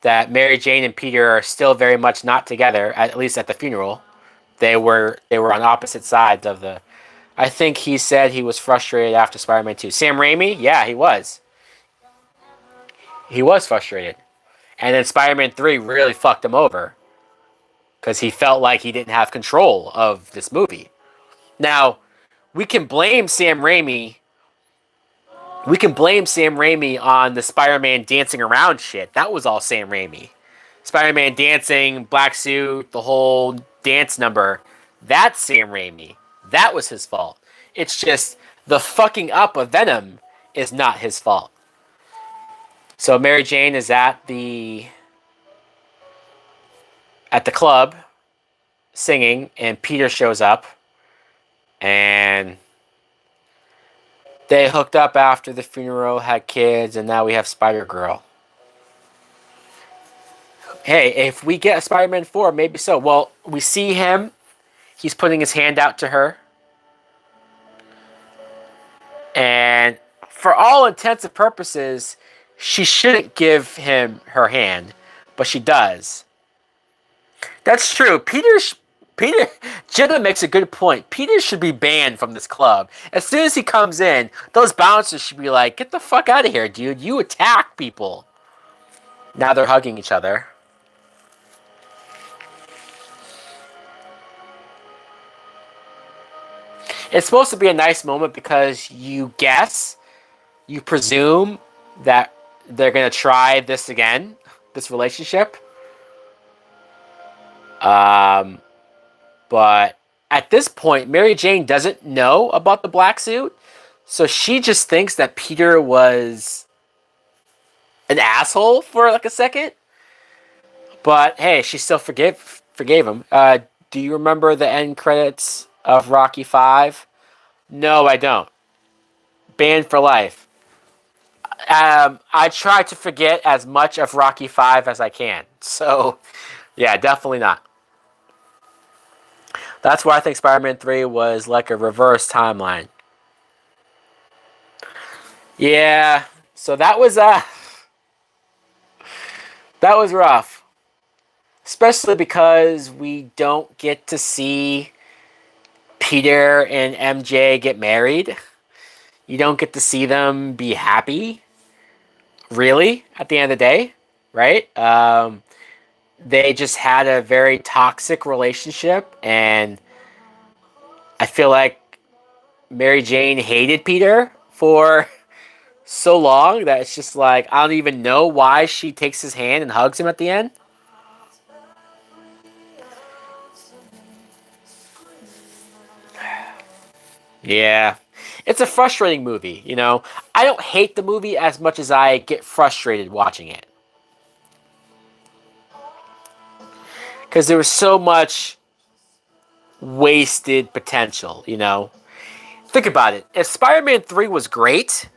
that Mary Jane and Peter are still very much not together, at least at the funeral. They were on opposite sides of the. I think he said he was frustrated after Spider-Man 2. Sam Raimi, yeah, he was. He was frustrated. And then Spider-Man 3 really fucked him over. Because he felt like he didn't have control of this movie. Now, we can blame Sam Raimi. We can blame Sam Raimi on the Spider-Man dancing around shit. That was all Sam Raimi. Spider-Man dancing, black suit, the whole dance number. That's Sam Raimi. That was his fault. It's just the fucking up of Venom is not his fault. So Mary Jane is at the club singing, and Peter shows up, and they hooked up after the funeral, had kids, and now we have Spider-Girl. Hey, if we get a Spider-Man 4, maybe so. Well, we see him. He's putting his hand out to her. And for all intents and purposes, she shouldn't give him her hand, but she does. That's true. Jenna makes a good point. Peter should be banned from this club. As soon as he comes in, those bouncers should be like, get the fuck out of here, dude. You attack people. Now they're hugging each other. It's supposed to be a nice moment because you presume that they're going to try this again, this relationship. But at this point, Mary Jane doesn't know about the black suit, so she just thinks that Peter was an asshole for like a second. But hey, she still forgave him. Do you remember the end credits of Rocky Five? No, I don't. Banned for life. I try to forget as much of Rocky Five as I can. So, yeah, definitely not. That's why I think Spider-Man 3 was like a reverse timeline. Yeah, so that was rough. Especially because we don't get to see Peter and MJ get married. You don't get to see them be happy, really, at the end of the day, right? They just had a very toxic relationship, and I feel like Mary Jane hated Peter for so long that it's just like I don't even know why she takes his hand and hugs him at the end. Yeah. It's a frustrating movie, you know. I don't hate the movie as much as I get frustrated watching it. Because there was so much wasted potential, you know. Think about it. If Spider Man 3 was great,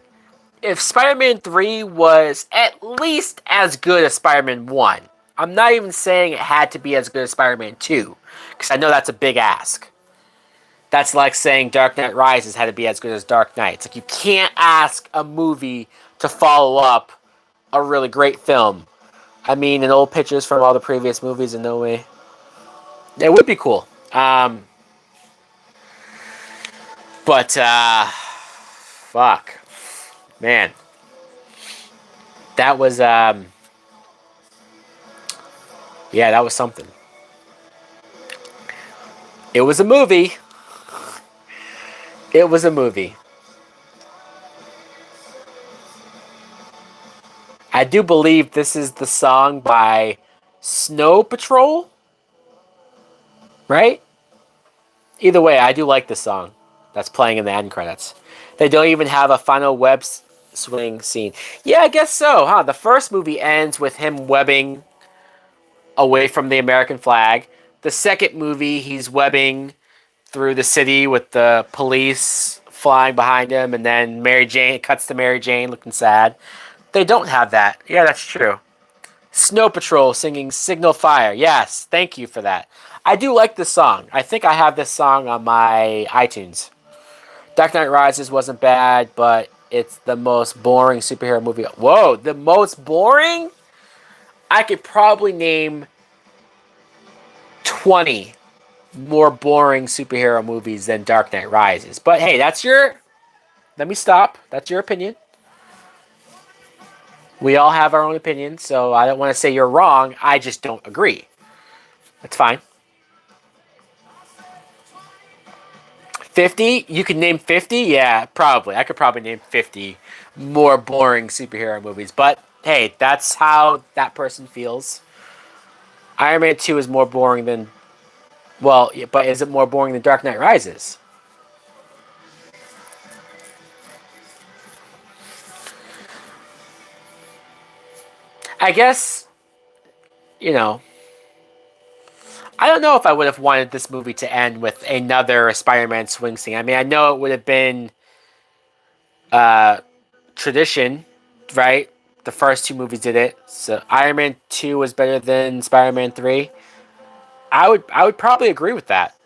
if Spider Man 3 was at least as good as Spider Man 1, I'm not even saying it had to be as good as Spider Man 2, because I know that's a big ask. That's like saying Dark Knight Rises had to be as good as Dark Knight. It's like you can't ask a movie to follow up a really great film. I mean, in old pictures from all the previous movies, in no way. It would be cool. But, fuck. Man. That was, yeah, that was something. It was a movie. It was a movie. I do believe this is the song by Snow Patrol, right? Either way, I do like this song that's playing in the end credits. They don't even have a final web swing scene. Yeah, I guess so, huh? The first movie ends with him webbing away from the American flag. The second movie, he's webbing through the city with the police flying behind him, and then Mary Jane, it cuts to Mary Jane looking sad. They don't have that. Yeah, that's true. Snow Patrol singing Signal Fire. Yes, thank you for that. I do like this song. I think I have this song on my iTunes. Dark Knight Rises wasn't bad, but it's the most boring superhero movie. Whoa, the most boring? I could probably name 20 more boring superhero movies than Dark Knight Rises. But hey, that's your. Let me stop. That's your opinion. We all have our own opinions, so I don't want to say you're wrong. I just don't agree. That's fine. 50? You can name 50? Yeah, probably. I could probably name 50 more boring superhero movies. But hey, that's how that person feels. Iron Man 2 is more boring than. Well, but is it more boring than Dark Knight Rises? I guess, you know, I don't know if I would have wanted this movie to end with another Spider-Man swing scene. I mean, I know it would have been uh, tradition, right? The first two movies did it. So Iron Man 2 was better than Spider-Man 3. I would probably agree with that.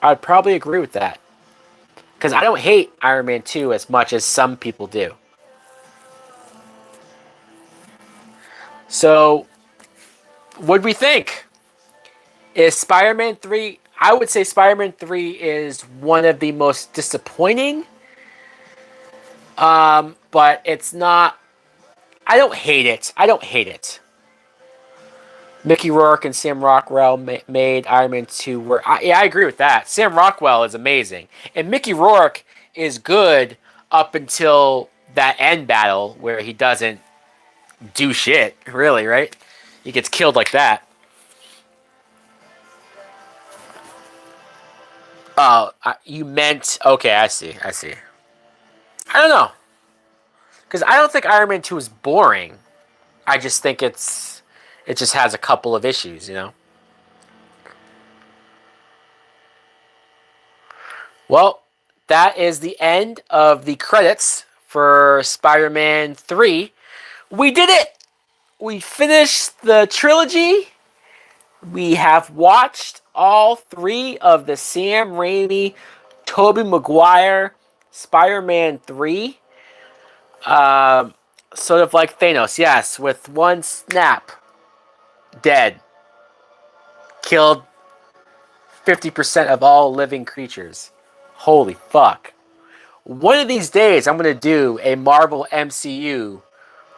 I would probably agree with that. Because I don't hate Iron Man 2 as much as some people do. So, what do we think? Is Spider-Man 3... I would say Spider-Man 3 is one of the most disappointing. But it's not... I don't hate it. I don't hate it. Mickey Rourke and Sam Rockwell made Iron Man 2 where yeah, I agree with that. Sam Rockwell is amazing. And Mickey Rourke is good up until that end battle where he doesn't do shit, really, right? He gets killed like that. Oh, you meant... Okay, I see. I see. I don't know. Because I don't think Iron Man 2 is boring. I just think it just has a couple of issues, you know. Well, that is the end of the credits for Spider-Man 3. We did it. We finished the trilogy. We have watched all three of the Sam Raimi, Tobey Maguire, Spider-Man 3. Um, Sort of like Thanos, yes, with one snap, dead. Killed 50% of all living creatures. Holy fuck. One of these days, I'm going to do a Marvel MCU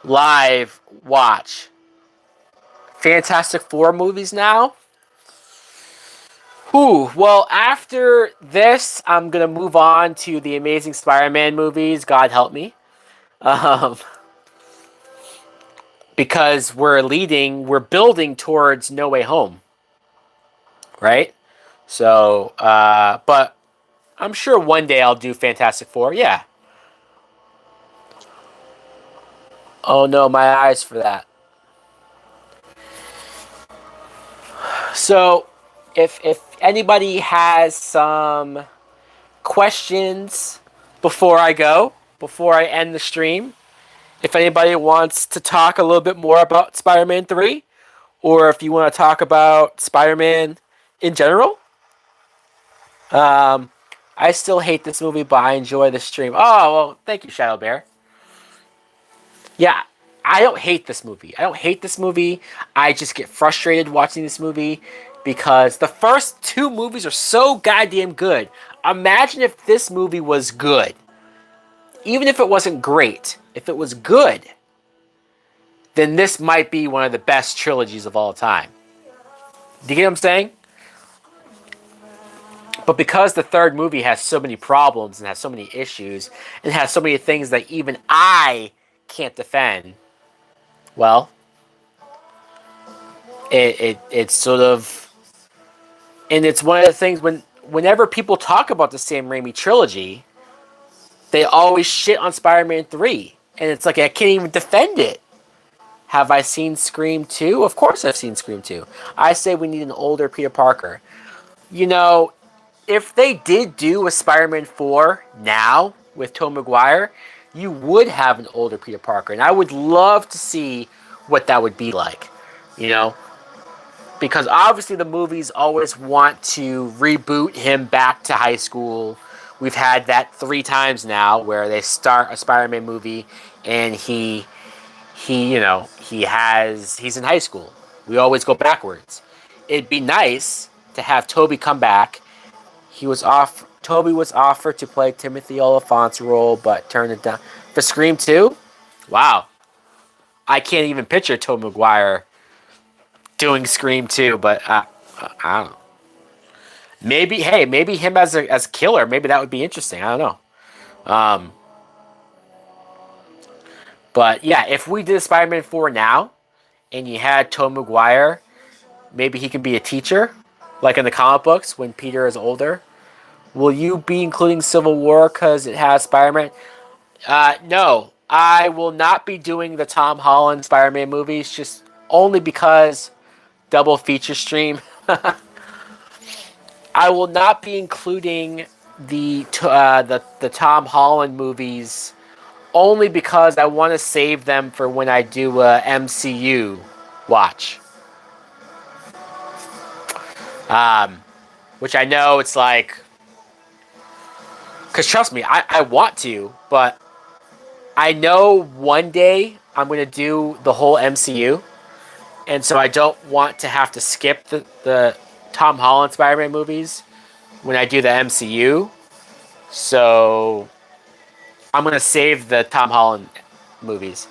live watch. Fantastic Four movies now. Ooh, well, after this, I'm going to move on to the Amazing Spider-Man movies. God help me. Um, because we're building towards No Way Home. Right? So, but I'm sure one day I'll do Fantastic Four. Yeah. Oh no, my eyes for that. So, if anybody has some questions before I end the stream, if anybody wants to talk a little bit more about Spider-Man 3, or if you want to talk about Spider-Man in general, um, I still hate this movie, but I enjoy the stream. Oh, well, thank you, Shadow Bear. Yeah, I don't hate this movie. I don't hate this movie. I just get frustrated watching this movie because the first two movies are so goddamn good. Imagine if this movie was good. Even if it wasn't great, if it was good, then this might be one of the best trilogies of all time. Do you get what I'm saying? But because the third movie has so many problems and has so many issues and has so many things that even I can't defend, well, it's sort of, and it's one of the things whenever people talk about the Sam Raimi trilogy, they always shit on Spider-Man 3, and it's like I can't even defend it. Have I seen Scream 2? Of course I've seen Scream 2. I say we need an older Peter Parker. You know, if they did do a Spider-Man 4 now with Tobey Maguire, you would have an older Peter Parker, and I would love to see what that would be like. You know, because obviously the movies always want to reboot him back to high school. We've had that 3 times now where they start a Spider-Man movie and he's in high school. We always go backwards. It'd be nice to have Toby come back. Toby was offered to play Timothy Oliphant's role, but turned it down. For Scream 2? Wow. I can't even picture Tobey Maguire doing Scream 2, but I don't know. Maybe him as killer. Maybe that would be interesting. I don't know. But yeah, if we did Spider-Man 4 now, and you had Tobey Maguire, maybe he can be a teacher, like in the comic books when Peter is older. Will you be including Civil War because it has Spider-Man? No, I will not be doing the Tom Holland Spider-Man movies, just only because double feature stream. I will not be including the Tom Holland movies only because I want to save them for when I do a MCU watch. Which I know it's like, because trust me, I want to, but I know one day I'm going to do the whole MCU, and so I don't want to have to skip the Tom Holland Spider-Man movies when I do the MCU. So I'm going to save the Tom Holland movies.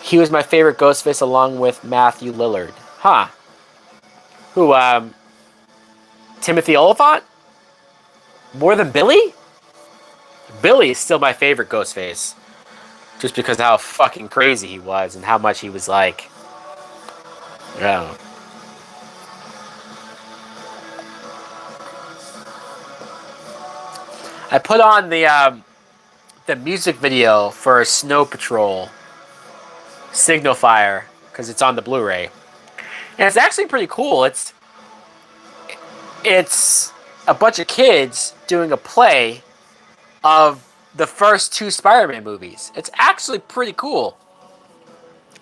He was my favorite Ghostface along with Matthew Lillard. Huh. Who, Timothy Oliphant? More than Billy? Billy is still my favorite Ghostface. Just because of how fucking crazy he was and how much he was like, I don't know. I put on the music video for Snow Patrol. Signal Fire, because it's on the Blu-ray, and it's actually pretty cool. It's a bunch of kids doing a play of the first two Spider-Man movies. It's actually pretty cool.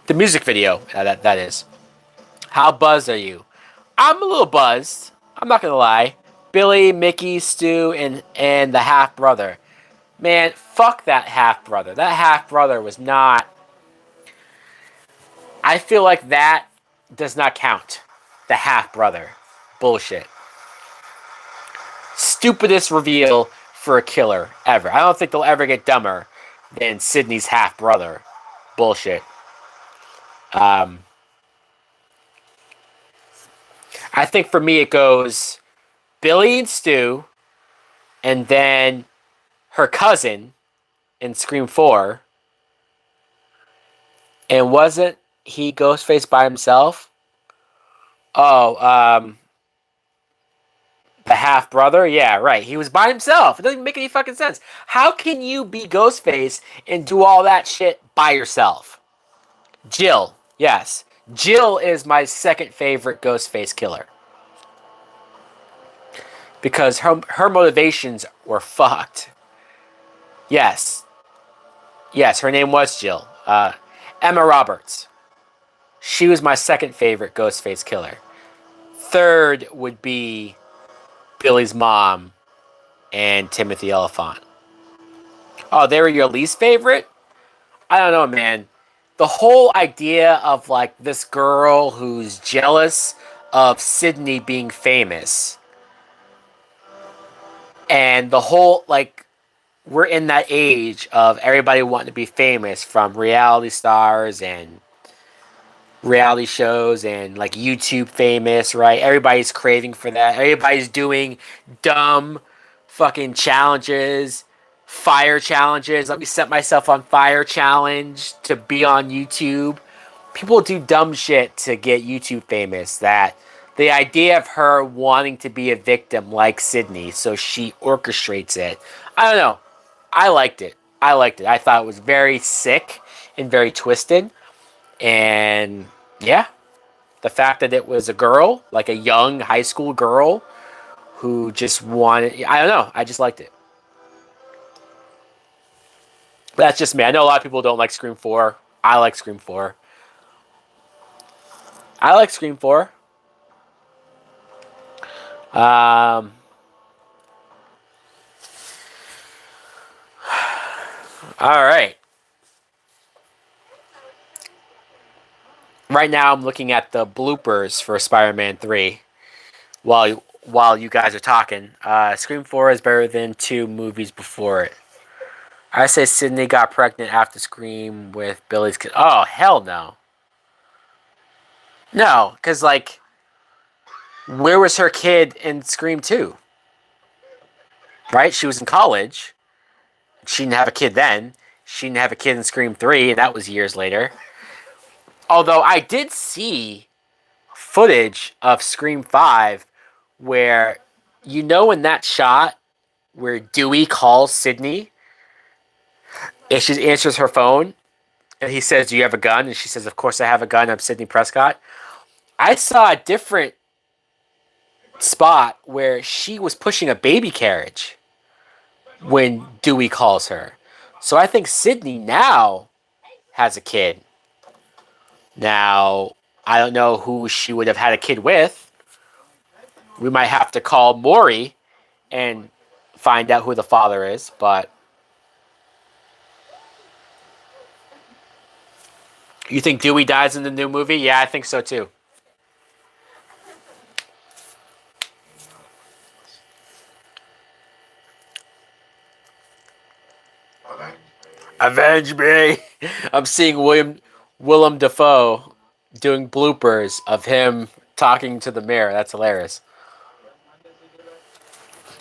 The music video, that is. How buzzed are you? I'm a little buzzed. I'm not gonna lie. Billy, Mickey, Stu, and the half brother. Man, fuck that half brother. That half brother was not. I feel like that does not count. The half brother. Bullshit. Stupidest reveal for a killer ever. I don't think they'll ever get dumber than Sidney's half brother. Bullshit. I think for me it goes Billy and Stu, and then her cousin in Scream 4. And wasn't he Ghostface by himself? Oh, the half brother? Yeah, right. He was by himself. It doesn't even make any fucking sense. How can you be Ghostface and do all that shit by yourself? Jill. Yes. Jill is my second favorite Ghostface killer. Because her motivations were fucked. Yes. Yes, her name was Jill. Emma Roberts. She was my second favorite Ghostface killer. Third would be Billy's mom and Timothy Oliphant. Oh, they were your least favorite? I don't know, man. The whole idea of like this girl who's jealous of Sydney being famous, and the whole like we're in that age of everybody wanting to be famous, from reality stars and reality shows and like YouTube famous, right? Everybody's craving for that. Everybody's doing dumb fucking challenges, fire challenges. Let me set myself on fire challenge to be on YouTube. People do dumb shit to get YouTube famous. That the idea of her wanting to be a victim like Sydney, so she orchestrates it. I don't know. I liked it. I thought it was very sick and very twisted. And yeah, the fact that it was a girl, like a young high school girl, who just wanted. I don't know. I just liked it. But that's just me. I know a lot of people don't like Scream 4. I like Scream 4. I like Scream 4. Um, all right. Right now, I'm looking at the bloopers for Spider-Man 3 while you guys are talking. Scream 4 is better than two movies before it. I say Sydney got pregnant after Scream with Billy's kid. Oh, hell no. No, because, like, where was her kid in Scream 2? Right? She was in college. She didn't have a kid then. She didn't have a kid in Scream 3, and that was years later. Although I did see footage of Scream 5 where, in that shot where Dewey calls Sydney and she answers her phone and he says, "Do you have a gun?" And she says, "Of course I have a gun. I'm Sydney Prescott." I saw a different spot where she was pushing a baby carriage when Dewey calls her. So I think Sydney now has a kid. Now, I don't know who she would have had a kid with. We might have to call Maury and find out who the father is, but you think Dewey dies in the new movie? Yeah, I think so too. Avenge me! I'm seeing Willem Dafoe doing bloopers of him talking to the mirror. That's hilarious.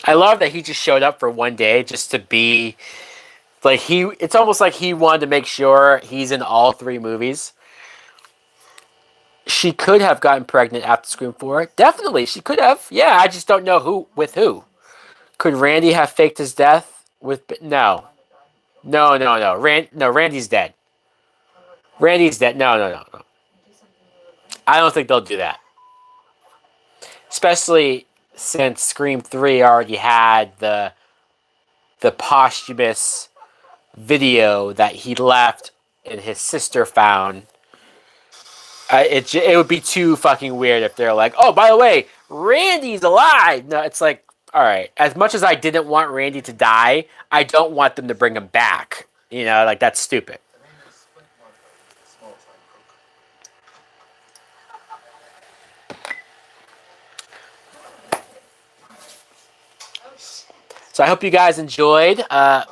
I love that he just showed up for one day just to be like it's almost like he wanted to make sure he's in all three movies. She could have gotten pregnant after Scream 4. Definitely, she could have. Yeah, I just don't know who with who. Could Randy have faked his death with no. No, no, no. Randy's dead. Randy's dead. No, no, no, no. I don't think they'll do that. Especially since Scream 3 already had the posthumous video that he left and his sister found. It would be too fucking weird if they're like, oh, by the way, Randy's alive. No, it's like, all right. As much as I didn't want Randy to die, I don't want them to bring him back. You know, like that's stupid. So I hope you guys enjoyed.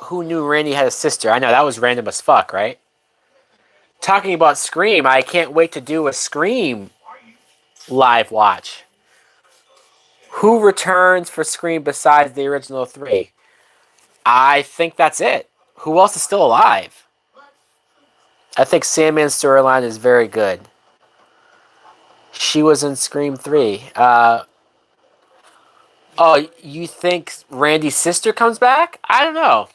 Who knew Randy had a sister? I know that was random as fuck, right? Talking about Scream, I can't wait to do a Scream live watch. Who returns for Scream besides the original three? I think that's it. Who else is still alive? I think Sandman's storyline is very good. She was in Scream 3. Oh, you think Randy's sister comes back? I don't know.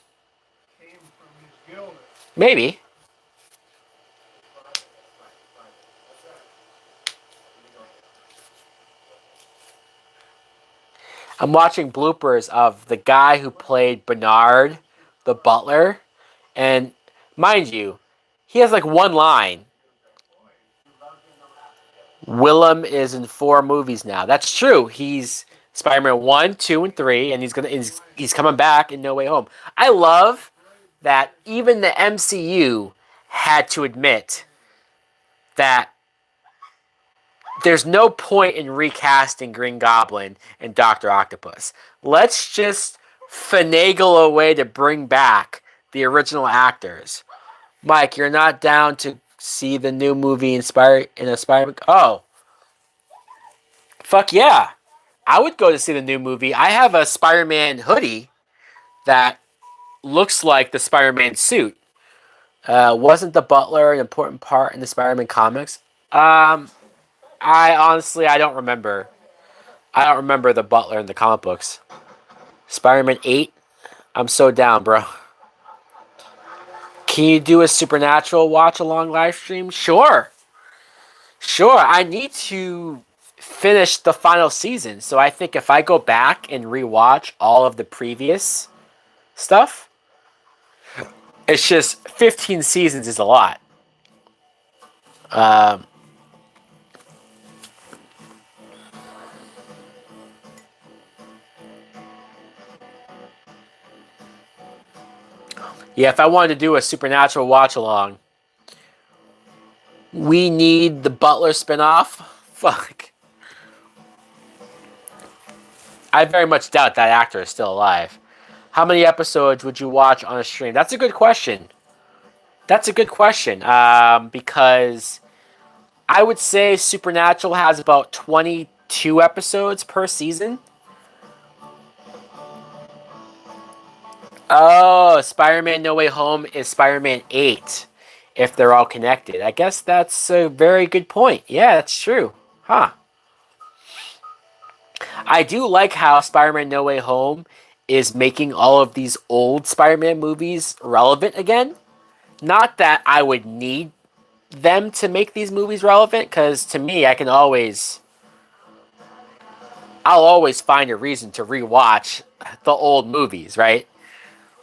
Maybe. I'm watching bloopers of the guy who played Bernard, the butler. And mind you, he has like one line. Willem is in 4 movies now. That's true. He's Spider-Man 1, 2, and 3, and he's coming back in No Way Home. I love that even the MCU had to admit that there's no point in recasting Green Goblin and Doctor Octopus. Let's just finagle a way to bring back the original actors. Mike, you're not down to see the new movie in a Spider-Man? Oh, fuck yeah. I would go to see the new movie. I have a Spider-Man hoodie that looks like the Spider-Man suit. Wasn't the Butler an important part in the Spider-Man comics? I don't remember. I don't remember the Butler in the comic books. Spider-Man 8? I'm so down, bro. Can you do a Supernatural watch-along live stream? Sure. Sure, I need to finish the final season. So I think if I go back and rewatch all of the previous stuff, it's just 15 seasons is a lot. Um, yeah, if I wanted to do a Supernatural watch along, we need the Butler spinoff. Fuck. I very much doubt that actor is still alive. How many episodes would you watch on a stream? That's a good question. That's a good question. Because I would say Supernatural has about 22 episodes per season. Oh, Spider-Man No Way Home is Spider-Man 8 if they're all connected. I guess that's a very good point. Yeah, that's true. Huh. I do like how Spider-Man No Way Home is making all of these old Spider-Man movies relevant again. Not that I would need them to make these movies relevant, because to me, I'll always find a reason to rewatch the old movies, right?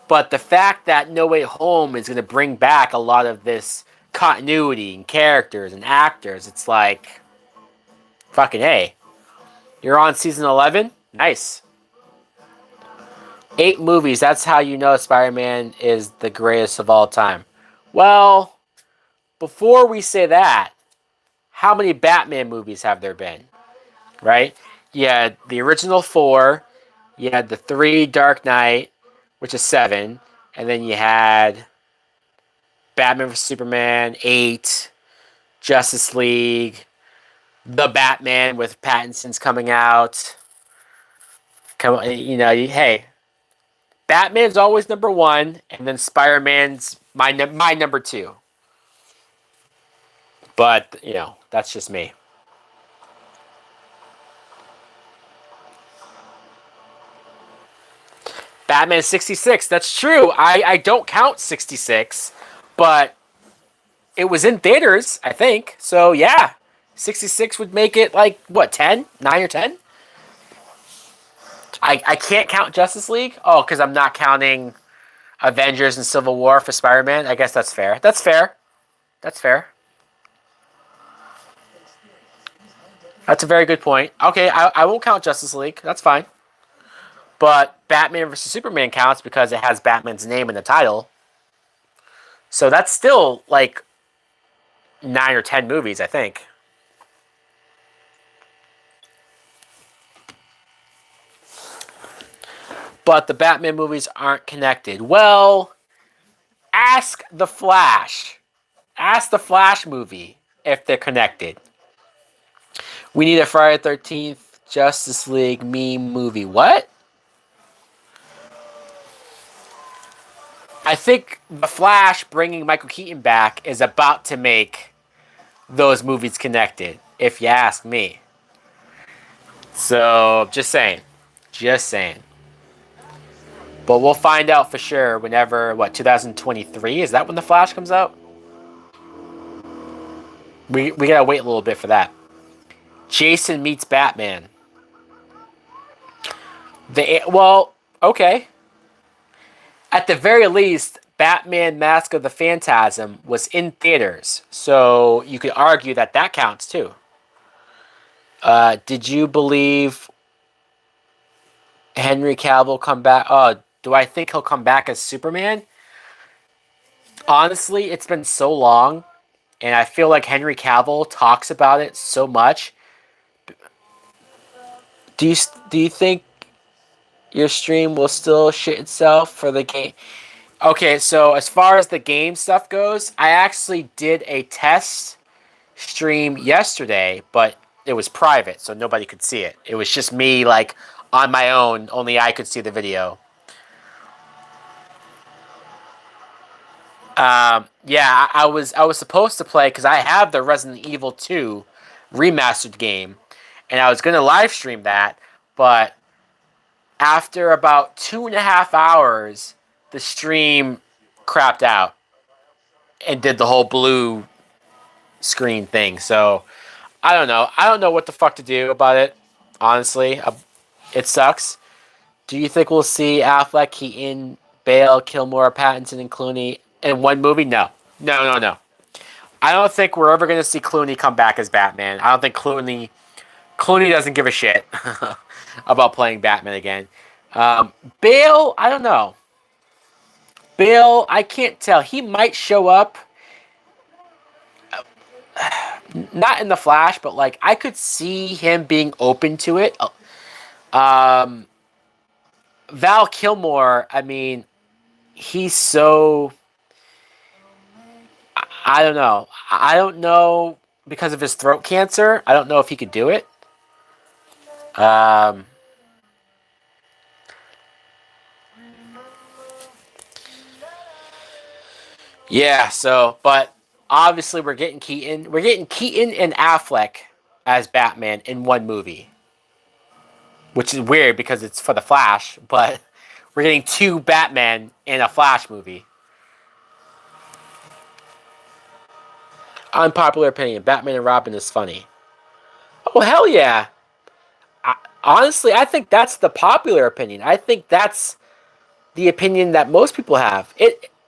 But the fact that No Way Home is going to bring back a lot of this continuity and characters and actors, it's like, fucking hey, you're on season 11? Nice. 8 movies, that's how you know Spider-Man is the greatest of all time. Well, before we say that, how many Batman movies have there been? Right? You had the original 4, you had the 3 Dark Knight, which is 7, and then you had Batman vs Superman 8, Justice League, the Batman with Pattinson's coming out. Come on, hey, Batman's always number 1, and then Spider-Man's my number 2. But that's just me. Batman 66. That's true. I don't count 66, but It was in theaters, I think. So yeah, 66 would make it like what, 10, 9 or 10. I can't count Justice League. Oh, because I'm not counting Avengers and Civil War for Spider-Man. I guess that's fair. That's fair. That's fair. That's a very good point. Okay, I won't count Justice League. That's fine. But Batman versus Superman counts because it has Batman's name in the title. So that's still like 9 or 10 movies, I think. But the Batman movies aren't connected. Well, ask the Flash. Ask the Flash movie if they're connected. We need a Friday the 13th Justice League meme movie. What? I think the Flash bringing Michael Keaton back is about to make those movies connected, if you ask me. So, just saying. Just saying. But we'll find out for sure whenever, 2023? Is that when The Flash comes out? We gotta wait a little bit for that. Jason meets Batman. Well, okay. At the very least, Batman Mask of the Phantasm was in theaters. So you could argue that that counts too. Did you believe Henry Cavill come back? Do I think he'll come back as Superman? Honestly, it's been so long, and I feel like Henry Cavill talks about it so much. Do you think your stream will still shit itself for the game? Okay, so as far as the game stuff goes, I actually did a test stream yesterday, but it was private, so nobody could see it. It was just me, like, on my own. Only I could see the video. Yeah, I was supposed to play because I have the Resident Evil 2 remastered game, and I was gonna live stream that, but after about 2.5 hours, the stream crapped out and did the whole blue screen thing. So I don't know. I don't know what the fuck to do about it. Honestly, it sucks. Do you think we'll see Affleck, Keaton, Bale, Kilmore, Pattinson, and Clooney in one movie? No. No, no, no. I don't think we're ever going to see Clooney come back as Batman. I don't think Clooney doesn't give a shit about playing Batman again. Bale, I don't know. Bale, I can't tell. He might show up, not in the Flash, but like I could see him being open to it. Um, Val Kilmore, I mean, he's so. I don't know. I don't know because of his throat cancer. I don't know if he could do it. Um, yeah. So, but obviously, we're getting Keaton. We're getting Keaton and Affleck as Batman in one movie, which is weird because it's for the Flash. But we're getting two Batman in a Flash movie. Unpopular opinion: Batman and Robin is funny. Oh hell yeah! Honestly, I think that's the popular opinion. I think that's the opinion that most people have.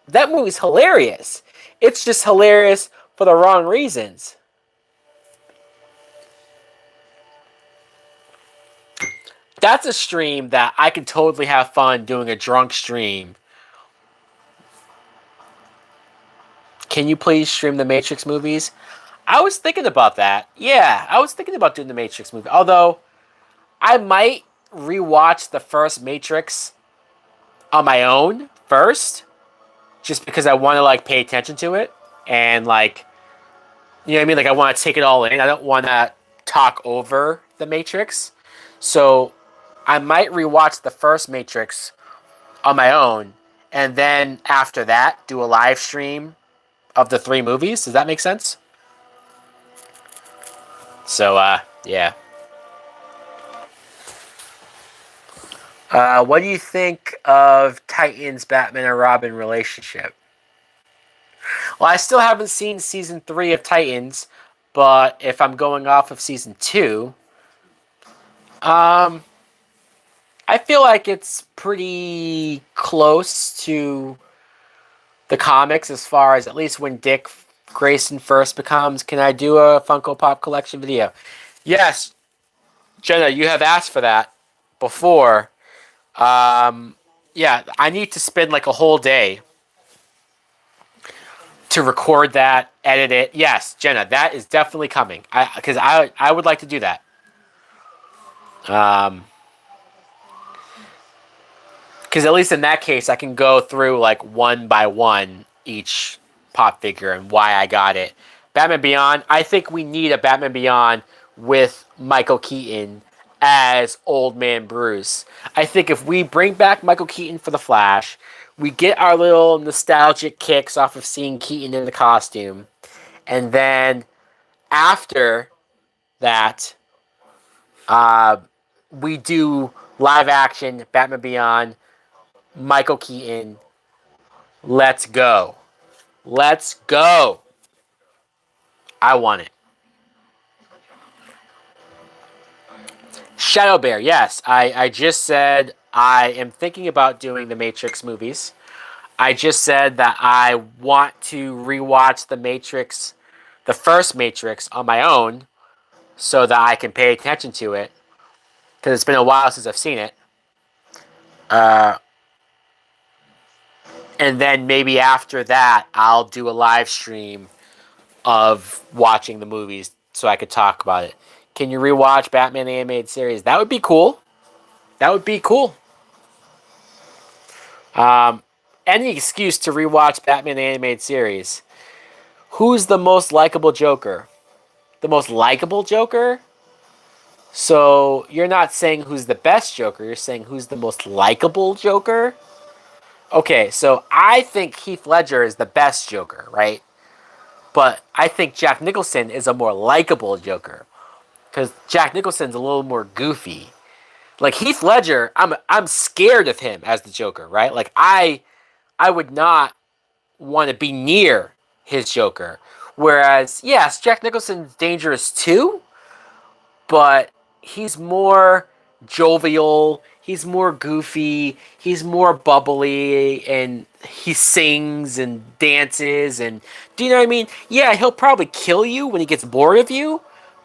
That movie's hilarious. It's just hilarious for the wrong reasons. That's a stream that I could totally have fun doing a drunk stream. Can you please stream the Matrix movies? I was thinking about that. Yeah, I was thinking about doing the Matrix movie. Although I might rewatch the first Matrix on my own first, just because I want to like pay attention to it and like, you know what I mean? Like I want to take it all in. I don't want to talk over the Matrix. So I might rewatch the first Matrix on my own, and then after that, do a live stream of the three movies. Does that make sense? So, yeah. What do you think of Titans Batman and Robin relationship? Well, I still haven't seen season 3 of Titans, but if I'm going off of season 2, um, I feel like it's pretty close to the comics as far as at least when Dick Grayson first becomes. Can I do a Funko Pop collection video? Yes, Jenna, you have asked for that before. Yeah, I need to spend like a whole day to record that, edit it. Yes, Jenna, that is definitely coming. I would like to do that. Um, because at least in that case, I can go through like one by one each pop figure and why I got it. Batman Beyond. I think we need a Batman Beyond with Michael Keaton as Old Man Bruce. I think if we bring back Michael Keaton for the Flash, we get our little nostalgic kicks off of seeing Keaton in the costume, and then after that, uh, we do live action Batman Beyond, Michael Keaton. Let's go. Let's go. I want it. Shadow Bear, yes. I just said I am thinking about doing the Matrix movies. I just said that I want to rewatch the Matrix, the first Matrix, on my own so that I can pay attention to it. Because it's been a while since I've seen it. And then maybe after that, I'll do a live stream of watching the movies so I could talk about it. Can you rewatch Batman the Animated Series? That would be cool. That would be cool. Any excuse to rewatch Batman the Animated Series. Who's the most likable Joker? The most likable Joker? So you're not saying who's the best Joker, you're saying who's the most likable Joker? Okay, so I think Heath Ledger is the best Joker, right? But I think Jack Nicholson is a more likable Joker. Because Jack Nicholson's a little more goofy. Like Heath Ledger, I'm scared of him as the Joker, right? Like I would not want to be near his Joker. Whereas, yes, Jack Nicholson's dangerous too, but he's more jovial, he's more goofy, he's more bubbly, and he sings and dances. And do you know what I mean? Yeah, he'll probably kill you when he gets bored of you,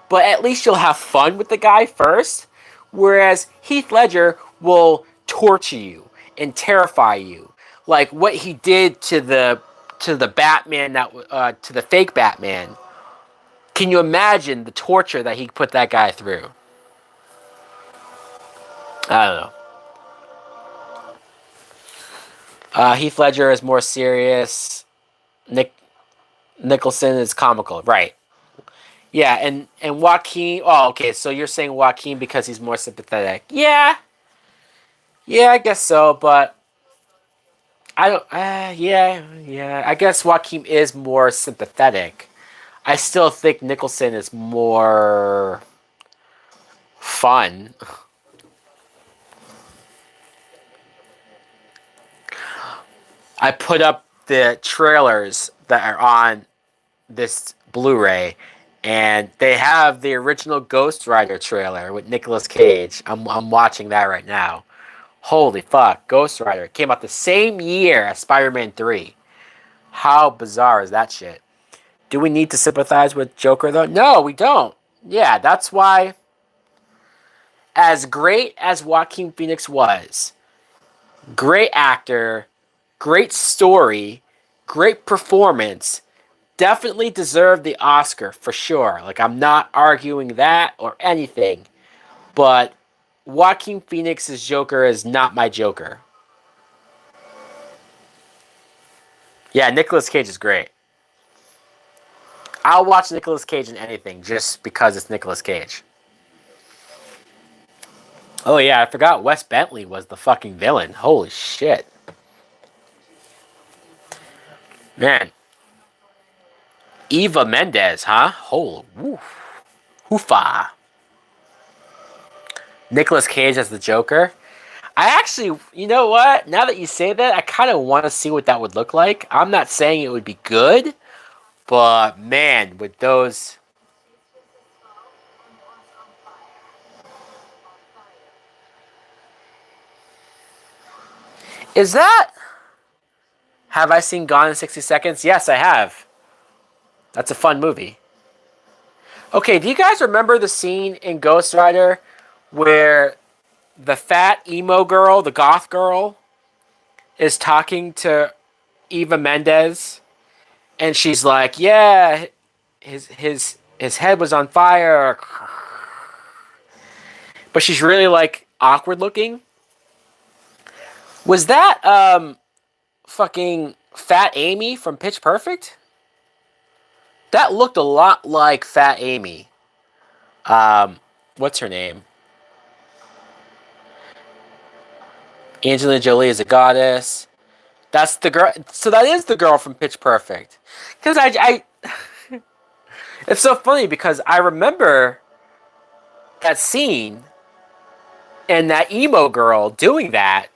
but at least you'll have fun with the guy first. Whereas Heath Ledger will torture you and terrify you, like what he did to the Batman to the fake Batman. Can you imagine the torture that he put that guy through? I don't know. Heath Ledger is more serious. Nicholson is comical, right? Yeah, and Joaquin. Oh, okay. So you're saying Joaquin because he's more sympathetic? Yeah, yeah, I guess so. But I don't. Yeah. I guess Joaquin is more sympathetic. I still think Nicholson is more fun. I put up the trailers that are on this Blu-ray, and they have the original Ghost Rider trailer with Nicolas Cage. I'm watching that right now. Holy fuck, Ghost Rider came out the same year as Spider-Man 3. How bizarre is that shit? Do we need to sympathize with Joker though? No, we don't. Yeah, that's why, as great as Joaquin Phoenix was, great actor, great story, great performance, definitely deserved the Oscar for sure. Like, I'm not arguing that or anything, but Joaquin Phoenix's Joker is not my Joker. Yeah, Nicolas Cage is great. I'll watch Nicolas Cage in anything just because it's Nicolas Cage. Oh yeah, I forgot Wes Bentley was the fucking villain. Holy shit. Man. Eva Mendes, huh? Holy woof. Hoofa. Nicolas Cage as the Joker. I actually, you know what? Now that you say that, I kind of want to see what that would look like. I'm not saying it would be good, but man, with those. Is that. Have I seen Gone in 60 Seconds? Yes, I have. That's a fun movie. Okay, do you guys remember the scene in Ghost Rider where the fat emo girl, the goth girl, is talking to Eva Mendes, and she's like, "Yeah, his head was on fire," but she's really like awkward looking. Was that fucking Fat Amy from Pitch Perfect? That looked a lot like Fat Amy. What's her name? Angelina Jolie is a goddess. That's the girl. So that is the girl from Pitch Perfect. Because it's so funny because I remember that scene and that emo girl doing that,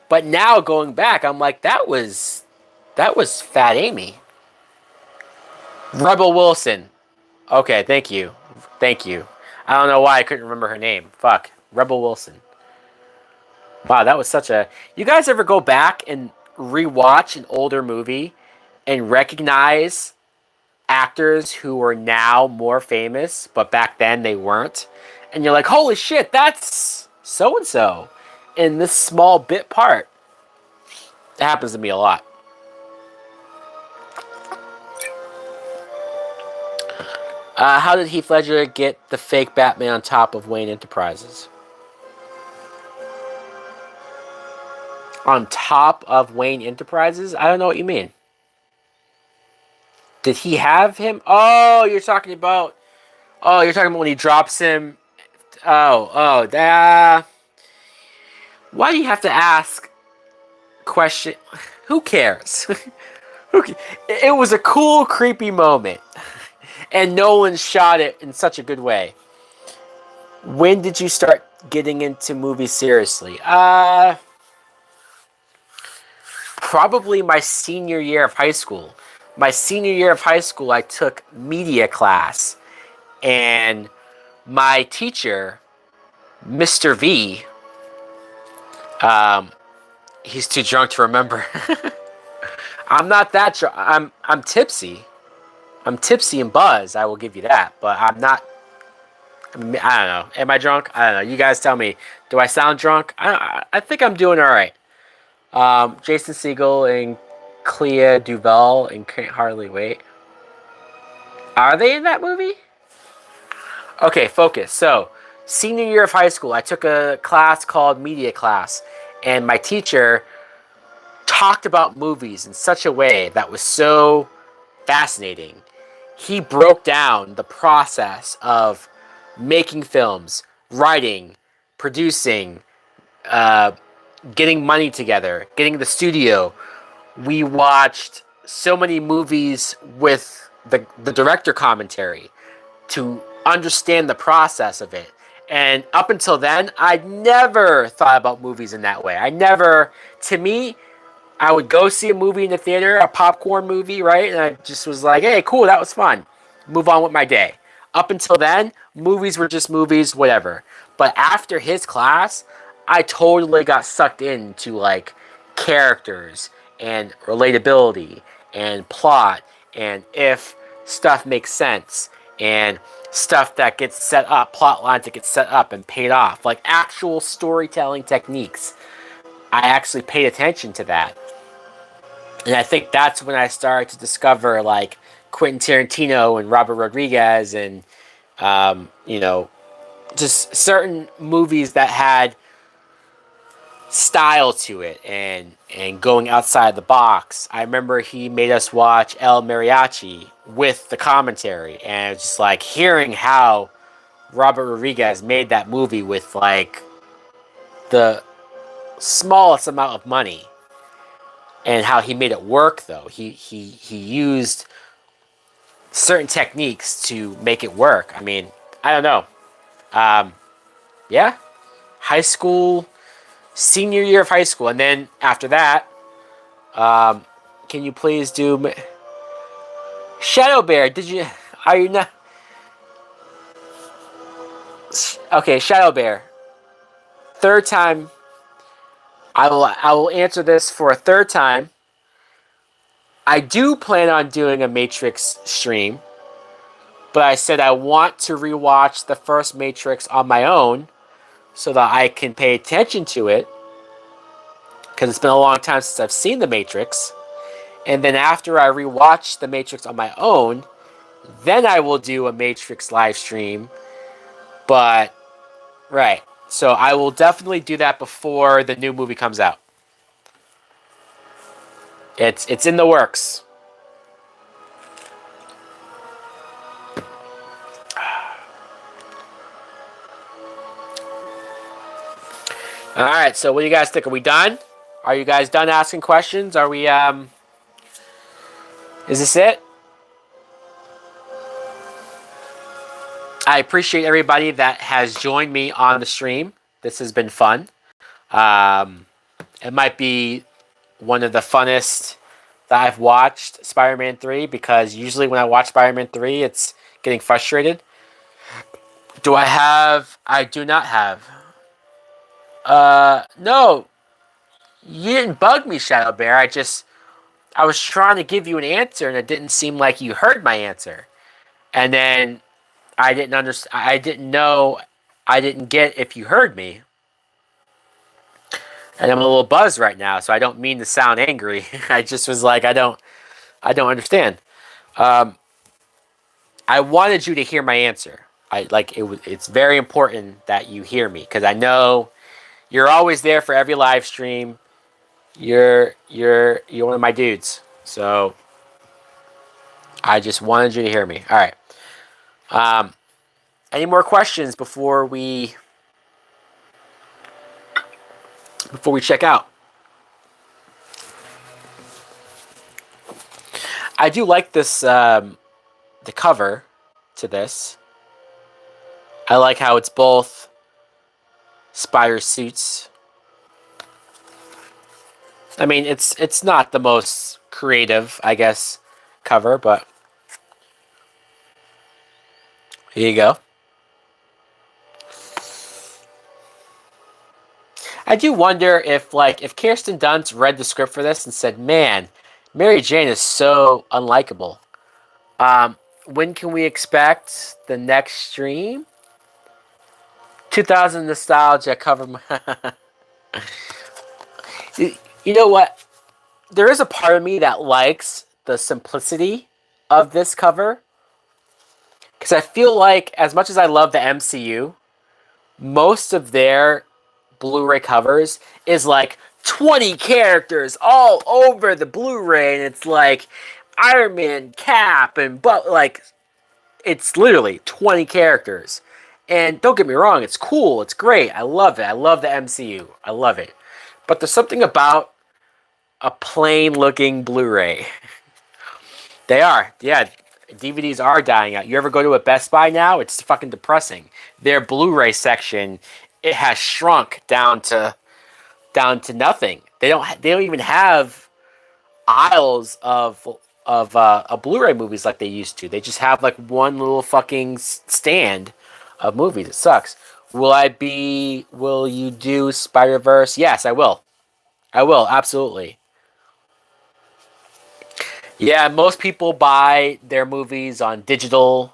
but now going back, I'm like, that was Fat Amy. Rebel Wilson. Okay, thank you. I don't know why I couldn't remember her name. Fuck, Rebel Wilson. Wow, that was such a. You guys ever go back and rewatch an older movie and recognize actors who are now more famous, but back then they weren't? And you're like, holy shit, that's so and so in this small bit part. It happens to me a lot. How did Heath Ledger get the fake Batman on top of Wayne Enterprises? On top of Wayne Enterprises? I don't know what you mean. Did he have him? Oh, you're talking about. Oh, you're talking about when he drops him. That. Why do you have to ask question? Who cares? It was a cool, creepy moment, and Nolan shot it in such a good way. When did you start getting into movies seriously? Probably my senior year of high school. My senior year of high school, I took media class, and my teacher, Mr. V, um, he's too drunk to remember. I'm not that drunk. I'm tipsy. I'm tipsy and buzzed. I will give you that, but I'm not. I don't know. Am I drunk? I don't know. You guys tell me. Do I sound drunk? I think I'm doing all right. Jason Segel and Clea Duvall and Can't Hardly Wait. Are they in that movie? Okay, focus. So, senior year of high school, I took a class called media class, and my teacher talked about movies in such a way that was so fascinating. He broke down the process of making films, writing, producing, uh, getting money together, getting the studio. We watched so many movies with the director commentary to understand the process of it. And up until then, I'd never thought about movies in that way. To me, I would go see a movie in the theater, a popcorn movie, right? And I just was like, hey, cool, that was fun. Move on with my day. Up until then, movies were just movies, whatever. But after his class, I totally got sucked into like characters and relatability and plot and if stuff makes sense and stuff that gets set up, plot lines that get set up and paid off, like actual storytelling techniques. I actually paid attention to that. And I think that's when I started to discover like Quentin Tarantino and Robert Rodriguez and, you know, just certain movies that had style to it and going outside the box. I remember he made us watch El Mariachi with the commentary, and it's just like hearing how Robert Rodriguez made that movie with like the smallest amount of money and how he made it work though. He used certain techniques to make it work. I mean, I don't know. Yeah, high school senior year of high school, and then after that, can you please do Shadow Bear? Did you? Are you not? Okay, Shadow Bear. Third time. I will answer this for a third time. I do plan on doing a Matrix stream, but I said I want to rewatch the first Matrix on my own so that I can pay attention to it, because it's been a long time since I've seen the Matrix. And then after I rewatch the Matrix on my own, then I will do a Matrix live stream. But right, so I will definitely do that before the new movie comes out. It's in the works. All right, so what do you guys think? Are we done? Are you guys done asking questions? Are we is this it? I appreciate everybody that has joined me on the stream. This has been fun. It might be one of the funnest that I've watched Spider-Man 3, because usually when I watch Spider-Man 3, it's getting frustrated. Do I have? I do not have. No. You didn't bug me, Shadow Bear. I was trying to give you an answer, and it didn't seem like you heard my answer. And then I didn't understand. I didn't know. I didn't get if you heard me. And I'm a little buzzed right now, so I don't mean to sound angry. I just was like, I don't understand. I wanted you to hear my answer. It's very important that you hear me, because I know you're always there for every live stream. You're one of my dudes. So I just wanted you to hear me. All right. Any more questions before we check out? I do like this the cover to this. I like how it's both spider suits. I mean, it's not the most creative, I guess, cover, but here you go. I do wonder if Kirsten Dunst read the script for this and said, "Man, Mary Jane is so unlikable. When can we expect the next stream?" 2000 nostalgia cover. You know what? There is a part of me that likes the simplicity of this cover, because I feel like, as much as I love the MCU, most of their Blu-ray covers is like 20 characters all over the Blu-ray, and it's like Iron Man, Cap, and it's literally 20 characters. And don't get me wrong, it's cool, it's great, I love it. I love the MCU, I love it. But there's something about a plain-looking Blu-ray. They are, yeah. DVDs are dying out. You ever go to a Best Buy now? It's fucking depressing. Their Blu-ray section, it has shrunk down to nothing. They don't even have aisles of Blu-ray movies like they used to. They just have like one little fucking stand of movies. It sucks. Will you do Spider-Verse? Yes, I will. I will, absolutely. Yeah, most people buy their movies on digital.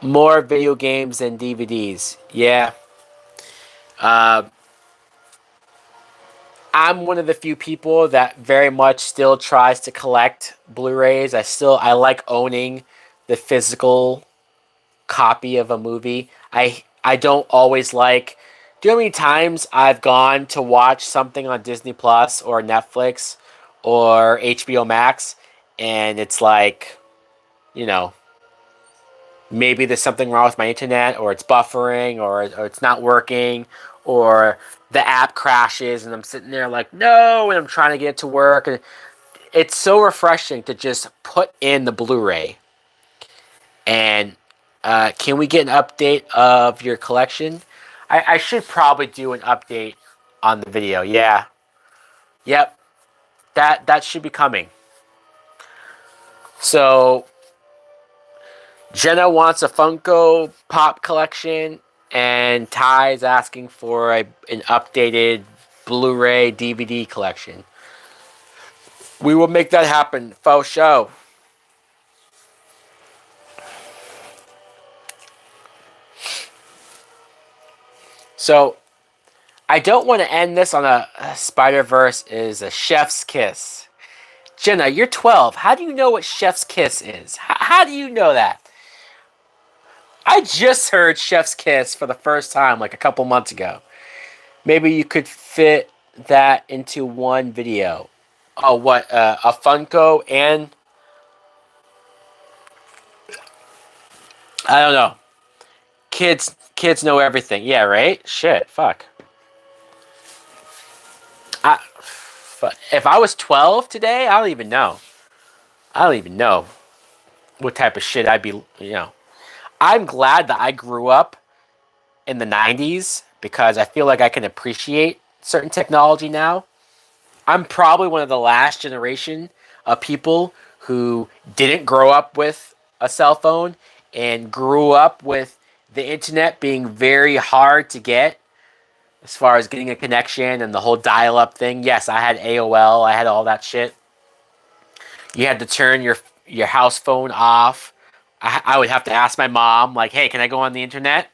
More video games than DVDs. Yeah. I'm one of the few people that very much still tries to collect Blu-rays. I like owning the physical copy of a movie. I don't always like. Do you know how many times I've gone to watch something on Disney Plus or Netflix or HBO Max, and it's like, you know, maybe there's something wrong with my internet, or it's buffering, or it's not working, or the app crashes, and I'm sitting there like, no, and I'm trying to get to work. And it's so refreshing to just put in the Blu-ray and Can we get an update of your collection? I should probably do an update on the video. Yeah. Yep. That should be coming. So Jenna wants a Funko Pop collection, and Ty's asking for an updated Blu-ray DVD collection. We will make that happen. Faux show. So I don't want to end this on a Spider-Verse is a chef's kiss. Jenna, you're 12. How do you know what chef's kiss is? How do you know that? I just heard chef's kiss for the first time like a couple months ago. Maybe you could fit that into one video. Oh, what? A Funko and I don't know. Kids know everything. Yeah, right? Shit, fuck. If I was 12 today, I don't even know. I don't even know what type of shit I'd be, I'm glad that I grew up in the 90s because I feel like I can appreciate certain technology now. I'm probably one of the last generation of people who didn't grow up with a cell phone and grew up with the internet being very hard to get as far as getting a connection and the whole dial-up thing. Yes, I had AOL. I had all that shit. You had to turn your house phone off. I would have to ask my mom, like, hey, can I go on the internet?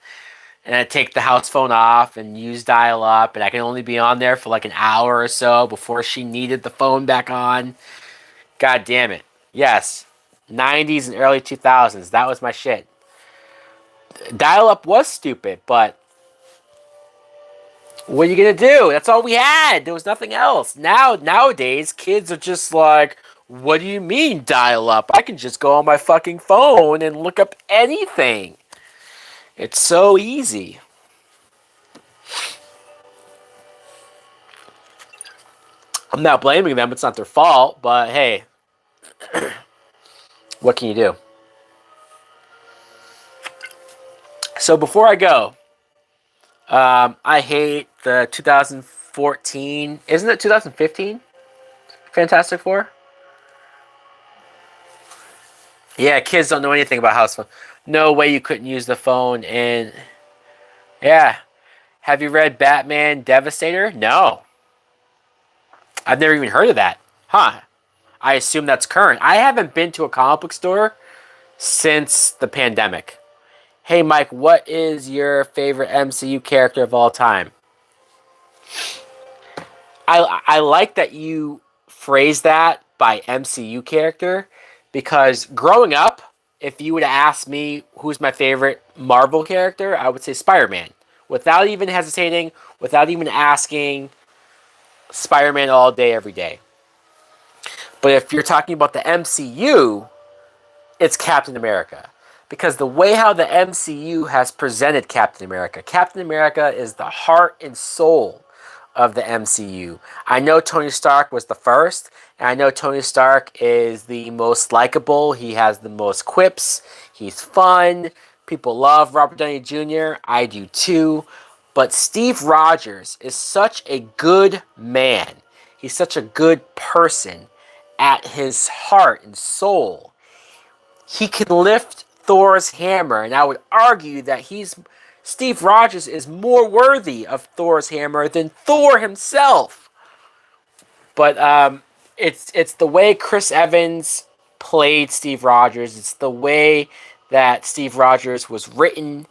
And I'd take the house phone off and use dial-up, and I can only be on there for like an hour or so before she needed the phone back on. God damn it. Yes, 90s and early 2000s, that was my shit. Dial-up was stupid, but what are you gonna do? That's all we had. There was nothing else. Nowadays, kids are just like, what do you mean dial up? I can just go on my fucking phone and look up anything. It's so easy. I'm not blaming them. It's not their fault. But hey, what can you do? So before I go, I hate the 2014. Isn't it 2015? Fantastic Four? Yeah, kids don't know anything about house phone. No way you couldn't use the phone. And yeah, have you read Batman Devastator? No, I've never even heard of that. Huh? I assume that's current. I haven't been to a comic book store since the pandemic. Hey, Mike, what is your favorite MCU character of all time? I like that you phrase that by MCU character because growing up, if you would ask me who's my favorite Marvel character, I would say Spider-Man. Without even hesitating, without even asking, Spider-Man all day, every day. But if you're talking about the MCU, it's Captain America. Because the way how the MCU has presented Captain America is the heart and soul of the MCU. I know Tony Stark was the first, and I know Tony Stark is the most likable. He has the most quips. He's fun. People love Robert Downey Jr. I do too. But Steve Rogers is such a good man. He's such a good person at his heart and soul. He can lift Thor's hammer, and I would argue that Steve Rogers is more worthy of Thor's hammer than Thor himself. But it's the way Chris Evans played Steve Rogers. It's the way that Steve Rogers was written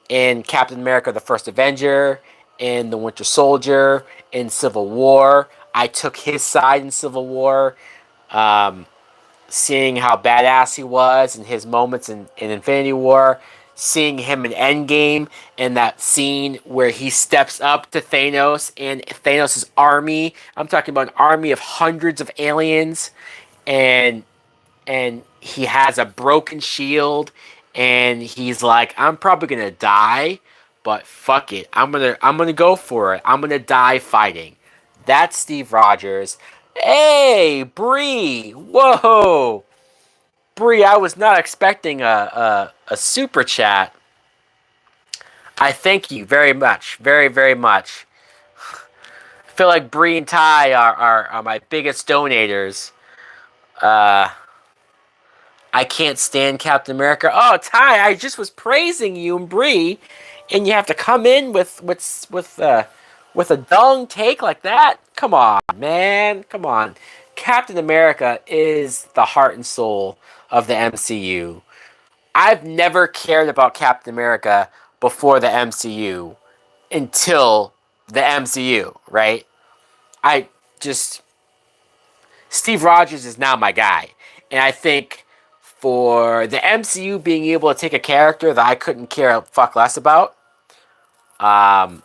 in Captain America: The First Avenger, in The Winter Soldier, in Civil War. I took his side in Civil War. Seeing how badass he was in his moments in Infinity War, seeing him in Endgame, and that scene where he steps up to Thanos and Thanos' army. I'm talking about an army of hundreds of aliens, and he has a broken shield, and he's like, I'm probably gonna die, but fuck it, I'm gonna go for it. I'm gonna die fighting. That's Steve Rogers. Hey, Bree! Whoa! Bree, I was not expecting a super chat. I thank you very much. Very, very much. I feel like Bree and Ty are my biggest donators. Uh, I can't stand Captain America. Oh, Ty, I just was praising you and Bree, and you have to come in with a dung take like that. Come on, man. Come on. Captain America is the heart and soul of the MCU. I've never cared about Captain America before the MCU until the MCU, right? I just Steve Rogers is now my guy. And I think for the MCU being able to take a character that I couldn't care a fuck less about, um,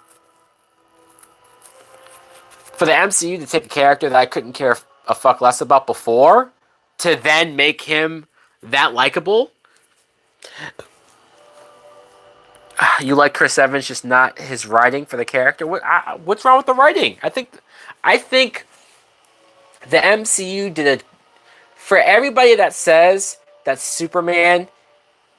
for the MCU to take a character that I couldn't care a fuck less about before, to then make him that likable. You like Chris Evans, just not his writing for the character. What's wrong with the writing? I think the MCU did a for everybody that says that Superman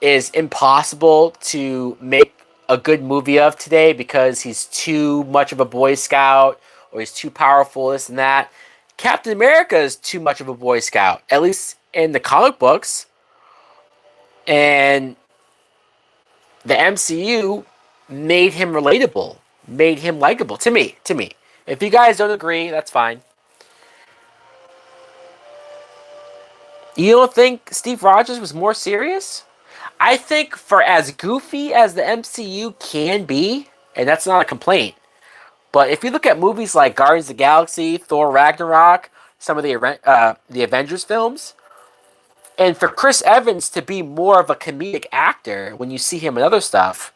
is impossible to make a good movie of today because he's too much of a Boy Scout or he's too powerful, this and that. Captain America is too much of a Boy Scout, at least in the comic books. And the MCU made him relatable, made him likable to me. To me, if you guys don't agree, that's fine. You don't think Steve Rogers was more serious? I think for as goofy as the MCU can be, and that's not a complaint, but if you look at movies like Guardians of the Galaxy, Thor Ragnarok, some of the Avengers films, and for Chris Evans to be more of a comedic actor when you see him in other stuff,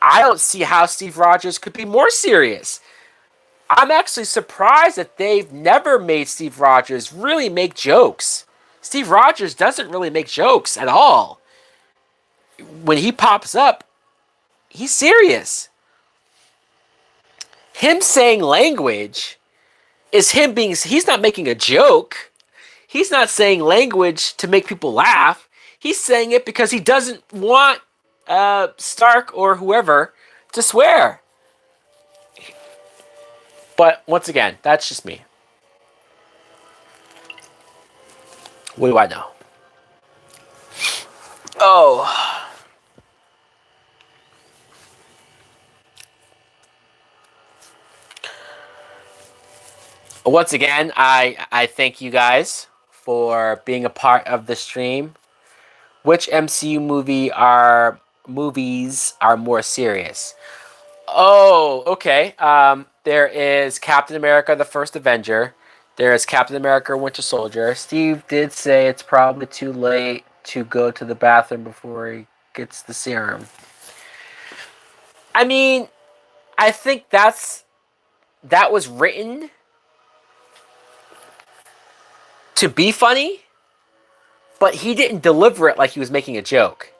I don't see how Steve Rogers could be more serious. I'm actually surprised that they've never made Steve Rogers really make jokes. Steve Rogers doesn't really make jokes at all. When he pops up, he's serious. Him saying language is him being, he's not making a joke. He's not saying language to make people laugh. He's saying it because he doesn't want Stark or whoever to swear. But once again, that's just me. What do I know? Oh. Once again, I thank you guys for being a part of the stream. Which MCU movies are more serious? Oh, okay. There is Captain America: The First Avenger. There is Captain America: Winter Soldier. Steve did say it's probably too late to go to the bathroom before he gets the serum. I mean, I think that was written to be funny, but he didn't deliver it like he was making a joke.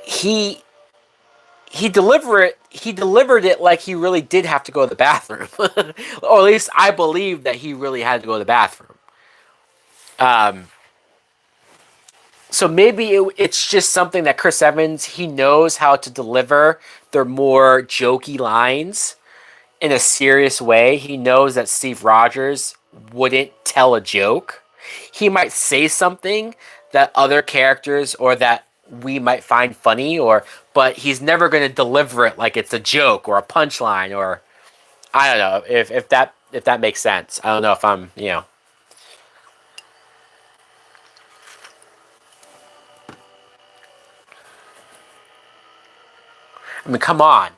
He delivered it like he really did have to go to the bathroom. Or at least I believe that he really had to go to the bathroom. So maybe it's just something that Chris Evans, he knows how to deliver their more jokey lines in a serious way. He knows that Steve Rogers wouldn't tell a joke. He might say something that other characters or that we might find funny, but he's never going to deliver it like it's a joke or a punchline, or I don't know if that makes sense. I don't know if I'm. I mean, come on.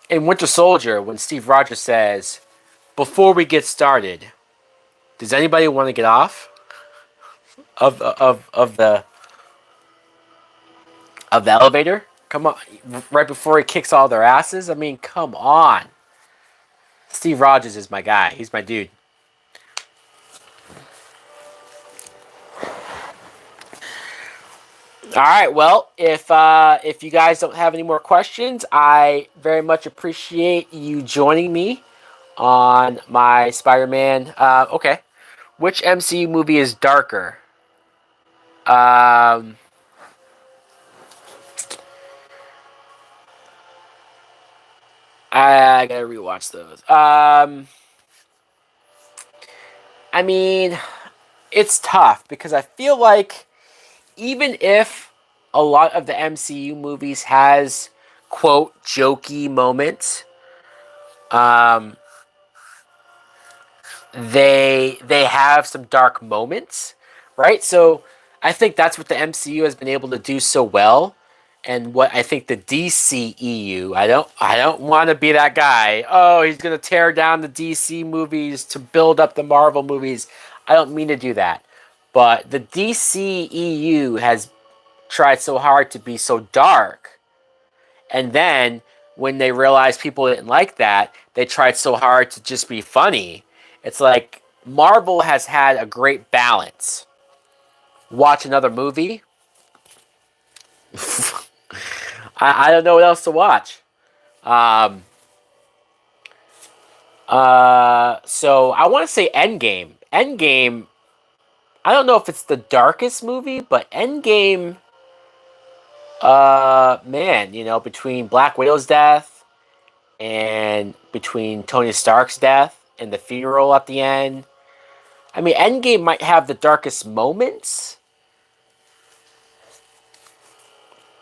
In Winter Soldier, when Steve Rogers says, "Before we get started, does anybody want to get off of the elevator?" Come on, right before he kicks all their asses. I mean, come on. Steve Rogers is my guy. He's my dude. All right. Well, if you guys don't have any more questions, I very much appreciate you joining me on my Spider-Man. Okay. Which MCU movie is darker? Um, I gotta rewatch those. I mean, it's tough because I feel like even if a lot of the MCU movies has quote jokey moments, um, they have some dark moments, right? So I think that's what the MCU has been able to do so well, and what I think the DCEU. I don't want to be that guy. Oh, he's gonna tear down the DC movies to build up the Marvel movies. I don't mean to do that, but the DCEU has tried so hard to be so dark, and then when they realized people didn't like that, they tried so hard to just be funny. It's like Marvel has had a great balance. Watch another movie. I don't know what else to watch. Um, so I want to say Endgame. Endgame. I don't know if it's the darkest movie, but Endgame. Man, between Black Widow's death and between Tony Stark's death and the funeral at the end. I mean, Endgame might have the darkest moments,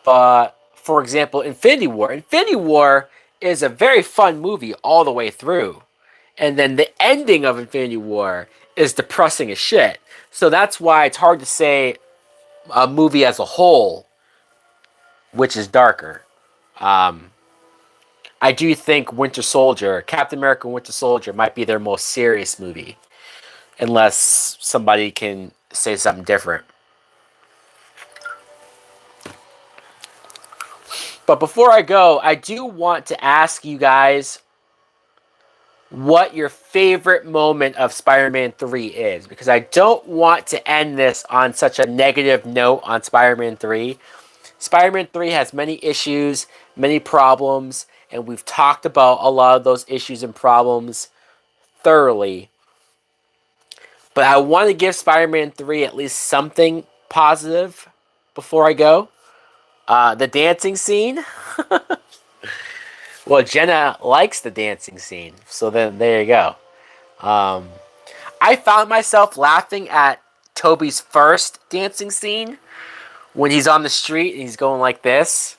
but for example, Infinity War. Infinity War is a very fun movie all the way through. And then the ending of Infinity War is depressing as shit. So that's why it's hard to say a movie as a whole which is darker. Um, I do think Winter Soldier, Captain America Winter Soldier, might be their most serious movie, unless somebody can say something different. But before I go, I do want to ask you guys what your favorite moment of Spider-Man 3 is, because I don't want to end this on such a negative note on Spider-Man 3. Spider-Man 3 has many issues, many problems, and we've talked about a lot of those issues and problems thoroughly. But I want to give Spider-Man 3 at least something positive before I go. The dancing scene. Well, Jenna likes the dancing scene, so then there you go. Um, I found myself laughing at Toby's first dancing scene when he's on the street and he's going like this.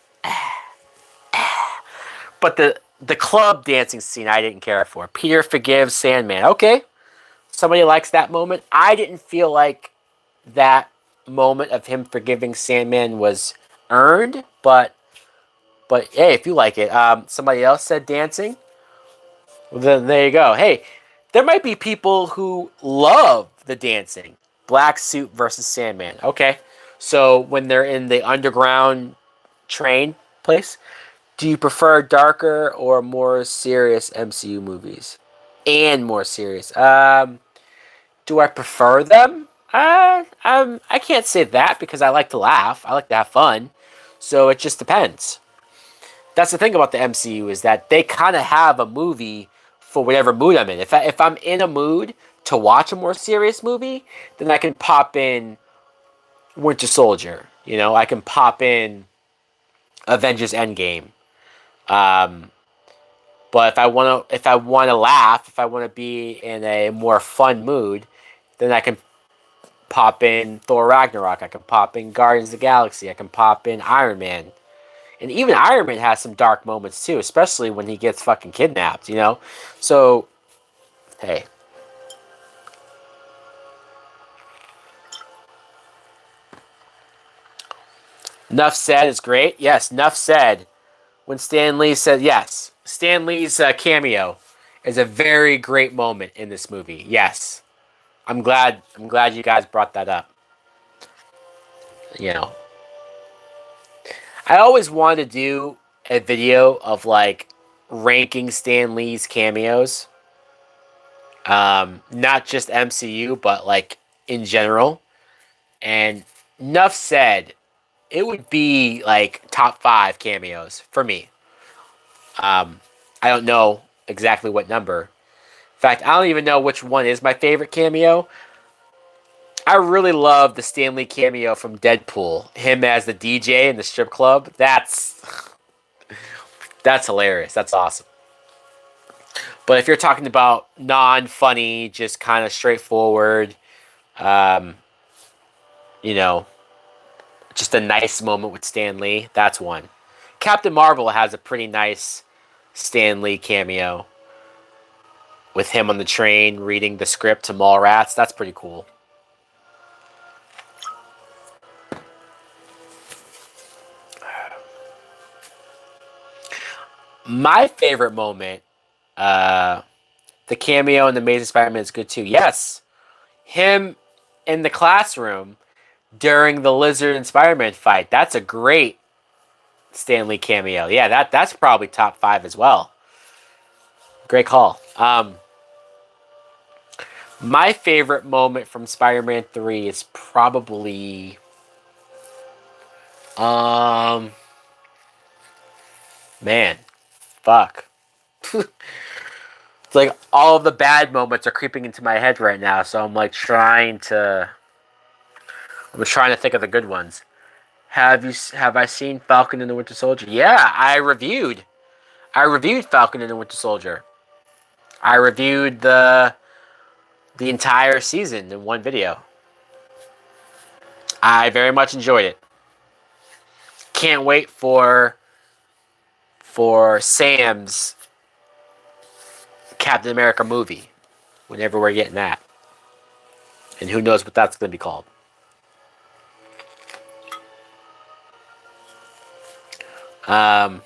But the club dancing scene I didn't care for. Peter forgives Sandman. Okay, somebody likes that moment. I didn't feel like that moment of him forgiving Sandman was earned, but hey, if you like it. Somebody else said dancing. Well, then there you go. Hey, there might be people who love the dancing. Black suit versus Sandman. Okay, so when they're in the underground train place, do you prefer darker or more serious MCU movies? And more serious. Do I prefer them? I can't say that because I like to laugh. I like to have fun. So it just depends. That's the thing about the MCU is that they kind of have a movie for whatever mood I'm in. If I'm in a mood to watch a more serious movie, then I can pop in Winter Soldier. I can pop in Avengers Endgame. Um, but if I want to laugh, if I want to be in a more fun mood, then I can pop in Thor Ragnarok. I can pop in Guardians of the Galaxy. I can pop in Iron Man. And even Iron Man has some dark moments too, especially when he gets fucking kidnapped. So, hey. Nuff said is great. Yes, Nuff said. When Stan Lee said yes. Stan Lee's cameo is a very great moment in this movie. Yes. I'm glad you guys brought that up. You know, I always wanted to do a video of like ranking Stan Lee's cameos. Not just MCU, but like in general. And Nuff said it would be like top 5 cameos for me. I don't know exactly what number. In fact, I don't even know which one is my favorite cameo. I really love the Stan Lee cameo from Deadpool. Him as the DJ in the strip club. That's hilarious. That's awesome. But if you're talking about non-funny, just kind of straightforward, um, you know, just a nice moment with Stan Lee, that's one. Captain Marvel has a pretty nice Stan Lee cameo with him on the train reading the script to Mallrats. That's pretty cool. My favorite moment, uh, the cameo in the Amazing Spider-Man is good too. Yes, him in the classroom during the Lizard and Spider-Man fight. That's a great Stan Lee cameo. Yeah, that's probably top 5 as well. Great call. My favorite moment from Spider-Man 3 is probably um man, fuck. It's like all of the bad moments are creeping into my head right now, so I'm trying to think of the good ones. Have I seen Falcon and the Winter Soldier? Yeah, I reviewed Falcon and the Winter Soldier. I reviewed the entire season in one video. I very much enjoyed it. Can't wait for Sam's Captain America movie whenever we're getting that. And who knows what that's going to be called. Um,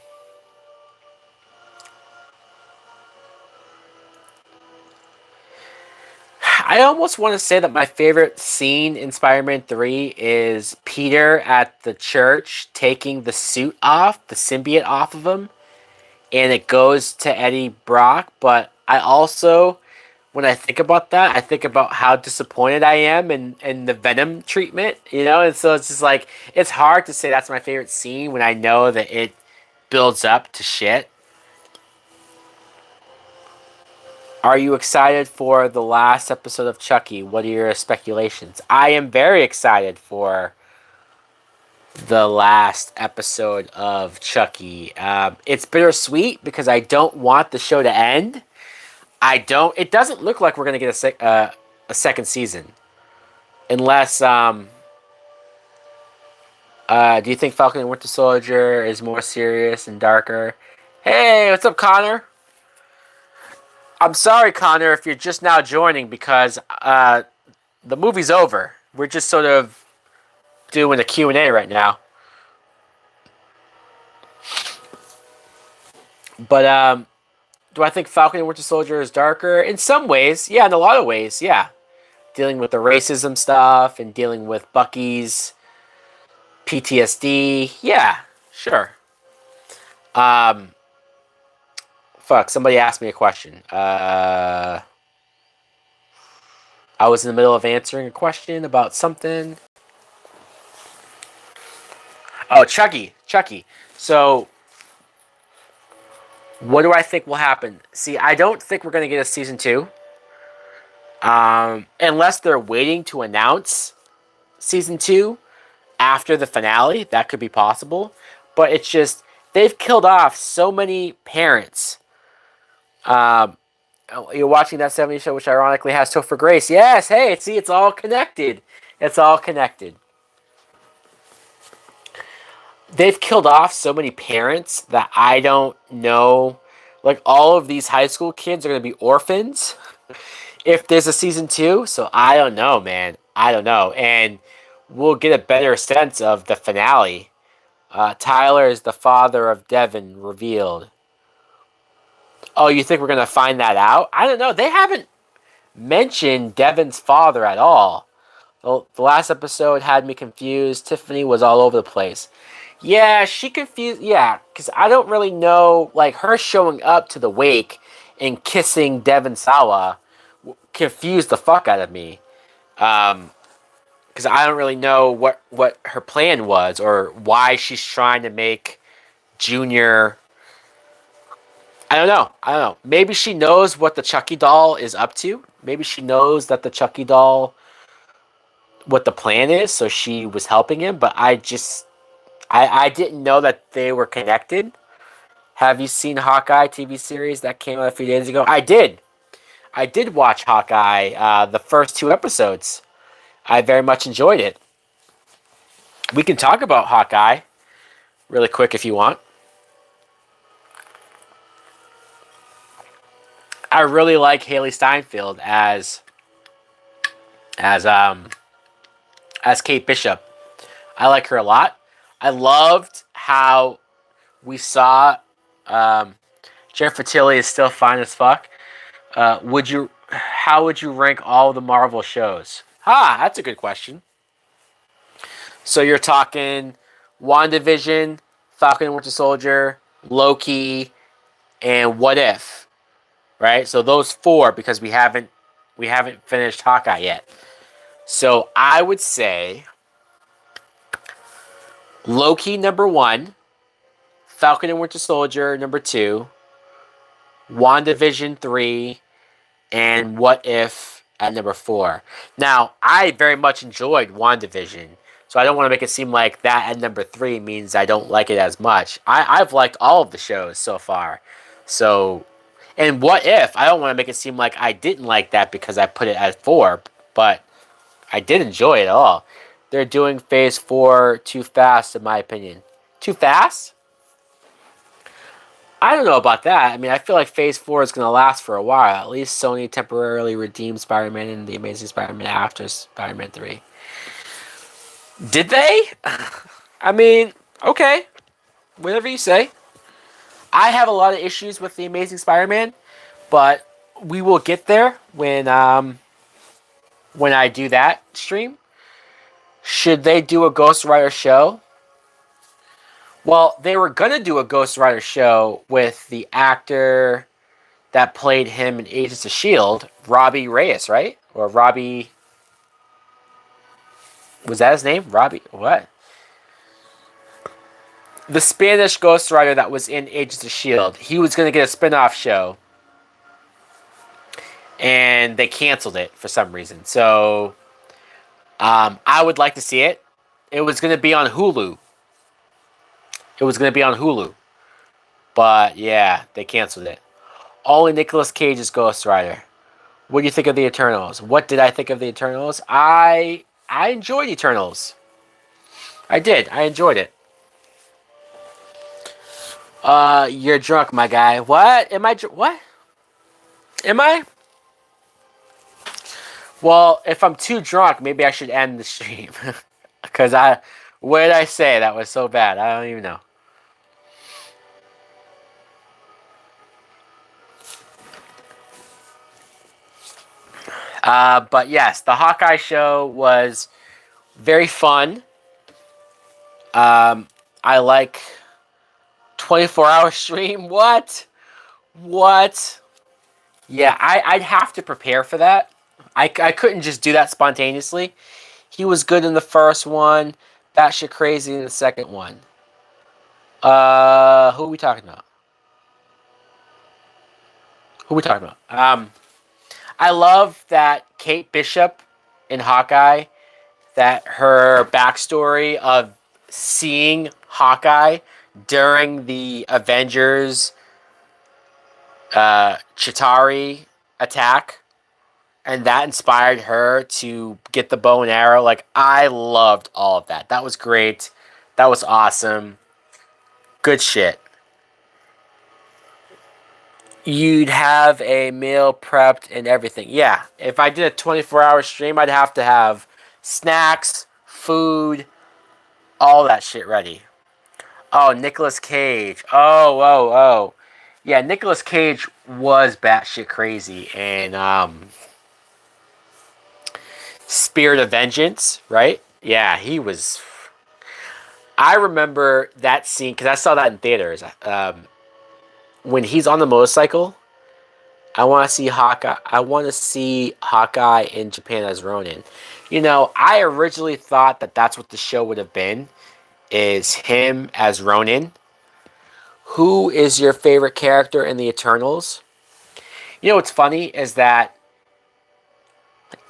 I almost want to say that my favorite scene in Spider-Man 3 is Peter at the church taking the suit off, the symbiote off of him, and it goes to Eddie Brock. But I also, when I think about that, I think about how disappointed I am in the Venom treatment, and so it's just like, it's hard to say that's my favorite scene when I know that it builds up to shit. Are you excited for the last episode of Chucky? What are your speculations? I am very excited for the last episode of Chucky. It's bittersweet because I don't want the show to end. I don't. It doesn't look like we're gonna get a second season, unless. Do you think Falcon and Winter Soldier is more serious and darker? Hey, what's up, Connor? I'm sorry, Connor, if you're just now joining because the movie's over. We're just sort of doing a Q&A right now. But do I think Falcon and Winter Soldier is darker? In some ways, yeah. In a lot of ways, yeah. Dealing with the racism stuff and dealing with Bucky's PTSD. Yeah, sure. Um, fuck, somebody asked me a question. I was in the middle of answering a question about something. Oh, Chucky. So, what do I think will happen? See, I don't think we're going to get a season 2. Unless they're waiting to announce season 2 after the finale. That could be possible. But it's just, they've killed off so many parents. You're watching that 70s show, which ironically has Topher Grace. Yes, hey, see, it's all connected. It's all connected. They've killed off so many parents that I don't know. Like, all of these high school kids are going to be orphans if there's a season 2. So I don't know, man. I don't know. And we'll get a better sense of the finale. Tyler is the father of Devin revealed. Oh, you think we're going to find that out? I don't know. They haven't mentioned Devin's father at all. The last episode had me confused. Tiffany was all over the place. Yeah, she confused. Yeah, because I don't really know. Like, her showing up to the wake and kissing Devin Sawa confused the fuck out of me. Because I don't really know what her plan was or why she's trying to make Junior. I don't know. Maybe she knows what the Chucky doll is up to. Maybe she knows that the Chucky doll what the plan is, so she was helping him. But I didn't know that they were connected. Have you seen Hawkeye TV series that came out a few days ago? I did. I did watch Hawkeye, the first 2 episodes. I very much enjoyed it. We can talk about Hawkeye really quick if you want. I really like Haley Steinfeld as um as Kate Bishop. I like her a lot. I loved how we saw Jennifer Tilly is still fine as fuck. How would you rank all the Marvel shows? That's a good question. So you're talking WandaVision, Falcon and Winter Soldier, Loki, and What If, right? So those 4 because we haven't finished Hawkeye yet. So I would say Loki number 1, Falcon and Winter Soldier number 2, WandaVision 3, and What If at number 4. Now, I very much enjoyed WandaVision, so I don't want to make it seem like that at number 3 means I don't like it as much. I've liked all of the shows so far. So, and What If, I don't want to make it seem like I didn't like that because I put it at 4, but I did enjoy it all. They're doing Phase 4 too fast, in my opinion. Too fast? I don't know about that. I mean, I feel like Phase 4 is going to last for a while. At least Sony temporarily redeemed Spider-Man and the Amazing Spider-Man after Spider-Man 3. Did they? I mean, okay. Whatever you say. I have a lot of issues with the Amazing Spider-Man, but we will get there when I do that stream. Should they do a Ghost Rider show? Well, they were going to do a Ghost Rider show with the actor that played him in Agents of S.H.I.E.L.D., Robbie Reyes, right? Or Robbie... Was that his name? Robbie... What? The Spanish Ghost Rider that was in Agents of S.H.I.E.L.D. He was going to get a spin-off show. And they canceled it for some reason. So, I would like to see it. It was going to be on Hulu. But, yeah, they canceled it. Only Nicolas Cage is Ghost Rider. What do you think of the Eternals? What did I think of the Eternals? I enjoyed Eternals. I did. I enjoyed it. You're drunk, my guy. What? What? Am I? Well, if I'm too drunk, maybe I should end the stream. Because what did I say that was so bad? I don't even know. But yes, the Hawkeye show was very fun. I like 24-hour stream. What? Yeah, I'd have to prepare for that. I couldn't just do that spontaneously. He was good in the first one. Batshit crazy in the second one. Who are we talking about? I love that Kate Bishop in Hawkeye, that her backstory of seeing Hawkeye during the Avengers Chitauri attack, and that inspired her to get the bow and arrow. Like, I loved all of that. That was great. That was awesome. Good shit. You'd have a meal prepped and everything. Yeah, if I did a 24-hour stream, I'd have to have snacks, food, all that shit ready. Oh, Nicolas Cage. Oh. Yeah, Nicolas Cage was batshit crazy. And Spirit of Vengeance, right? Yeah, he was... I remember that scene, because I saw that in theaters. When he's on the motorcycle, I want to see Hawkeye in Japan as Ronin. You know, I originally thought that that's what the show would have been, is him as Ronin. Who is your favorite character in the Eternals? You know what's funny is that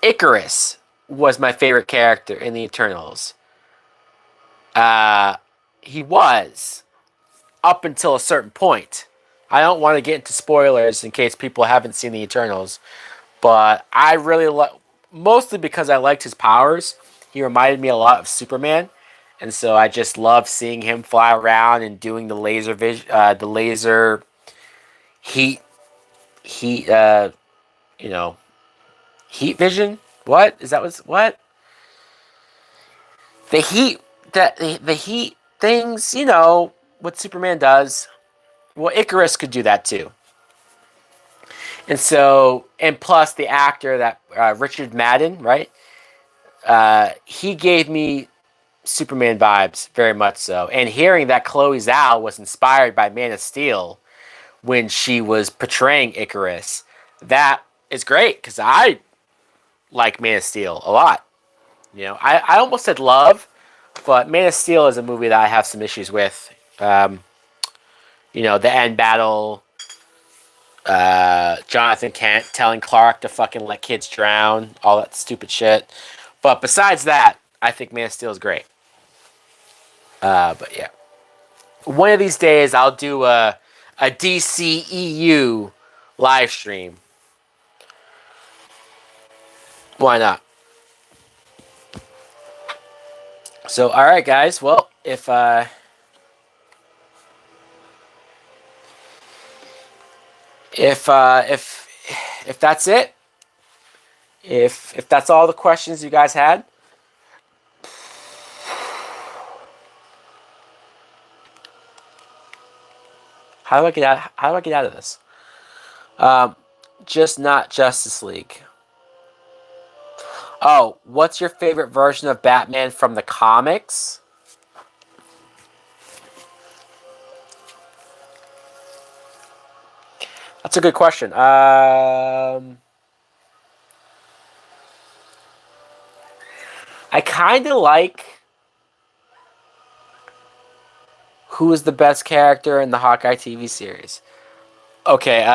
Icarus was my favorite character in the Eternals. Uh, he was up until a certain point. I don't want to get into spoilers in case people haven't seen the Eternals, but I really like, mostly because I liked his powers. He reminded me a lot of Superman, and so I just love seeing him fly around and doing the laser vision, the laser heat, heat, you know, heat vision. What is that? Was what the heat that the heat things? You know what Superman does. Well, Icarus could do that too. And so, and plus the actor that Richard Madden, right? He gave me Superman vibes very much so. And hearing that Chloe Zhao was inspired by Man of Steel when she was portraying Icarus, that is great because I like Man of Steel a lot. You know, I almost said love, but Man of Steel is a movie that I have some issues with. Um, you know, the end battle, Jonathan Kent telling Clark to fucking let kids drown, all that stupid shit. But besides that, I think Man of Steel is great. But yeah, one of these days I'll do a DCEU live stream. Why not? So all right, guys. Well, if that's it, if that's all the questions you guys had, how do I get out? How do I get out of this? Um, just not Justice League. Oh, what's your favorite version of Batman from the comics? That's a good question. I kind of like who is the best character in the Hawkeye TV series. Okay,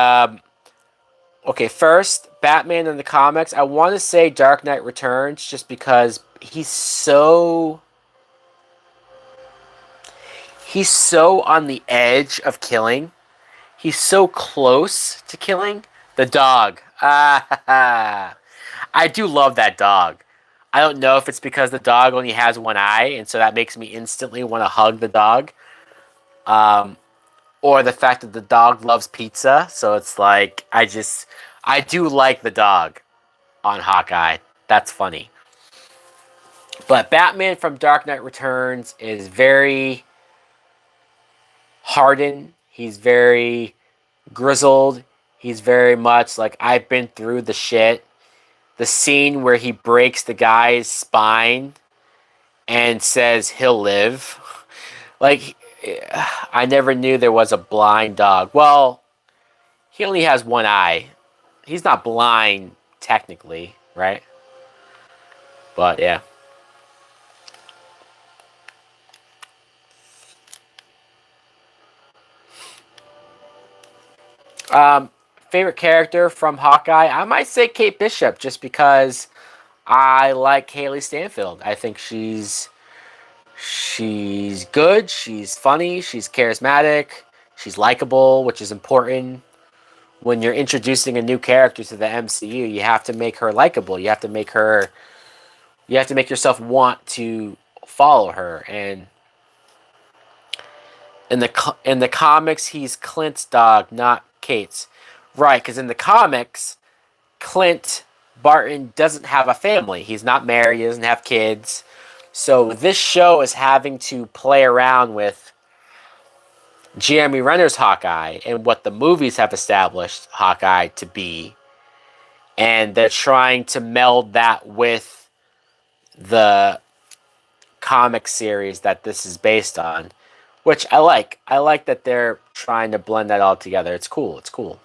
okay. First, Batman in the comics. I want to say Dark Knight Returns, just because he's so on the edge of killing. He's so close to killing the dog. Ah, I do love that dog. I don't know if it's because the dog only has one eye, and so that makes me instantly want to hug the dog. Um, or the fact that the dog loves pizza. So it's like I do like the dog on Hawkeye. That's funny. But Batman from Dark Knight Returns is very hardened. He's very grizzled. He's very much like I've been through the shit. The scene where he breaks the guy's spine and says he'll live. Like I never knew there was a blind dog. Well, he only has one eye. He's not blind technically, right? But yeah. Um, favorite character from Hawkeye? I might say Kate Bishop, just because I like Haley Stanfield. I think she's good. She's funny. She's charismatic. She's likable, which is important. When you're introducing a new character to the MCU, you have to make her likable. You have to make her. You have to make yourself want to follow her. And in the comics, he's Clint's dog, not Kate's. Right, because in the comics, Clint Barton doesn't have a family. He's not married. He doesn't have kids. So this show is having to play around with Jeremy Renner's Hawkeye and what the movies have established Hawkeye to be, and they're trying to meld that with the comic series that this is based on, which I like. I like that they're trying to blend that all together. It's cool. It's cool.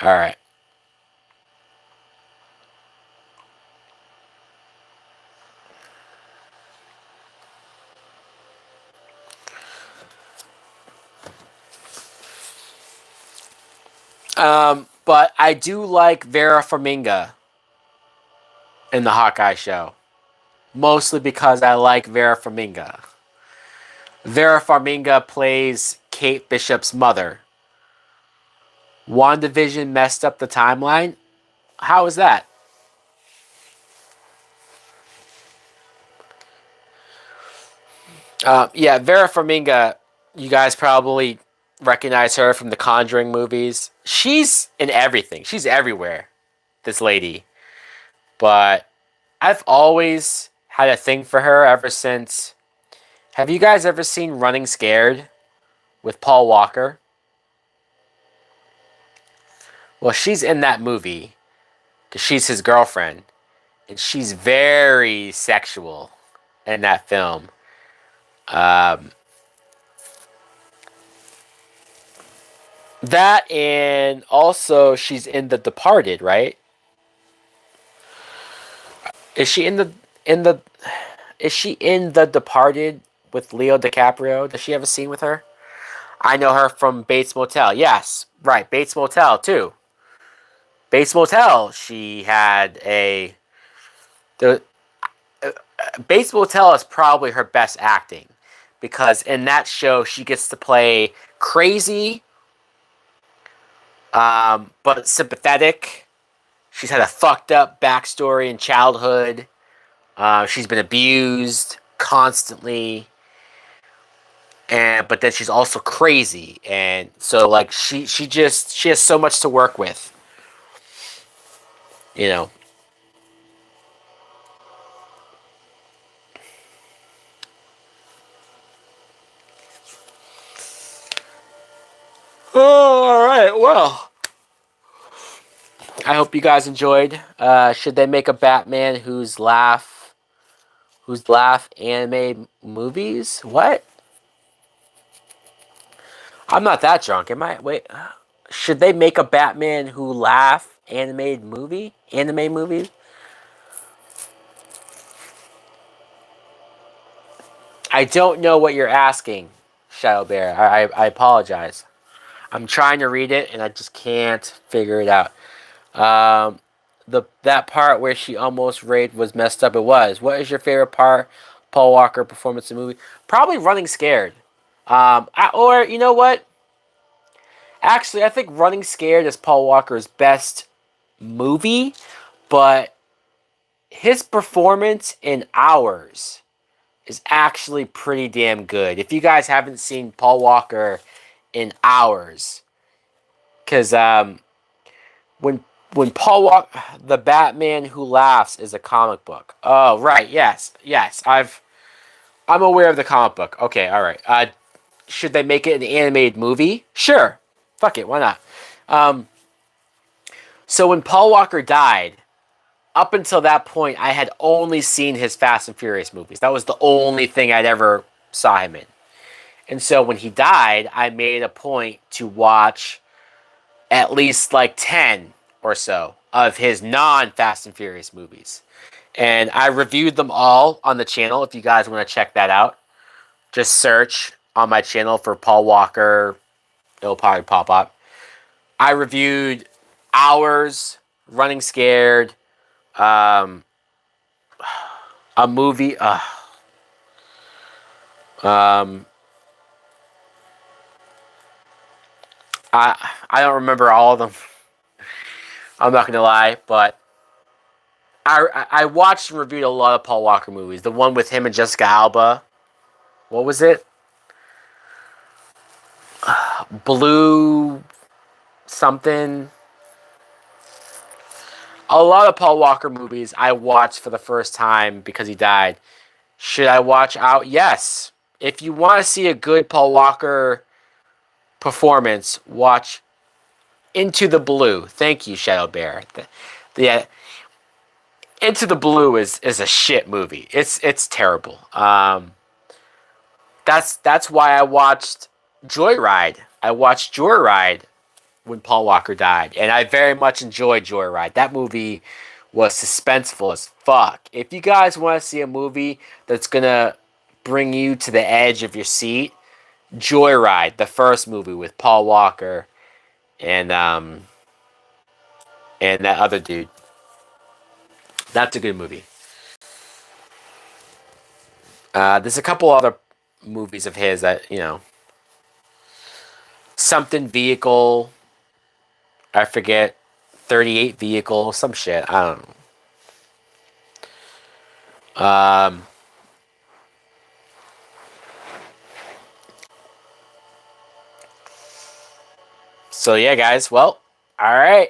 All right. But I do like Vera Farmiga in the Hawkeye show. Mostly because I like Vera Farmiga. Vera Farmiga plays Kate Bishop's mother. WandaVision messed up the timeline. How is that? Yeah, Vera Farmiga, you guys probably recognize her from the Conjuring movies. She's in everything. She's everywhere, this lady. But I've always had a thing for her ever since. Have you guys ever seen Running Scared with Paul Walker? Well, she's in that movie because she's his girlfriend. And she's very sexual in that film. Um, that and also she's in The Departed, right? Is she in the is she in The Departed with Leo DiCaprio? Does she have a scene with her? I know her from Bates Motel. Yes, right, Bates Motel too. Bates Motel. She had a the Bates Motel is probably her best acting because in that show she gets to play crazy, but sympathetic. She's had a fucked up backstory in childhood. She's been abused constantly, and but then she's also crazy, and so like she has so much to work with, you know. Oh, all right. Well, I hope you guys enjoyed. Should they make a Batman who's laugh anime movies? What? I'm not that drunk, am I? Wait, should they make a Batman who laugh animated movie? Anime movie? I don't know what you're asking, Shadow Bear. I apologize. I'm trying to read it and I just can't figure it out. That part where she almost raped was messed up. It was. What is your favorite part? Paul Walker performance in the movie? Probably Running Scared. Or you know what? Actually, I think Running Scared is Paul Walker's best movie, but his performance in Hours is actually pretty damn good. If you guys haven't seen Paul Walker in Hours, because when Paul Walker, the Batman Who Laughs is a comic book. Oh right, yes, I'm aware of the comic book. Okay, all right. Should they make it an animated movie? Sure, fuck it, why not? Um, so when Paul Walker died, up until that point, I had only seen his Fast and Furious movies. That was the only thing I'd ever saw him in. And so when he died, I made a point to watch at least like 10 or so of his non-Fast and Furious movies. And I reviewed them all on the channel if you guys want to check that out. Just search on my channel for Paul Walker. It'll probably pop up. I reviewed Hours, Running Scared, um, a movie. Um, I don't remember all of them. I'm not gonna lie, but I watched and reviewed a lot of Paul Walker movies. The one with him and Jessica Alba. What was it? Blue something. A lot of Paul Walker movies I watched for the first time because he died. Should I watch out? Yes. If you want to see a good Paul Walker performance, watch Into the Blue. Thank you, Shadow Bear. The Into the Blue is a shit movie. It's terrible. That's why I watched Joyride. I watched Joyride when Paul Walker died, and I very much enjoyed Joyride. That movie was suspenseful as fuck. If you guys want to see a movie that's gonna bring you to the edge of your seat, Joyride, the first movie with Paul Walker, and that other dude. That's a good movie. There's a couple other movies of his that something vehicle. I forget. 38 vehicle, some shit. I don't know. So yeah, guys. Well, all right.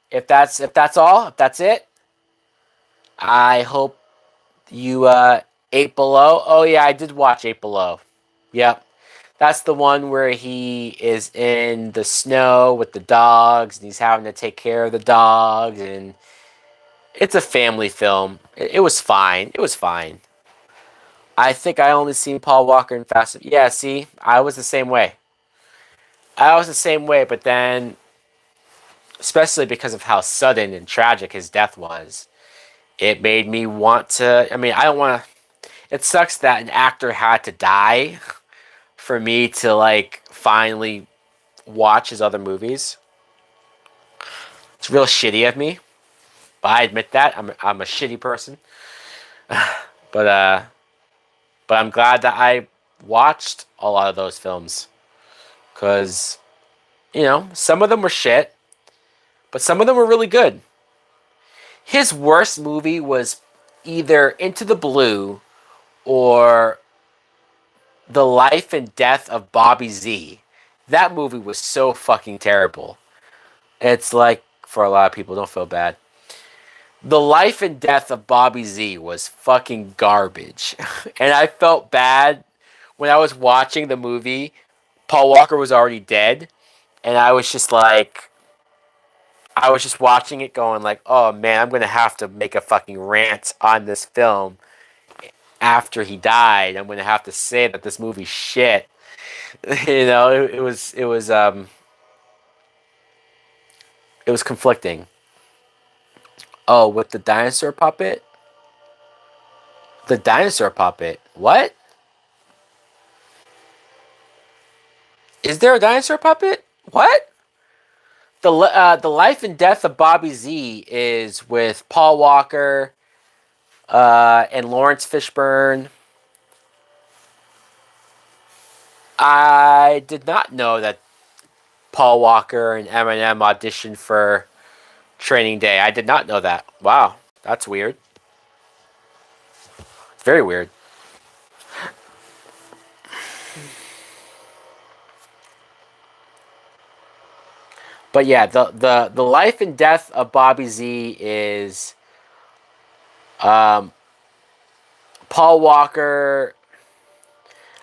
If that's it, I hope you Eight Below. Oh yeah, I did watch Eight Below. Yep. That's the one where he is in the snow with the dogs and he's having to take care of the dogs, and it's a family film. It was fine. It was fine. I think I only seen Paul Walker in Fast. Yeah, see, I was the same way. I was the same way, but then, especially because of how sudden and tragic his death was, it made me want to. I mean, I don't want to. It sucks that an actor had to die for me to like finally watch his other movies. It's real shitty of me, but I admit that I'm a shitty person. But I'm glad that I watched a lot of those films because some of them were shit, but some of them were really good. His worst movie was either Into the Blue or The Life and Death of Bobby Z. That movie was so fucking terrible. It's like, for a lot of people, don't feel bad. The Life and Death of Bobby Z was fucking garbage. And I felt bad when I was watching the movie. Paul Walker was already dead. And I was just like, I was just watching it going like, oh man, I'm going to have to make a fucking rant on this film after he died. I'm going to have to say that this movie's shit. It was conflicting. Oh, with the dinosaur puppet? The dinosaur puppet. What? Is there a dinosaur puppet? What? The Life and Death of Bobby Z is with Paul Walker and Lawrence Fishburne. I did not know that Paul Walker and Eminem auditioned for Training Day. I did not know that. Wow, that's weird. It's very weird. But yeah, the Life and Death of Bobby Z is um, Paul Walker.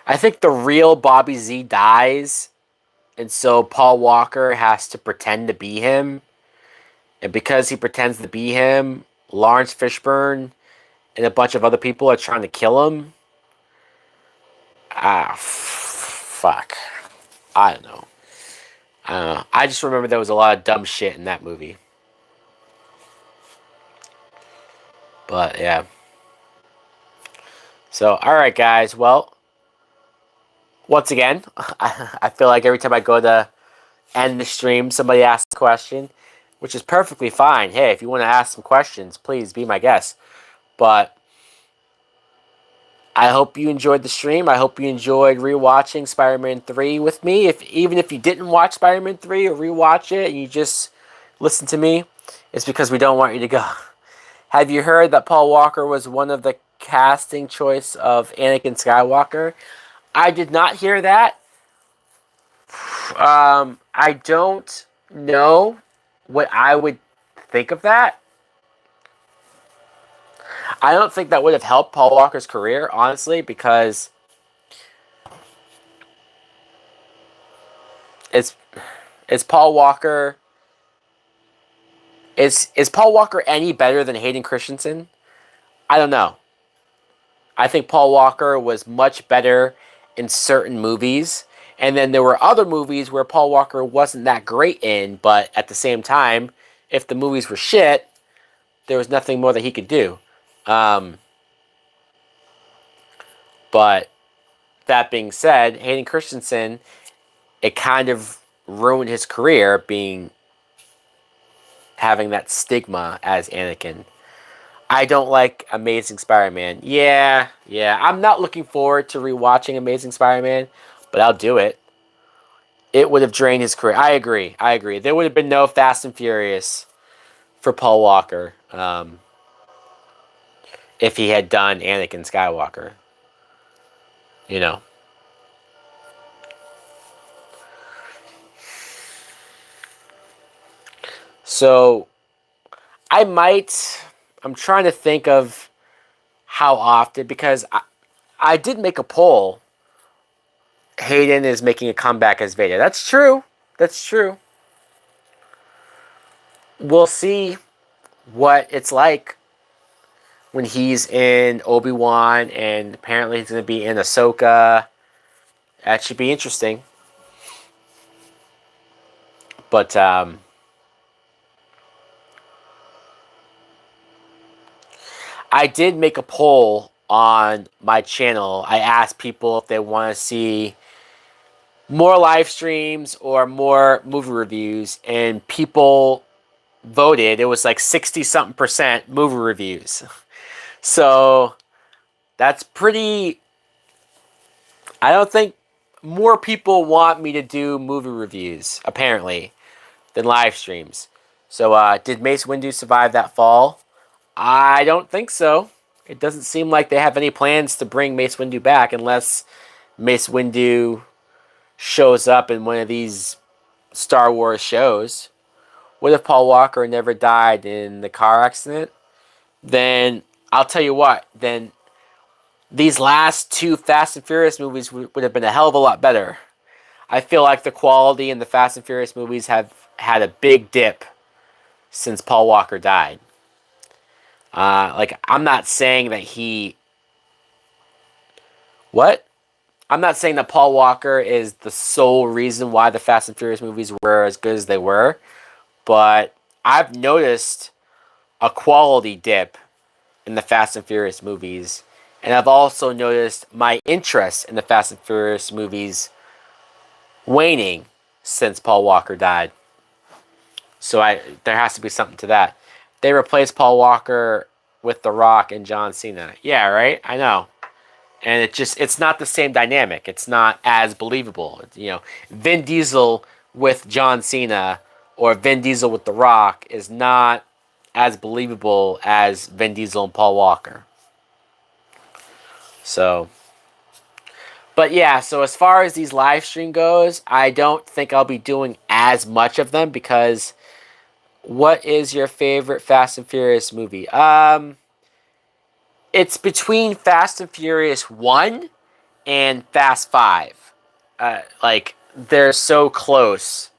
I think the real Bobby Z dies, and so Paul Walker has to pretend to be him. And because he pretends to be him, Lawrence Fishburne and a bunch of other people are trying to kill him. Fuck. I don't know. I don't know. I just remember there was a lot of dumb shit in that movie. But yeah. So, alright, guys. Well, once again, I feel like every time I go to end the stream, somebody asks a question, which is perfectly fine. Hey, if you want to ask some questions, please be my guest. But I hope you enjoyed the stream. I hope you enjoyed rewatching Spider-Man 3 with me. Even if you didn't watch Spider-Man 3 or rewatch it and you just listen to me, it's because we don't want you to go. Have you heard that Paul Walker was one of the casting choice of Anakin Skywalker? I did not hear that. I don't know what I would think of that. I don't think that would have helped Paul Walker's career, honestly, because it's Paul Walker. Is Paul Walker any better than Hayden Christensen? I don't know. I think Paul Walker was much better in certain movies. And then there were other movies where Paul Walker wasn't that great in, but at the same time, if the movies were shit, there was nothing more that he could do. But that being said, Hayden Christensen, it kind of ruined his career having that stigma as Anakin. I don't like Amazing Spider-Man. Yeah. I'm not looking forward to rewatching Amazing Spider-Man, but I'll do it. It would have drained his career. I agree. There would have been no Fast and Furious for Paul Walker if he had done Anakin Skywalker. You know. So, I'm trying to think of how often, because I did make a poll. Hayden is making a comeback as Vader. That's true. That's true. We'll see what it's like when he's in Obi-Wan, and apparently he's going to be in Ahsoka. That should be interesting. But I did make a poll on my channel. I asked people if they want to see more live streams or more movie reviews, and people voted. It was like 60 something percent movie reviews. So that's pretty. I don't think more people want me to do movie reviews, apparently, than live streams. So did Mace Windu survive that fall? I don't think so. It doesn't seem like they have any plans to bring Mace Windu back unless Mace Windu shows up in one of these Star Wars shows. What if Paul Walker never died in the car accident? Then I'll tell you what, then these last two Fast and Furious movies would have been a hell of a lot better. I feel like the quality in the Fast and Furious movies have had a big dip since Paul Walker died. I'm not saying that he. What? I'm not saying that Paul Walker is the sole reason why the Fast and Furious movies were as good as they were, but I've noticed a quality dip in the Fast and Furious movies, and I've also noticed my interest in the Fast and Furious movies waning since Paul Walker died. So there has to be something to that. They replaced Paul Walker with The Rock and John Cena. Yeah, right? I know. And it's not the same dynamic. It's not as believable. Vin Diesel with John Cena or Vin Diesel with The Rock is not as believable as Vin Diesel and Paul Walker. So, but yeah, so as far as these live stream goes, I don't think I'll be doing as much of them because what is your favorite Fast and Furious movie? It's between Fast and Furious 1 and Fast 5. They're so close.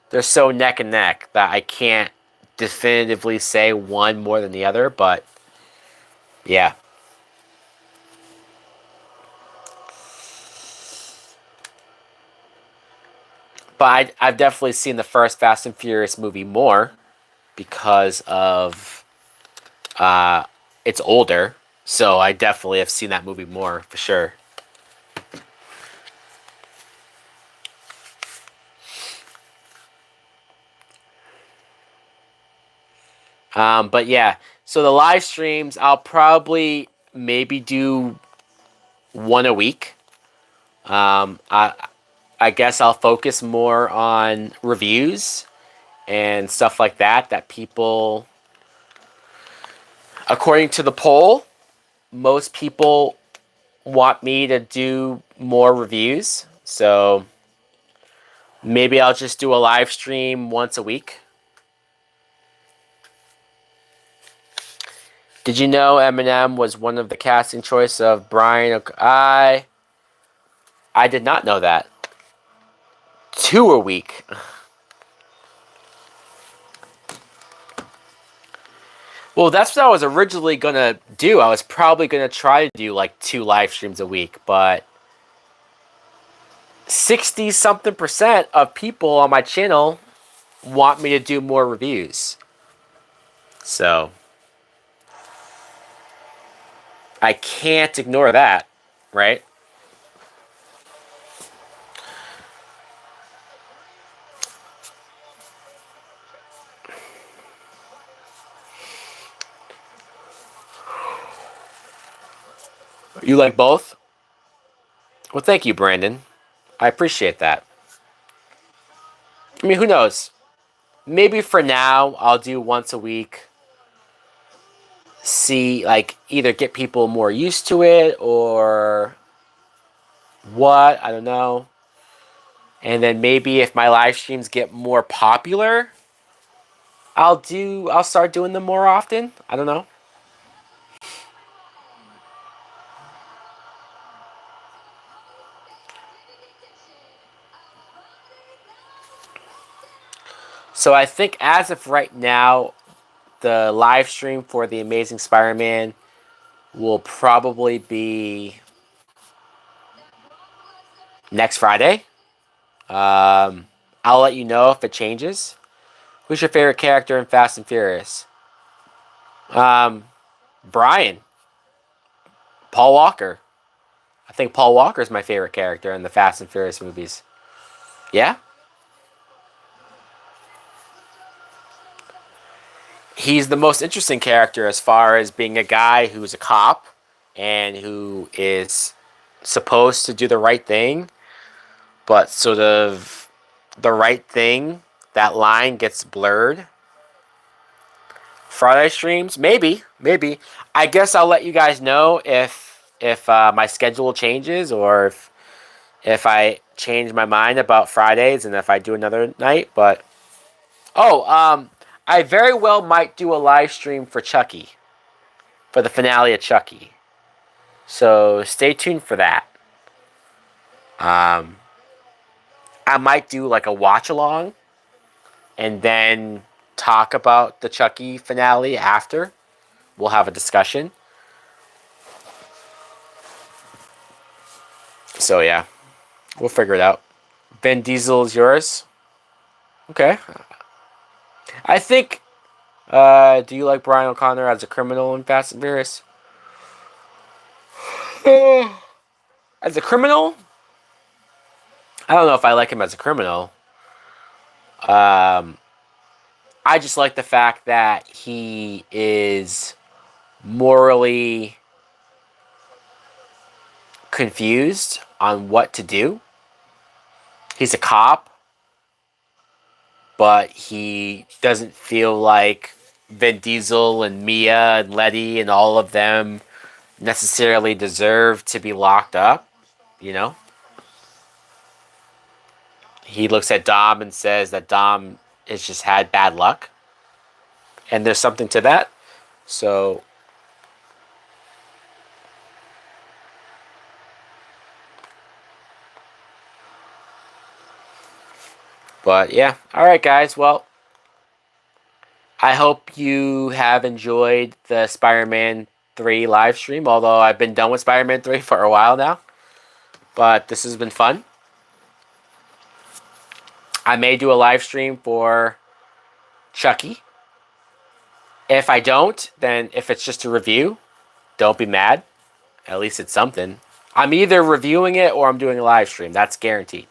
They're so neck and neck that I can't definitively say one more than the other, but yeah. But I've definitely seen the first Fast and Furious movie more because of it's older. So I definitely have seen that movie more for sure. But yeah, so the live streams, I'll probably maybe do one a week. I guess I'll focus more on reviews and stuff like that people, according to the poll, most people want me to do more reviews. So maybe I'll just do a live stream once a week. Did you know Eminem was one of the casting choice of Brian? I did not know that. 2 a week. Well, that's what I was originally going to do. I was probably going to try to do like 2 live streams a week, but 60 something percent of people on my channel want me to do more reviews. So I can't ignore that, right? You like both? Well, thank you, Brandon. I appreciate that. I mean, who knows? Maybe for now, I'll do once a week. See, like, either get people more used to it or what. I don't know. And then maybe if my live streams get more popular, I'll start doing them more often. I don't know. So I think as of right now, the live stream for the Amazing Spider-Man will probably be next Friday. I'll let you know if it changes. Who's your favorite character in Fast and Furious? Um, Brian, Paul Walker. I think Paul Walker is my favorite character in the Fast and Furious movies. Yeah? He's the most interesting character as far as being a guy who's a cop and who is supposed to do the right thing, but sort of the right thing, that line gets blurred. Friday streams, maybe. I guess I'll let you guys know if my schedule changes or if I change my mind about Fridays and if I do another night. But I very well might do a live stream for Chucky, for the finale of Chucky. So stay tuned for that. Um, I might do like a watch along and then talk about the Chucky finale after. We'll have a discussion. So yeah, we'll figure it out. Vin Diesel is yours. Okay. I think. Do you like Brian O'Connor as a criminal in Fast and Furious? As a criminal, I don't know if I like him as a criminal. Um, I just like the fact that he is morally confused on what to do. He's a cop, but he doesn't feel like Vin Diesel and Mia and Letty and all of them necessarily deserve to be locked up, you know? He looks at Dom and says that Dom has just had bad luck. And there's something to that. So but yeah. All right, guys. Well, I hope you have enjoyed the Spider-Man 3 live stream, although I've been done with Spider-Man 3 for a while now. But this has been fun. I may do a live stream for Chucky. If I don't, then if it's just a review, don't be mad. At least it's something. I'm either reviewing it or I'm doing a live stream. That's guaranteed.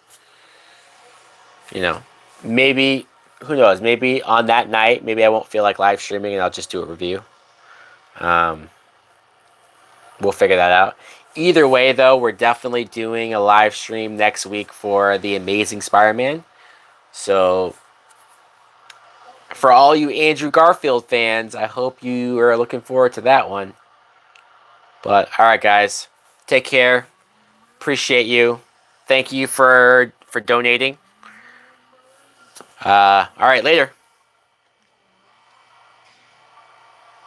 You know, maybe, who knows, maybe on that night, maybe I won't feel like live streaming and I'll just do a review. We'll figure that out. Either way, though, we're definitely doing a live stream next week for The Amazing Spider-Man. So, for all you Andrew Garfield fans, I hope you are looking forward to that one. But, alright, guys. Take care. Appreciate you. Thank you for donating. Alright, later.